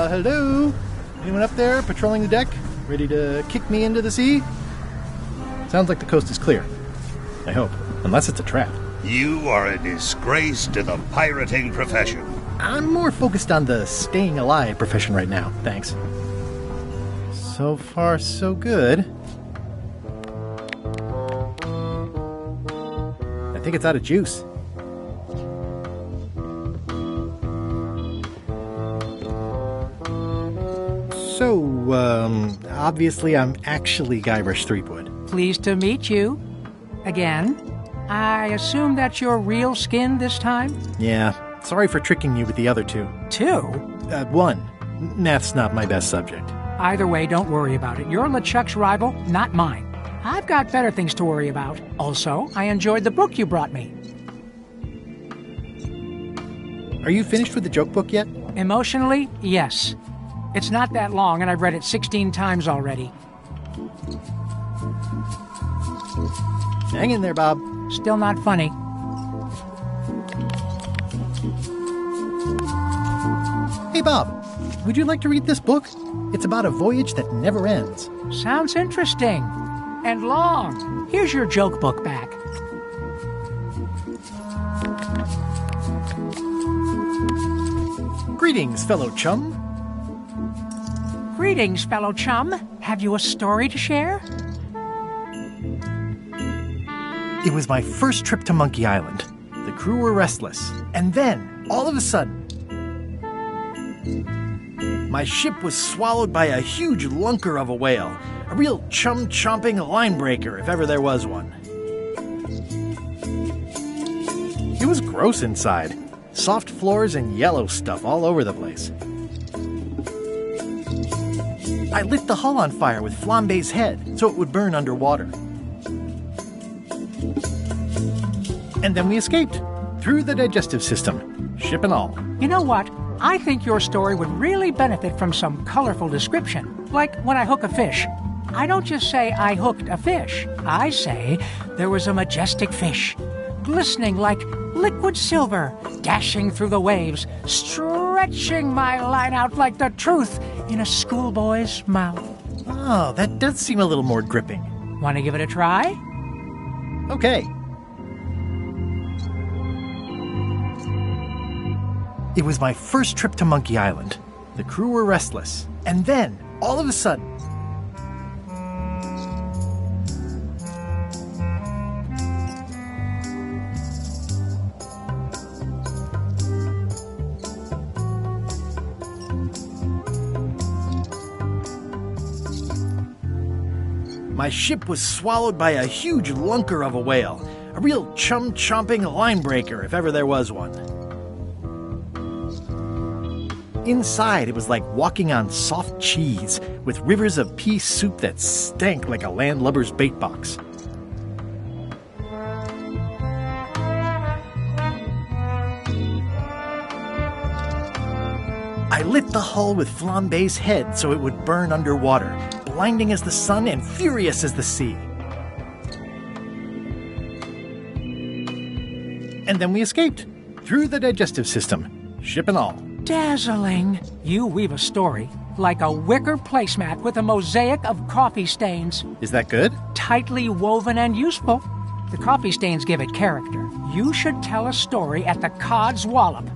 Hello? Anyone up there patrolling the deck? Ready to kick me into the sea? Sounds like the coast is clear. I hope. Unless it's a trap. You are a disgrace to the pirating profession. I'm more focused on the staying alive profession right now, thanks. So far, so good. I think it's out of juice. So, obviously I'm actually Guybrush Threepwood. Pleased to meet you. Again. I assume that's your real skin this time? Yeah, sorry for tricking you with the other two. Two? One. Math's not my best subject. Either way, don't worry about it. You're LeChuck's rival, not mine. I've got better things to worry about. Also, I enjoyed the book you brought me. Are you finished with the joke book yet? Emotionally, yes. It's not that long, and I've read it 16 times already. Hang in there, Bob. Still not funny. Hey, Bob, would you like to read this book? It's about a voyage that never ends. Sounds interesting. And long. Here's your joke book back. Greetings, fellow chum. Greetings, fellow chum. Have you a story to share? It was my first trip to Monkey Island. The crew were restless. And then, all of a sudden, my ship was swallowed by a huge lunker of a whale. A real chum-chomping line breaker, if ever there was one. It was gross inside. Soft floors and yellow stuff all over the place. I lit the hull on fire with Flambe's head so it would burn underwater. And then we escaped through the digestive system, ship and all. You know what? I think your story would really benefit from some colorful description. Like when I hook a fish. I don't just say I hooked a fish. I say there was a majestic fish, glistening like liquid silver, dashing through the waves, stretching my line out like the truth in a schoolboy's mouth. Oh, that does seem a little more gripping. Want to give it a try? Okay. It was my first trip to Monkey Island. The crew were restless. And then, all of a sudden, my ship was swallowed by a huge lunker of a whale. A real chum-chomping line breaker, if ever there was one. Inside, it was like walking on soft cheese, with rivers of pea soup that stank like a landlubber's bait box. I lit the hull with Flambe's head so it would burn underwater, blinding as the sun and furious as the sea. And then we escaped, through the digestive system, ship and all. Dazzling. You weave a story like a wicker placemat with a mosaic of coffee stains. Is that good? Tightly woven and useful. The coffee stains give it character. You should tell a story at the Cod's Wallop.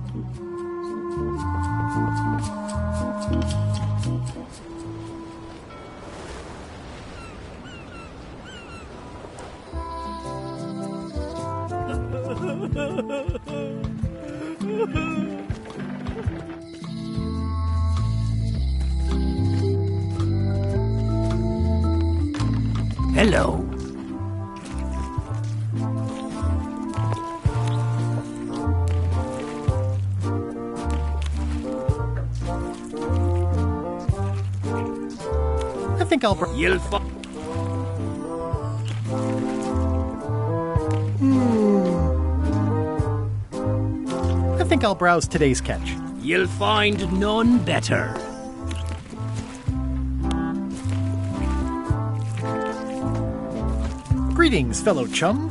Hello. I think I'll... You'll I think I'll browse today's catch. You'll find none better. Greetings, fellow chum.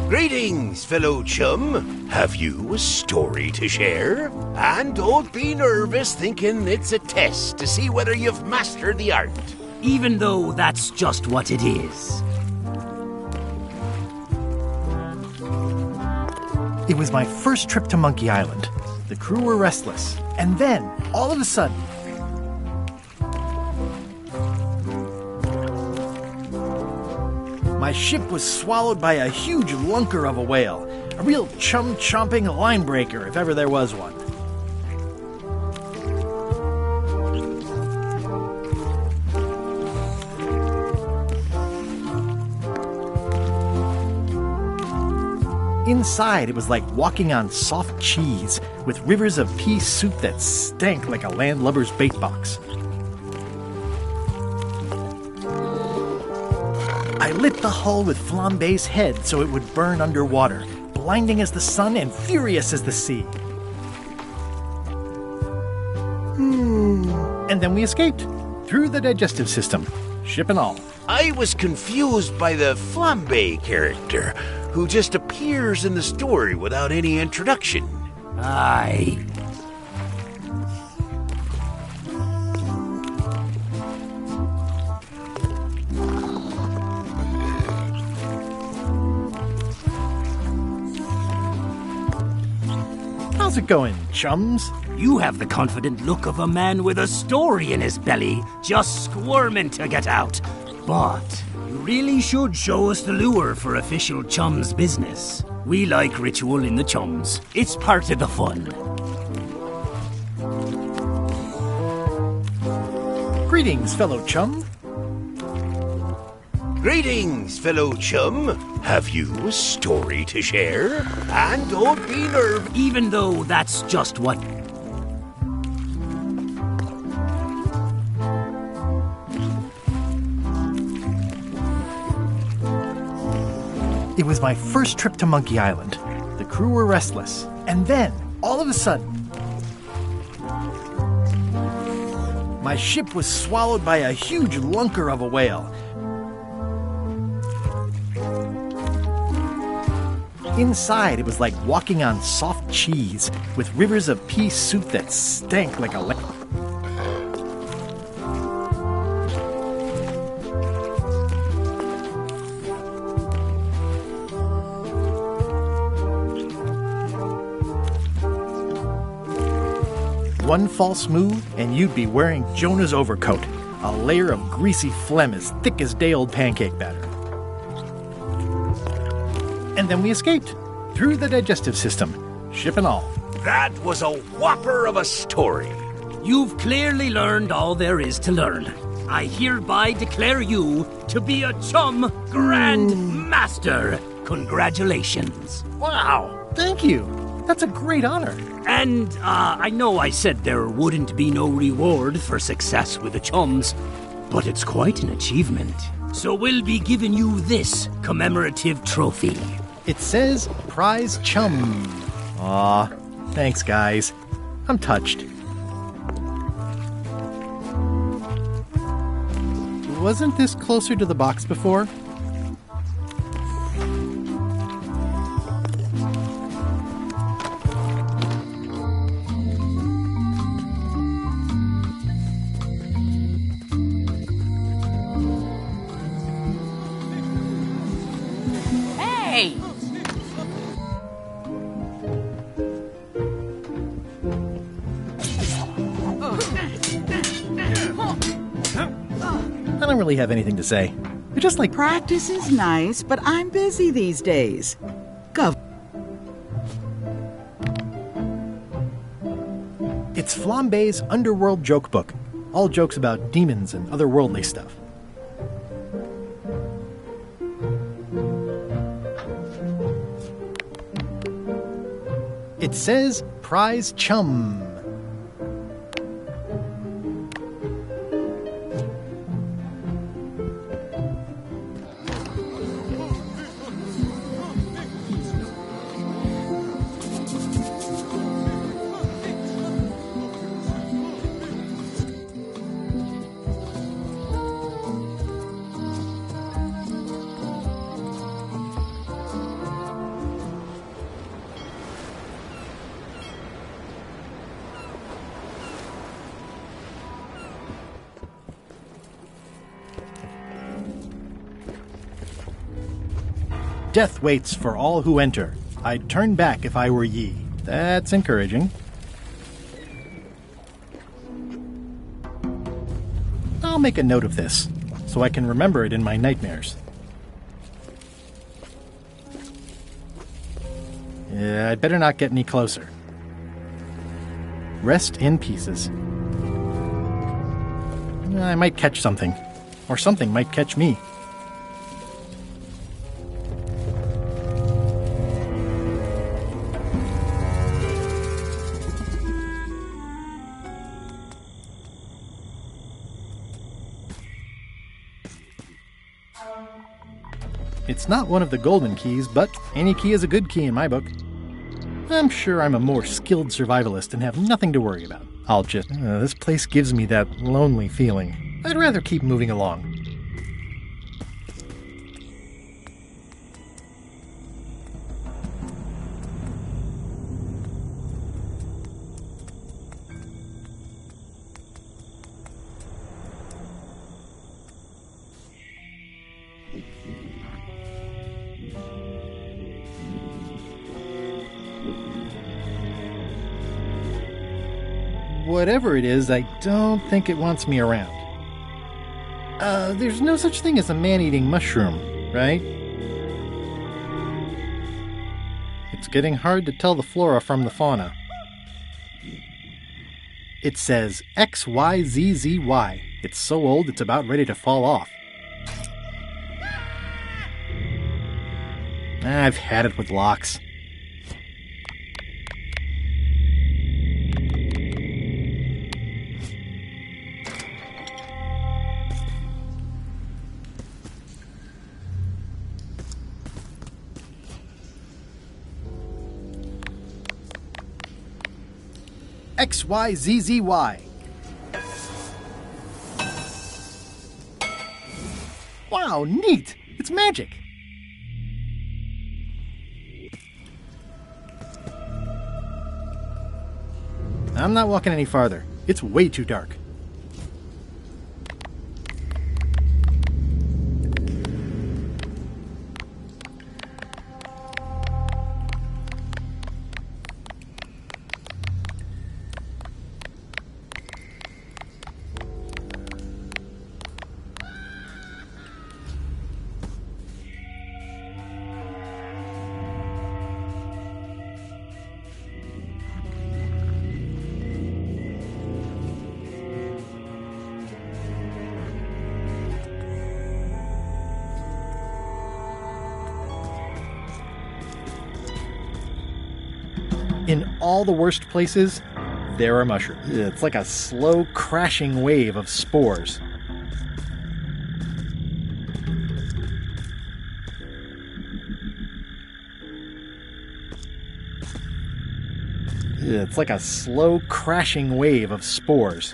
Greetings, fellow chum. Have you a story to share? And don't be nervous thinking it's a test to see whether you've mastered the art. Even though that's just what it is. It was my first trip to Monkey Island. The crew were restless. And then, all of a sudden, my ship was swallowed by a huge lunker of a whale. A real chum-chomping line breaker, if ever there was one. Inside, it was like walking on soft cheese, with rivers of pea soup that stank like a landlubber's bait box. I lit the hull with Flambe's head so it would burn underwater, blinding as the sun and furious as the sea. And then we escaped, through the digestive system, ship and all. I was confused by the Flambe character, who just appears in the story without any introduction. Aye. How's it going, chums? You have the confident look of a man with a story in his belly, just squirming to get out. But you really should show us the lure for official chums business. We like ritual in the chums. It's part of the fun. Greetings, fellow chum. Greetings, fellow chum. Have you a story to share? And don't be nervous. Even though that's just what... It was my first trip to Monkey Island. The crew were restless. And then, all of a sudden, my ship was swallowed by a huge lunker of a whale. Inside, it was like walking on soft cheese, with rivers of pea soup that stank like a... One false move, and you'd be wearing Jonah's overcoat, a layer of greasy phlegm as thick as day-old pancake batter. And then we escaped, through the digestive system, ship and all. That was a whopper of a story. You've clearly learned all there is to learn. I hereby declare you to be a chum Grand Master. Congratulations. Wow, thank you. That's a great honor. And I know I said there wouldn't be no reward for success with the chums, but it's quite an achievement. So we'll be giving you this commemorative trophy. It says Prize Chum. Aw, thanks, guys. I'm touched. Wasn't this closer to the box before? Hey! I don't really have anything to say. You're just like... Practice is nice, but I'm busy these days. It's Flambe's Underworld Joke Book. All jokes about demons and otherworldly stuff. It says Prize Chum. Death waits for all who enter. I'd turn back if I were ye. That's encouraging. I'll make a note of this, so I can remember it in my nightmares. Yeah, I'd better not get any closer. Rest in pieces. I might catch something, or something might catch me. It's not one of the golden keys, but any key is a good key in my book. I'm sure I'm a more skilled survivalist and have nothing to worry about. I'll just... this place gives me that lonely feeling. I'd rather keep moving along. Whatever it is, I don't think it wants me around. There's no such thing as a man-eating mushroom, right? It's getting hard to tell the flora from the fauna. It says XYZZY. It's so old it's about ready to fall off. I've had it with locks. XYZZY. Wow, neat! It's magic! I'm not walking any farther. It's way too dark. In all the worst places, there are mushrooms. It's like a slow crashing wave of spores. It's like a slow crashing wave of spores.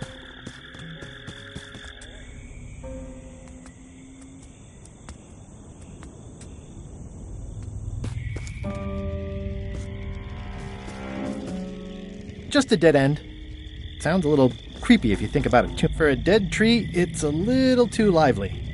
Just a dead end. Sounds a little creepy if you think about it too. For a dead tree, it's a little too lively.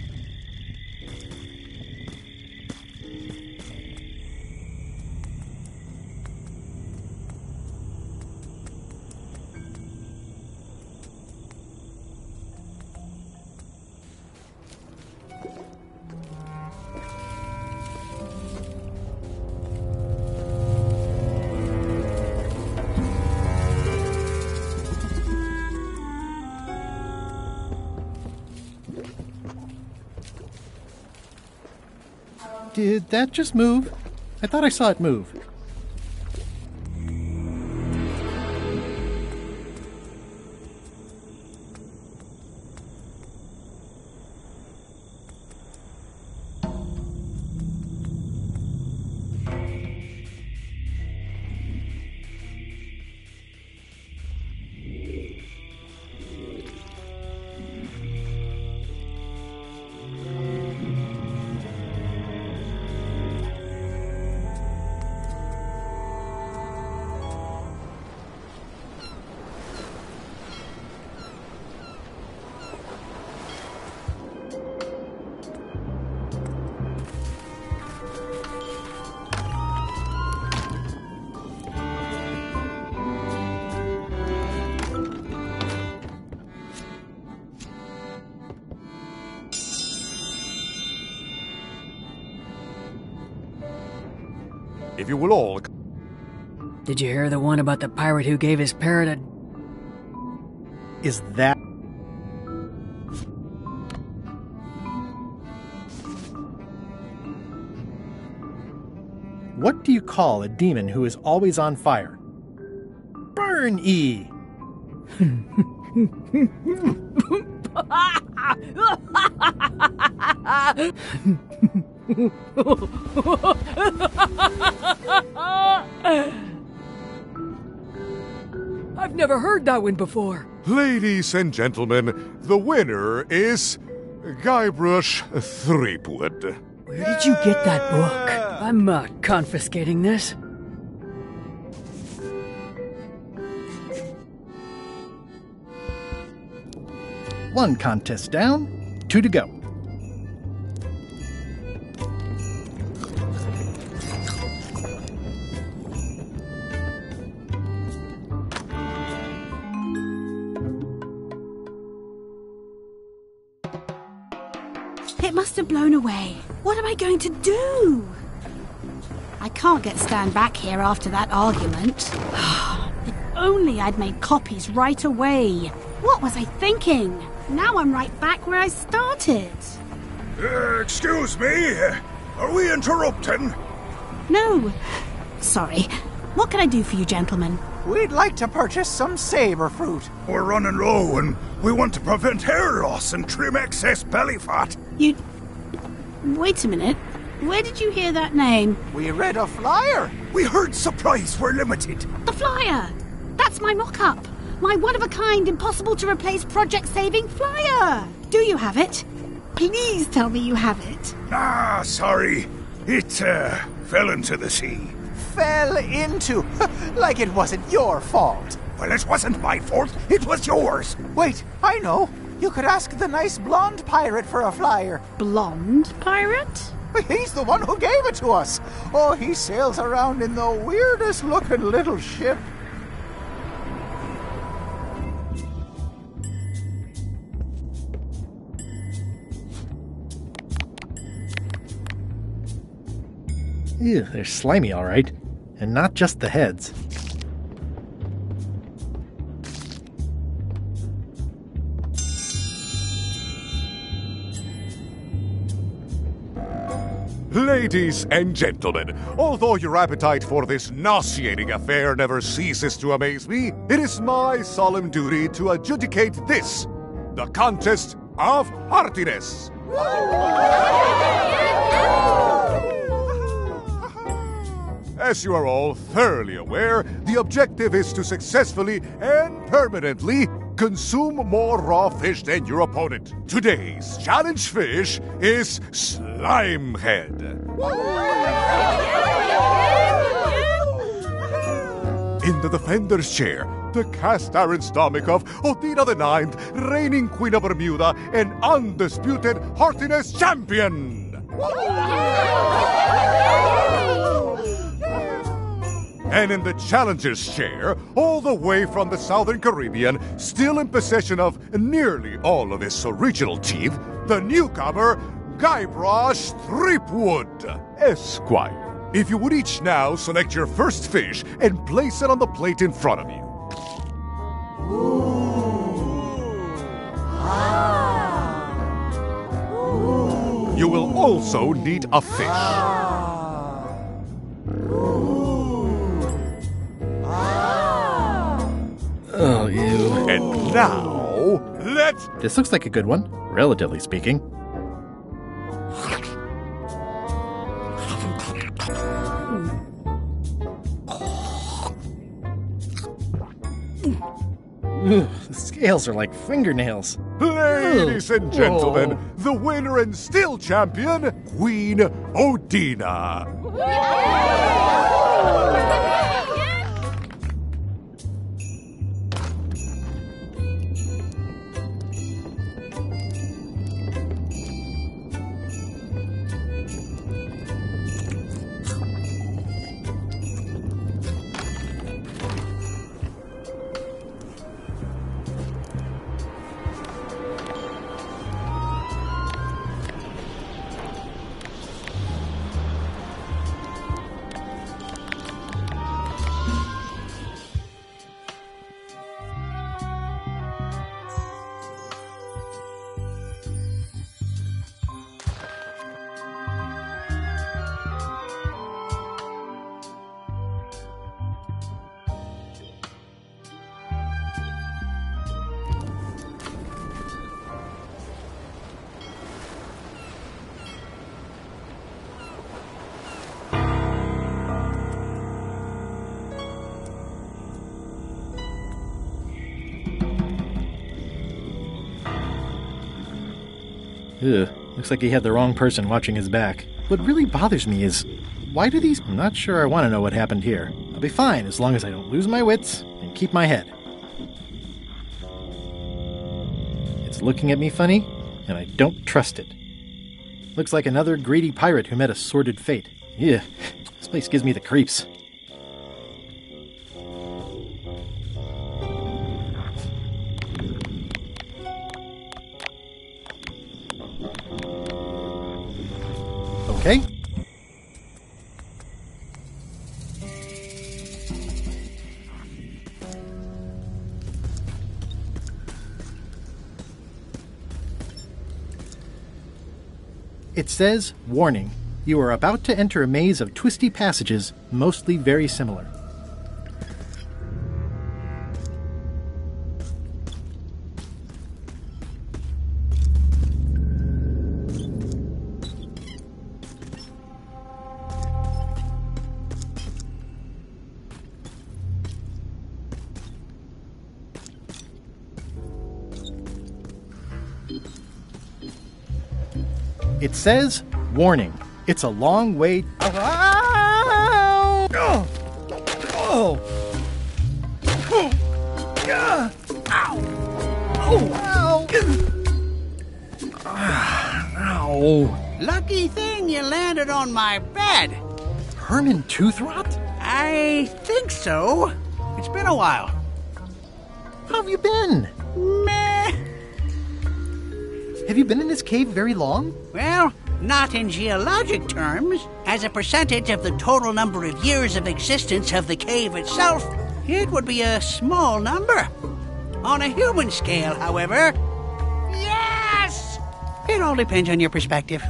Did that just move? I thought I saw it move. If you will all... Did you hear the one about the pirate who gave his parrot a... Is that... What do you call a demon who is always on fire? Burn E! I've never heard that one before. Ladies and gentlemen, the winner is Guybrush Threepwood. Where did you get that book? I'm confiscating this. One contest down, 2 to go. It must have blown away. What am I going to do? I can't get Stan back here after that argument. If only I'd made copies right away. What was I thinking? Now I'm right back where I started. Excuse me? Are we interrupting? No. Sorry. What can I do for you, gentlemen? We'd like to purchase some saber fruit. We're running low and we want to prevent hair loss and trim excess belly fat. You... Wait a minute. Where did you hear that name? We read a flyer. We heard supplies were limited. The flyer! That's my mock-up. My one-of-a-kind, impossible-to-replace project-saving flyer. Do you have it? Please tell me you have it. Ah, sorry. It, fell into the sea. Fell into? Like it wasn't your fault. Well, it wasn't my fault. It was yours. Wait, I know. You could ask the nice blonde pirate for a flyer. Blonde pirate? He's the one who gave it to us. Oh, he sails around in the weirdest-looking little ship. Ew, they're slimy, all right. And not just the heads. Ladies and gentlemen, although your appetite for this nauseating affair never ceases to amaze me, it is my solemn duty to adjudicate this, the contest of heartiness. As you are all thoroughly aware, the objective is to successfully and permanently consume more raw fish than your opponent. Today's challenge fish is Slimehead. In the defender's chair, the cast iron stomach of Odina the Ninth, reigning Queen of Bermuda and undisputed heartiness champion. And in the challenger's chair, all the way from the Southern Caribbean, still in possession of nearly all of his original teeth, the newcomer, Guybrush Threepwood, Esquire. If you would each now select your first fish and place it on the plate in front of you. You will also need a fish. Oh, ew. And now, This looks like a good one, relatively speaking. Ugh, the scales are like fingernails. Ladies and gentlemen, Whoa. the winner and still champion, Queen Odina. Ugh, looks like he had the wrong person watching his back. What really bothers me is, why do these... I'm not sure I want to know what happened here. I'll be fine as long as I don't lose my wits and keep my head. It's looking at me funny, and I don't trust it. Looks like another greedy pirate who met a sordid fate. Yeah, this place gives me the creeps. Okay. It says, warning, you are about to enter a maze of twisty passages, mostly very similar. It says, warning, it's a long way... Ow! Oh! Oh! Oh! Yeah! Ow! Oh! Ow! Ow! Lucky thing you landed on my bed. Herman Toothrot? I think so. It's been a while. How have you been? Meh. Have you been in this cave very long? Well, not in geologic terms. As a percentage of the total number of years of existence of the cave itself, it would be a small number. On a human scale, however, yes! It all depends on your perspective.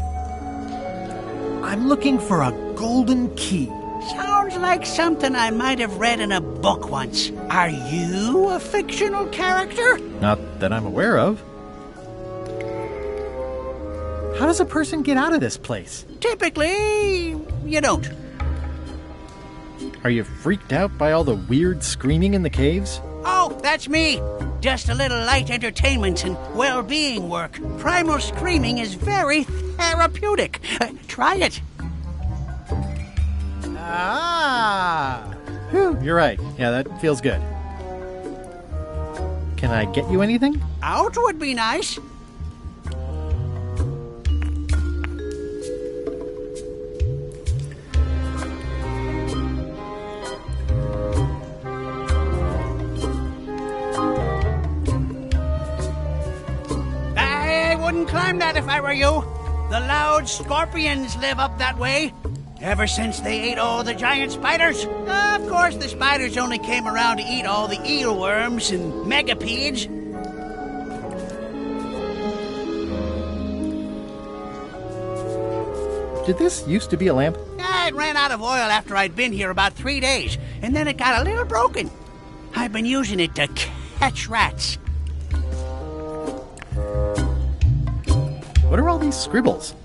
I'm looking for a golden key. Sounds like something I might have read in a book once. Are you a fictional character? Not that I'm aware of. How does a person get out of this place? Typically, you don't. Are you freaked out by all the weird screaming in the caves? Oh, that's me. Just a little light entertainment and well-being work. Primal screaming is very therapeutic. Try it. Ah! Whew, you're right. Yeah, that feels good. Can I get you anything? Out would be nice. Wouldn't climb that if I were you. The loud scorpions live up that way. Ever since they ate all the giant spiders. Of course, the spiders only came around to eat all the eelworms and megapedes. Did this used to be a lamp? It ran out of oil after I'd been here about 3 days, and then it got a little broken. I've been using it to catch rats. What are all these scribbles?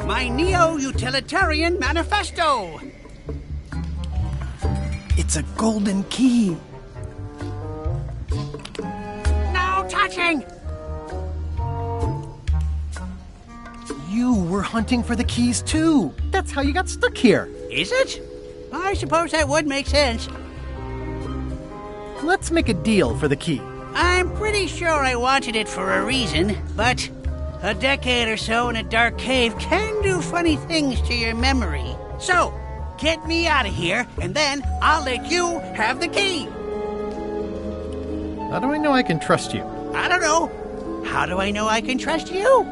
My neo-utilitarian manifesto. It's a golden key. No touching! You were hunting for the keys too. That's how you got stuck here. Is it? I suppose that would make sense. Let's make a deal for the key. I'm pretty sure I wanted it for a reason, but a decade or so in a dark cave can do funny things to your memory. So, get me out of here, and then I'll let you have the key. How do I know I can trust you? I don't know. How do I know I can trust you?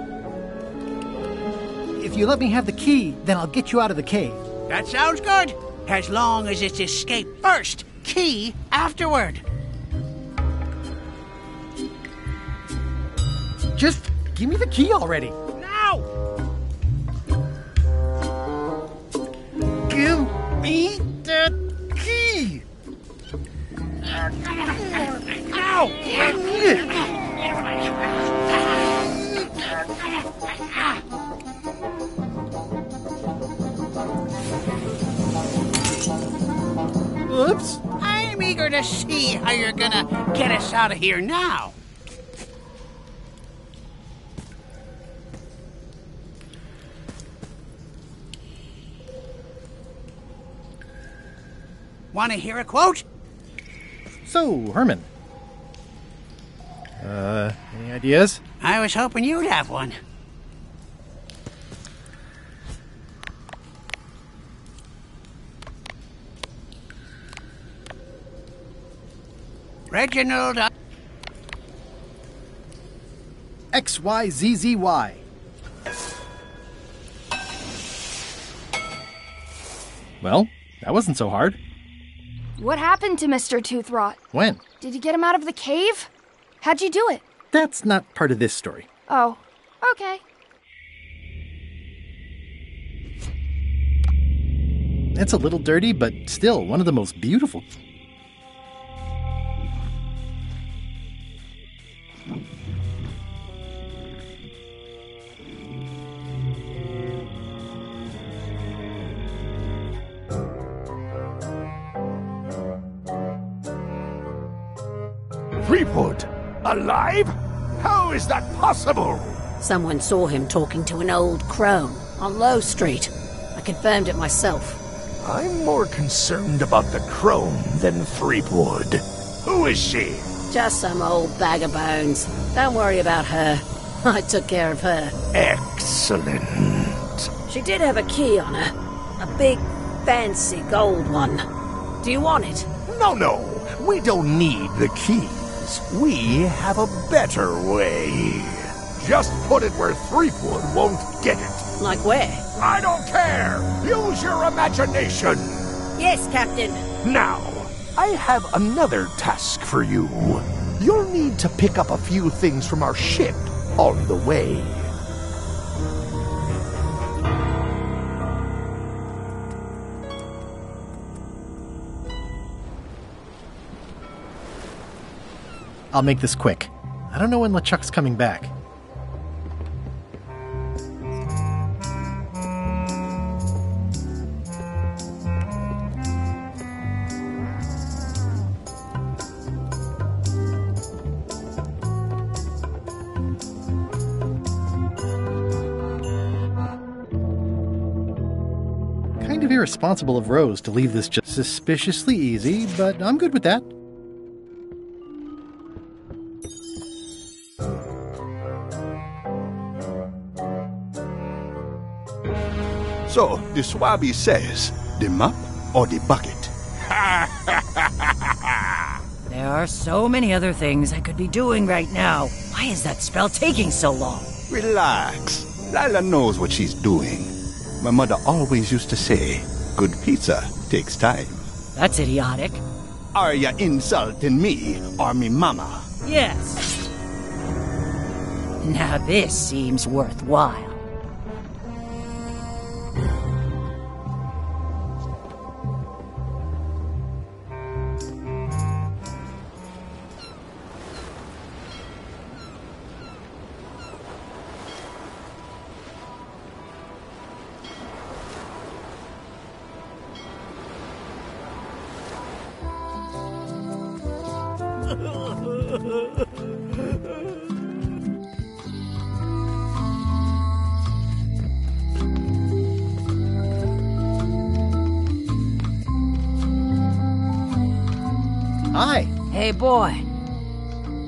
If you let me have the key, then I'll get you out of the cave. That sounds good. As long as it's escape first, key afterward. Just give me the key already. Now! Give me the key! Ow! Oops. I'm eager to see how you're gonna get us out of here now. Want to hear a quote? So, Herman. Any ideas? I was hoping you'd have one. Reginald... XYZZY. Well, that wasn't so hard. What happened to Mr. Toothrot? When? Did you get him out of the cave? How'd you do it? That's not part of this story. Oh, okay. It's a little dirty, but still one of the most beautiful. Threepwood? Alive? How is that possible? Someone saw him talking to an old crone on Low Street. I confirmed it myself. I'm more concerned about the crone than Threepwood. Who is she? Just some old bag of bones. Don't worry about her. I took care of her. Excellent. She did have a key on her. A big, fancy gold one. Do you want it? No. We don't need the keys. We have a better way. Just put it where Threepwood won't get it. Like where? I don't care. Use your imagination. Yes, Captain. Now, I have another task for you. You'll need to pick up a few things from our ship on the way. I'll make this quick. I don't know when LeChuck's coming back. Kind of irresponsible of Rose to leave this just suspiciously easy, but I'm good with that. So, the Swabby says, the map or the bucket? There are so many other things I could be doing right now. Why is that spell taking so long? Relax. Lila knows what she's doing. My mother always used to say, good pizza takes time. That's idiotic. Are you insulting me or me mama? Yes. Now this seems worthwhile. Hi. Hey, boy.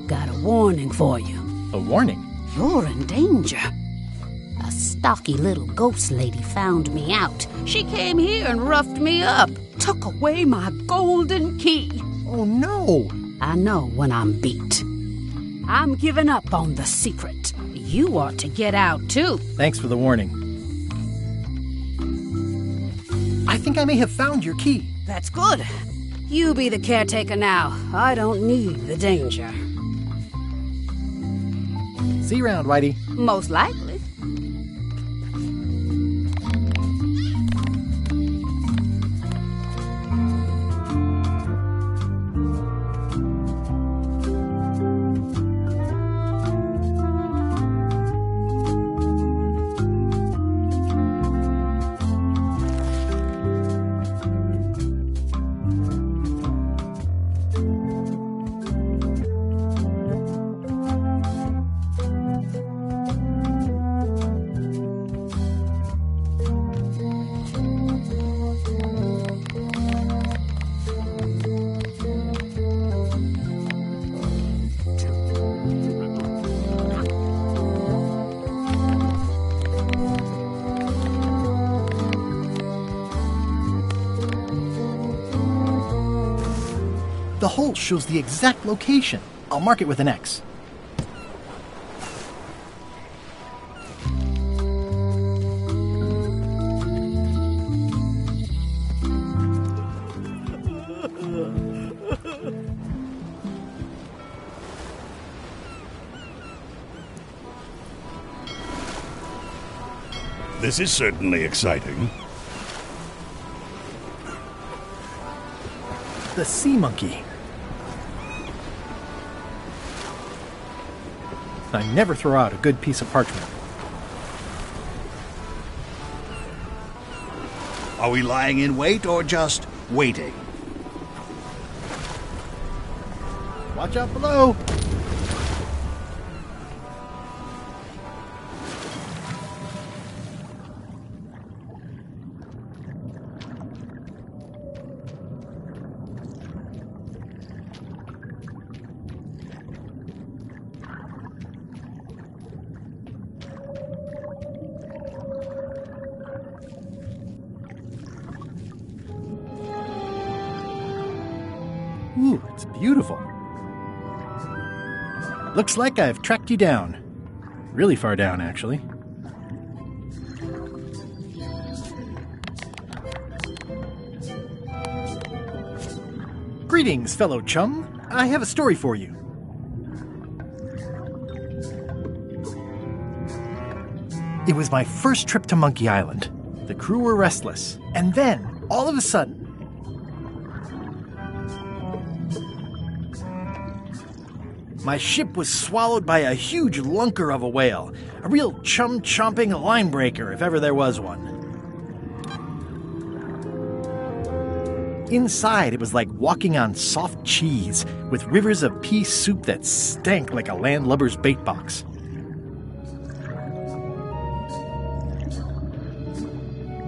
Got a warning for you. A warning? You're in danger. A stocky little ghost lady found me out. She came here and roughed me up. Took away my golden key. Oh, no. I know when I'm beat. I'm giving up on the secret. You ought to get out, too. Thanks for the warning. I think I may have found your key. That's good. You be the caretaker now. I don't need the danger. See you around, Whitey. Most likely. The hole shows the exact location. I'll mark it with an X. This is certainly exciting. The sea monkey. I never throw out a good piece of parchment. Are we lying in wait or just waiting? Watch out below! Ooh, it's beautiful. Looks like I've tracked you down. Really far down, actually. Greetings, fellow chum. I have a story for you. It was my first trip to Monkey Island. The crew were restless. And then, all of a sudden, my ship was swallowed by a huge lunker of a whale. A real chum-chomping line breaker, if ever there was one. Inside, it was like walking on soft cheese, with rivers of pea soup that stank like a landlubber's bait box.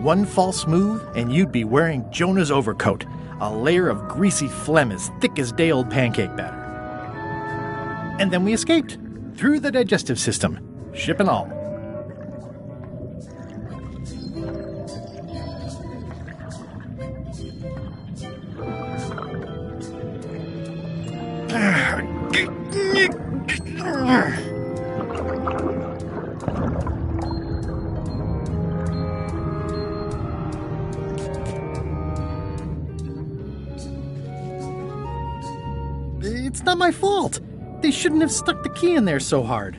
One false move, and you'd be wearing Jonah's overcoat, a layer of greasy phlegm as thick as day-old pancake batter. And then we escaped, through the digestive system, ship and all. It's not my fault. They shouldn't have stuck the key in there so hard.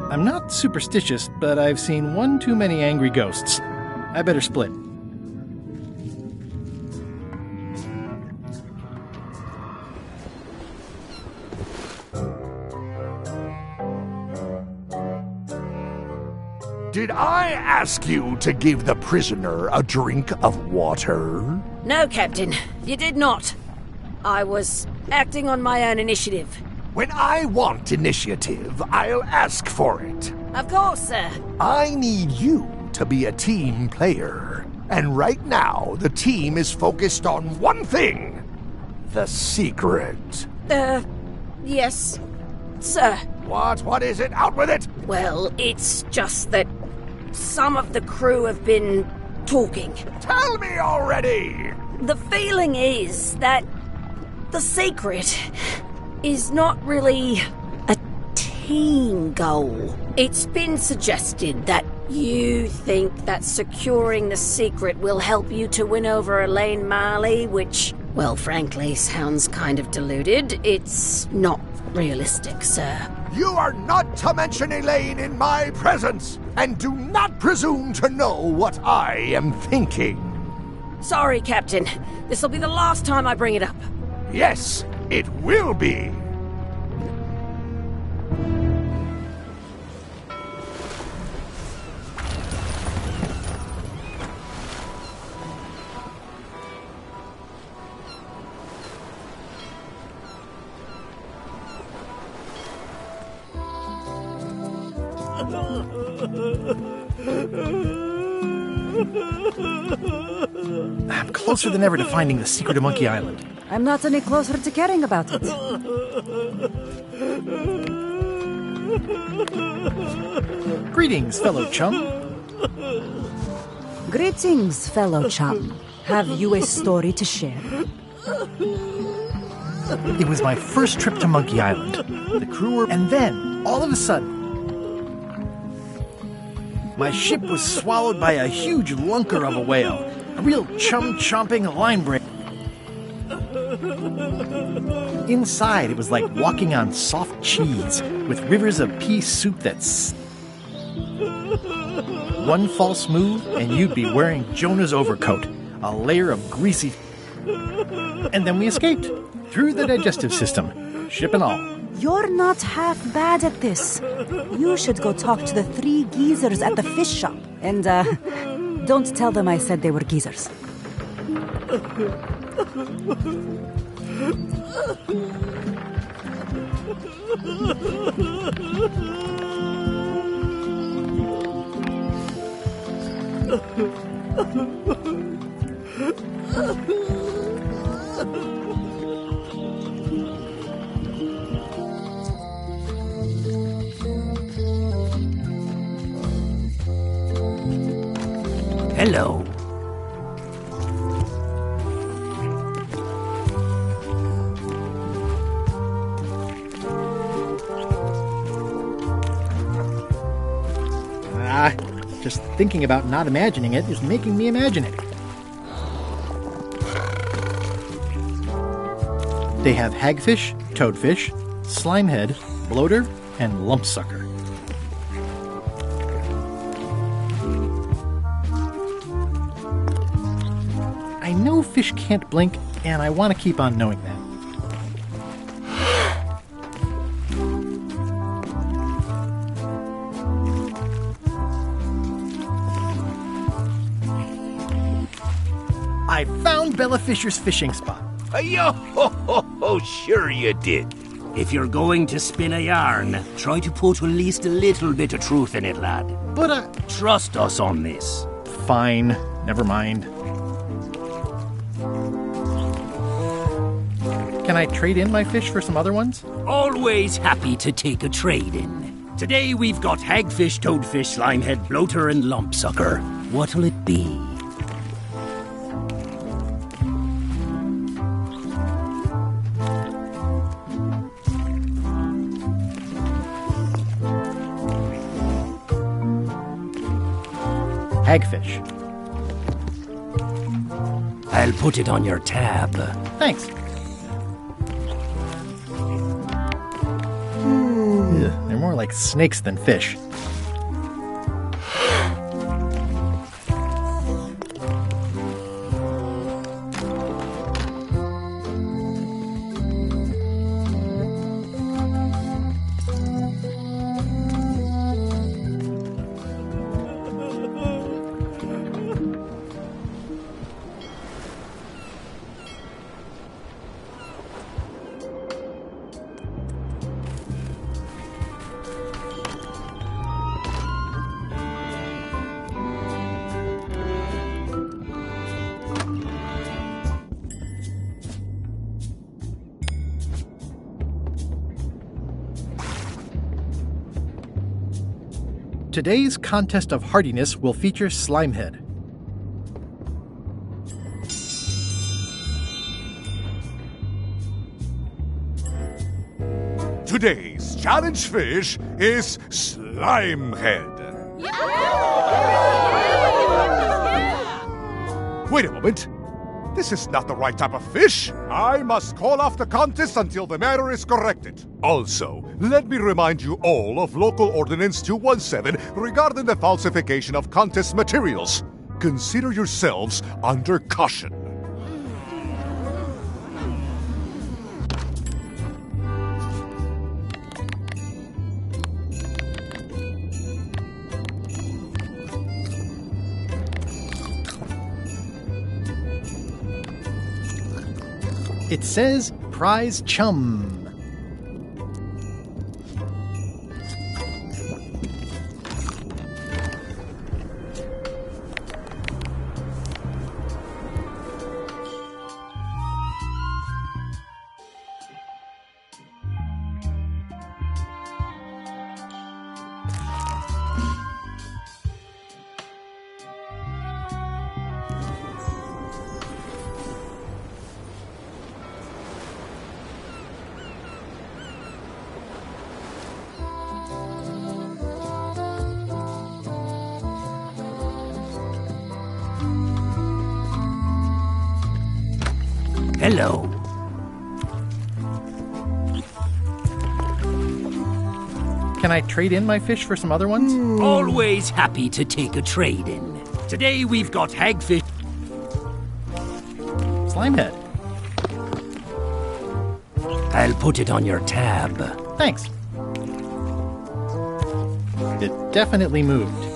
I'm not superstitious, but I've seen one too many angry ghosts. I better split. Did I ask you to give the prisoner a drink of water? No, Captain, you did not. I was acting on my own initiative. When I want initiative, I'll ask for it. Of course, sir. I need you to be a team player. And right now, the team is focused on one thing. The secret. Yes, sir. What is it? Out with it! Well, it's just that some of the crew have been talking. Tell me already! The feeling is that the secret is not really a team goal. It's been suggested that you think that securing the secret will help you to win over Elaine Marley, which, well, frankly, sounds kind of deluded. It's not realistic, sir. You are not to mention Elaine in my presence, and do not presume to know what I am thinking. Sorry, Captain. This'll be the last time I bring it up. Yes, it will be. I'm closer than ever to finding the secret of Monkey Island. I'm not any closer to caring about it. Greetings, fellow chum. Greetings, fellow chum. Have you a story to share? It was my first trip to Monkey Island. The crew were... And then, all of a sudden, my ship was swallowed by a huge lunker of a whale. A real chum-chomping line break. Inside, it was like walking on soft cheese with rivers of pea soup that's... One false move, and you'd be wearing Jonah's overcoat, a layer of greasy... And then we escaped, through the digestive system, ship and all. You're not half bad at this. You should go talk to the 3 geezers at the fish shop. And, don't tell them I said they were geezers. Hello. Just thinking about not imagining it is making me imagine it. They have hagfish, toadfish, slimehead, bloater, and lumpsucker. I know fish can't blink, and I want to keep on knowing that. I found Bella Fisher's fishing spot. Yo-ho-ho-ho, sure you did. If you're going to spin a yarn, try to put at least a little bit of truth in it, lad. But, trust us on this. Fine, never mind. Can I trade in my fish for some other ones? Always happy to take a trade-in. Today we've got hagfish, toadfish, slimehead, bloater, and lumpsucker. What'll it be? Hagfish. I'll put it on your tab. Thanks. They're more like snakes than fish. Today's contest of hardiness will feature Slimehead. Today's challenge fish is Slimehead. Wait a moment. This is not the right type of fish. I must call off the contest until the matter is corrected. Also, let me remind you all of Local Ordinance 217 regarding the falsification of contest materials. Consider yourselves under caution. It says prize chum. Hello. Can I trade in my fish for some other ones? Always happy to take a trade in. Today we've got hagfish. Slimehead. I'll put it on your tab. Thanks. It definitely moved.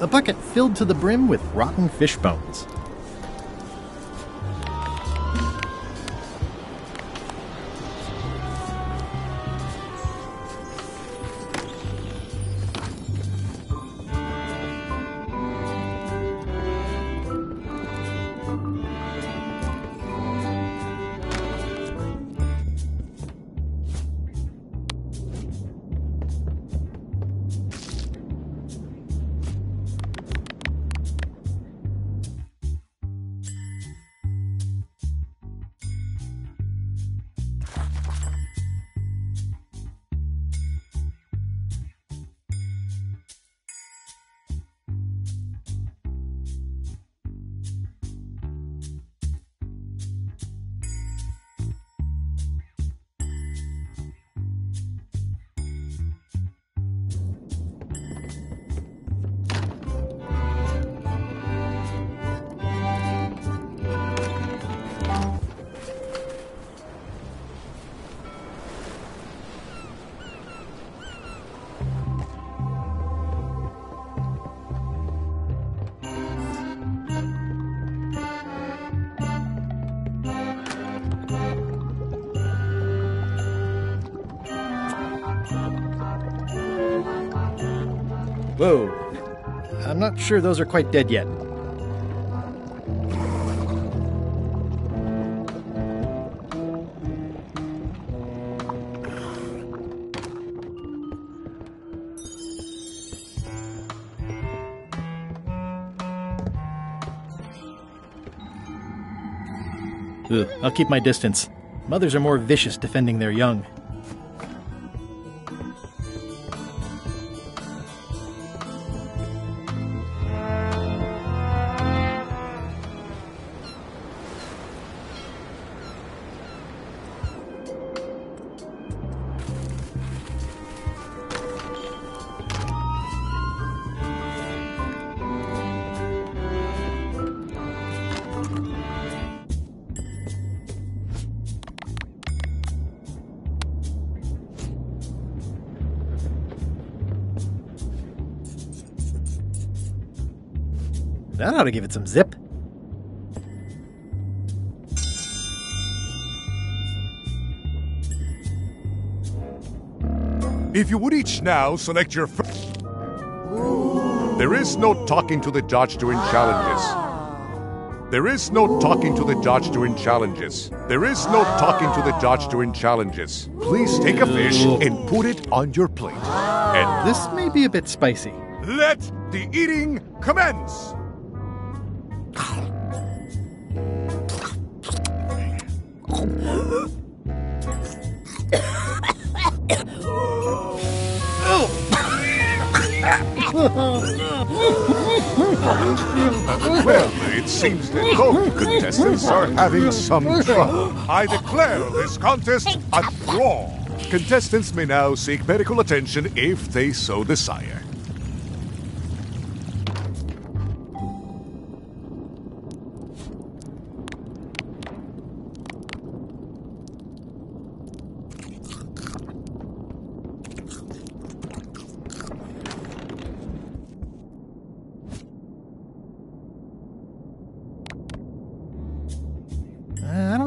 A bucket filled to the brim with rotten fish bones. Whoa. I'm not sure those are quite dead yet. Ugh, I'll keep my distance. Mothers are more vicious defending their young. That ought to give it some zip. If you would each now select your There is no talking to the judge during challenges. There is no talking to the judge during challenges. There is no talking to the judge during challenges. Please take a fish and put it on your plate. And this may be a bit spicy. Let the eating commence! Well, it seems that both contestants are having some trouble. I declare this contest a draw. Contestants may now seek medical attention if they so desire.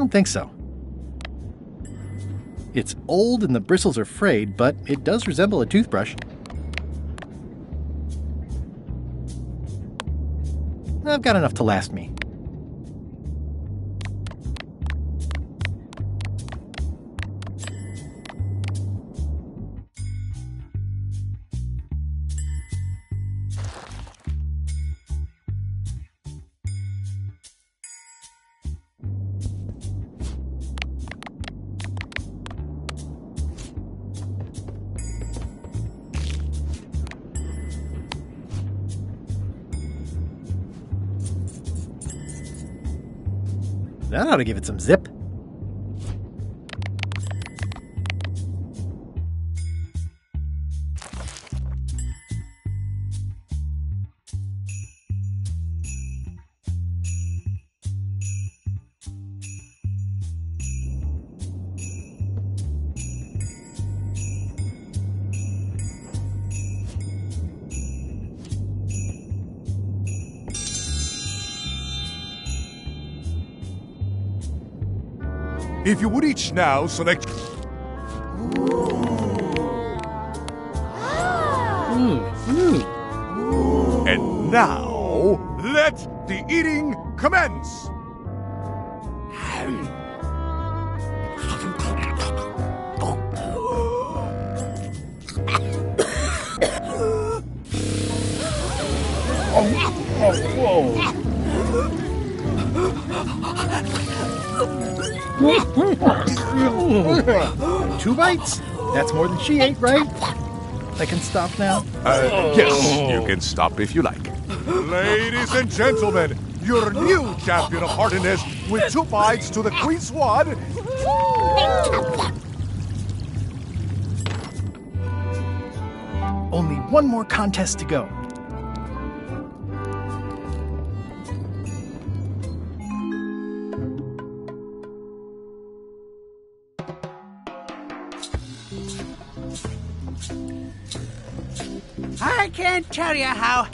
don't think so. It's old and the bristles are frayed, but it does resemble a toothbrush. I've got enough to last me. That ought to give it some zip. If you would each now select... And now, let the eating commence! Two bites? That's more than she ate, right? I can stop now? Yes, you can stop if you like. Ladies and gentlemen, your new champion of heartiness with 2 bites to the Queen Swan. Only one more contest to go. I can't tell you how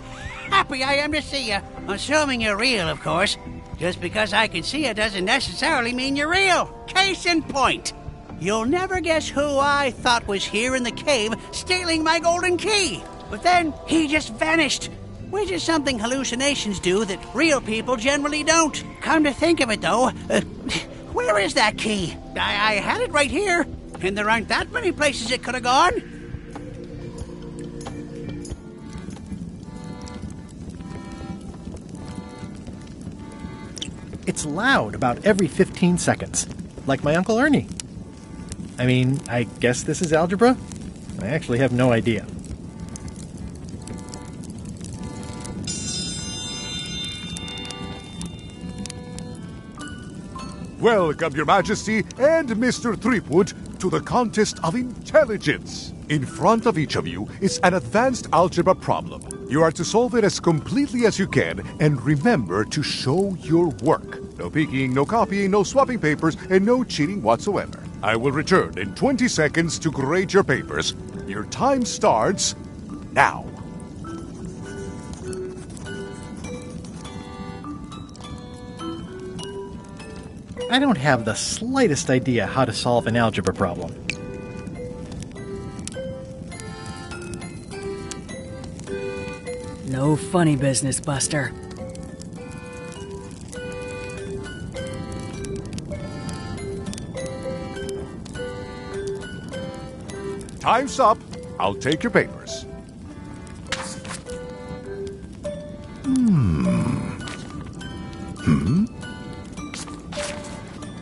happy I am to see you. Assuming you're real, of course. Just because I can see you doesn't necessarily mean you're real. Case in point. You'll never guess who I thought was here in the cave stealing my golden key. But then he just vanished. Which is something hallucinations do that real people generally don't. Come to think of it, though, where is that key? I had it right here. And there aren't that many places it could have gone. It's loud about every 15 seconds, like my Uncle Ernie. I mean, I guess this is algebra? I actually have no idea. Welcome, Your Majesty and Mr. Threepwood, to the contest of intelligence. In front of each of you is an advanced algebra problem. You are to solve it as completely as you can, and remember to show your work. No peeking, no copying, no swapping papers, and no cheating whatsoever. I will return in 20 seconds to grade your papers. Your time starts now. I don't have the slightest idea how to solve an algebra problem. No funny business, Buster. Time's up. I'll take your papers.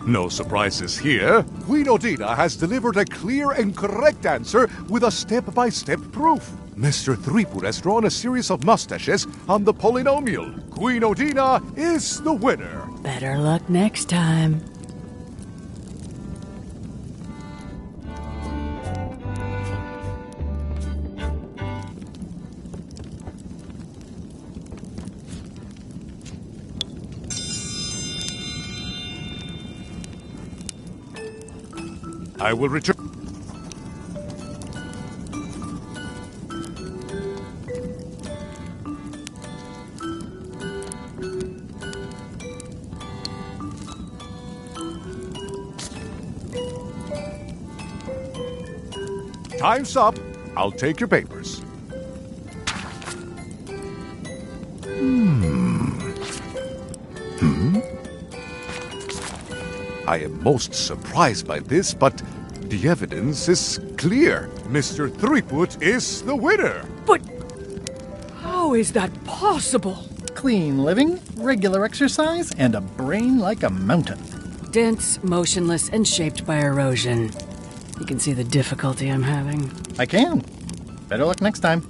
No surprises here. Queen Odina has delivered a clear and correct answer with a step-by-step proof. Mr. Threepwood has drawn a series of mustaches on the polynomial. Queen Odina is the winner. Better luck next time. I will return. Time's up. I'll take your papers. I am most surprised by this, but the evidence is clear. Mr. Threepwood is the winner. But how is that possible? Clean living, regular exercise, and a brain like a mountain. Dense, motionless, and shaped by erosion. You can see the difficulty I'm having. I can. Better luck next time.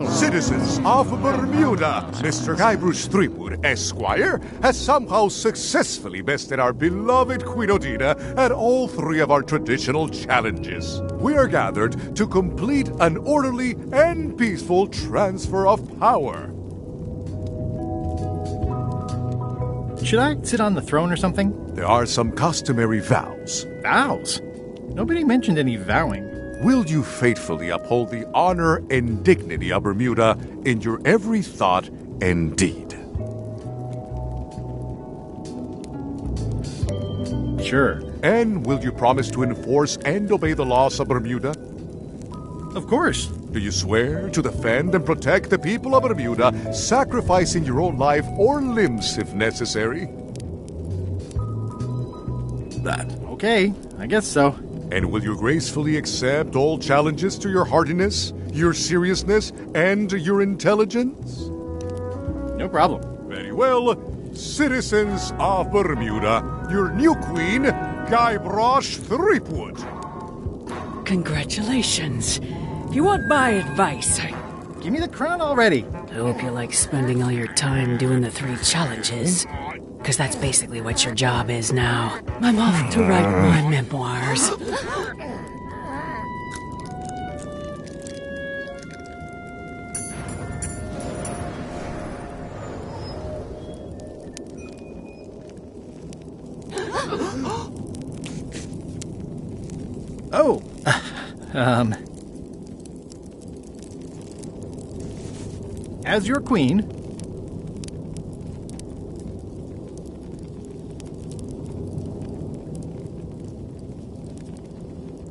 Citizens of Bermuda, Mr. Guybrush Threepwood, Esquire, has somehow successfully bested our beloved Queen Odina at all three of our traditional challenges. We are gathered to complete an orderly and peaceful transfer of power. Should I sit on the throne or something? There are some customary vows. Vows? Nobody mentioned any vowing. Will you faithfully uphold the honor and dignity of Bermuda in your every thought and deed? Sure. And will you promise to enforce and obey the laws of Bermuda? Of course. Do you swear to defend and protect the people of Bermuda, sacrificing your own life or limbs if necessary? That. Okay, I guess so. And will you gracefully accept all challenges to your hardiness, your seriousness, and your intelligence? No problem. Very well. Citizens of Bermuda, your new queen, Guybrush Threepwood. Congratulations. If you want my advice, Give me the crown already. I hope you like spending all your time doing the 3 challenges. Because that's basically what your job is now. I'm off to write my memoirs. Oh. As your queen,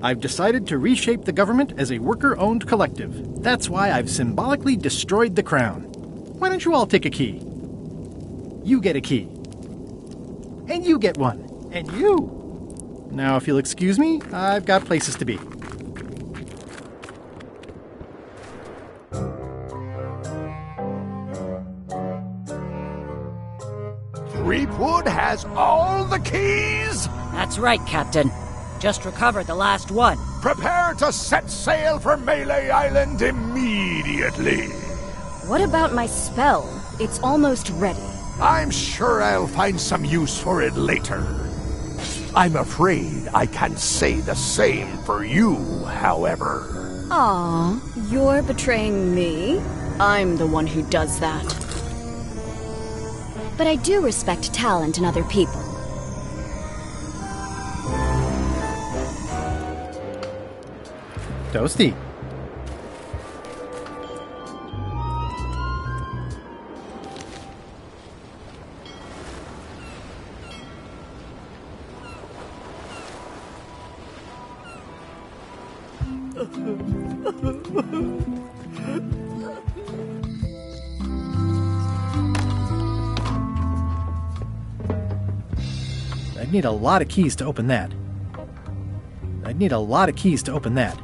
I've decided to reshape the government as a worker-owned collective. That's why I've symbolically destroyed the crown. Why don't you all take a key? You get a key. And you get one. And you. Now, if you'll excuse me, I've got places to be. Threepwood has all the keys? That's right, Captain. Just recovered the last one. Prepare to set sail for Melee Island immediately. What about my spell? It's almost ready. I'm sure I'll find some use for it later. I'm afraid I can't say the same for you, however. Aw, you're betraying me? I'm the one who does that. But I do respect talent in other people. Toasty. I'd need a lot of keys to open that.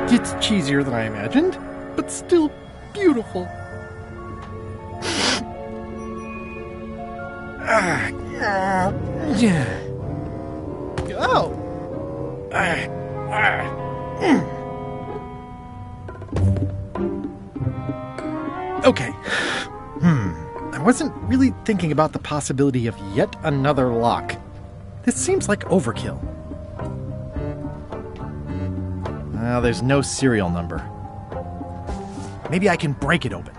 It's cheesier than I imagined, but still beautiful. Okay. wasn't really thinking about the possibility of yet another lock. This seems like overkill. Well, there's no serial number. Maybe I can break it open.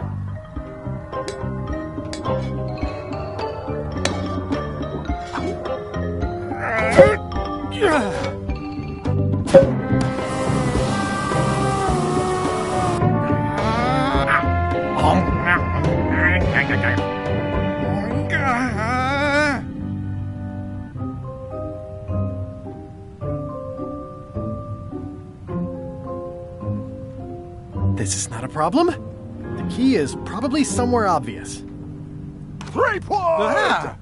This is not a problem. The key is probably somewhere obvious. 3 points!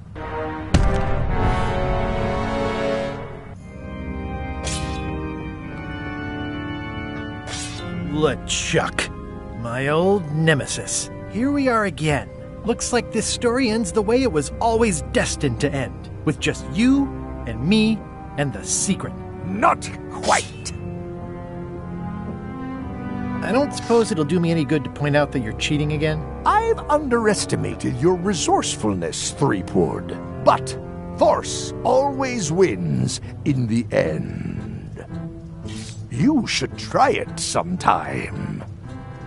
LeChuck, my old nemesis. Here we are again. Looks like this story ends the way it was always destined to end, with just you and me and the secret. Not quite. I don't suppose it'll do me any good to point out that you're cheating again? I've underestimated your resourcefulness, Threepwood. But force always wins in the end. You should try it sometime.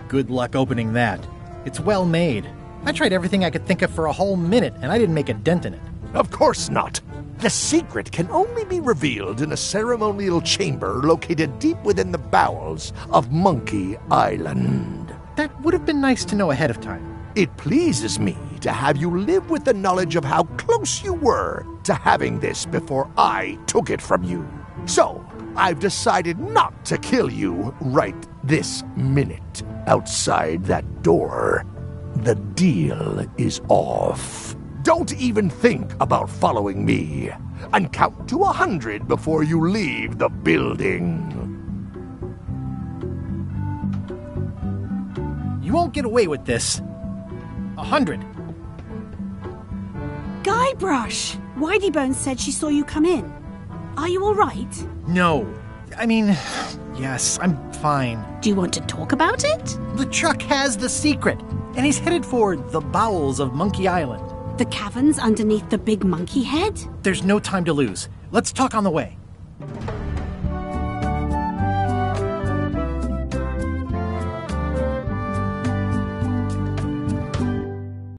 Good luck opening that. It's well made. I tried everything I could think of for a whole minute, and I didn't make a dent in it. Of course not. The secret can only be revealed in a ceremonial chamber located deep within the bowels of Monkey Island. That would have been nice to know ahead of time. It pleases me to have you live with the knowledge of how close you were to having this before I took it from you. So, I've decided not to kill you right this minute. Outside that door, the deal is off. Don't even think about following me, and count to 100 before you leave the building. You won't get away with this. 100. Guybrush! Whiteybones said she saw you come in. Are you all right? No. I mean, yes, I'm fine. Do you want to talk about it? LeChuck has the secret, and he's headed for the bowels of Monkey Island. The caverns underneath the big monkey head? There's no time to lose. Let's talk on the way.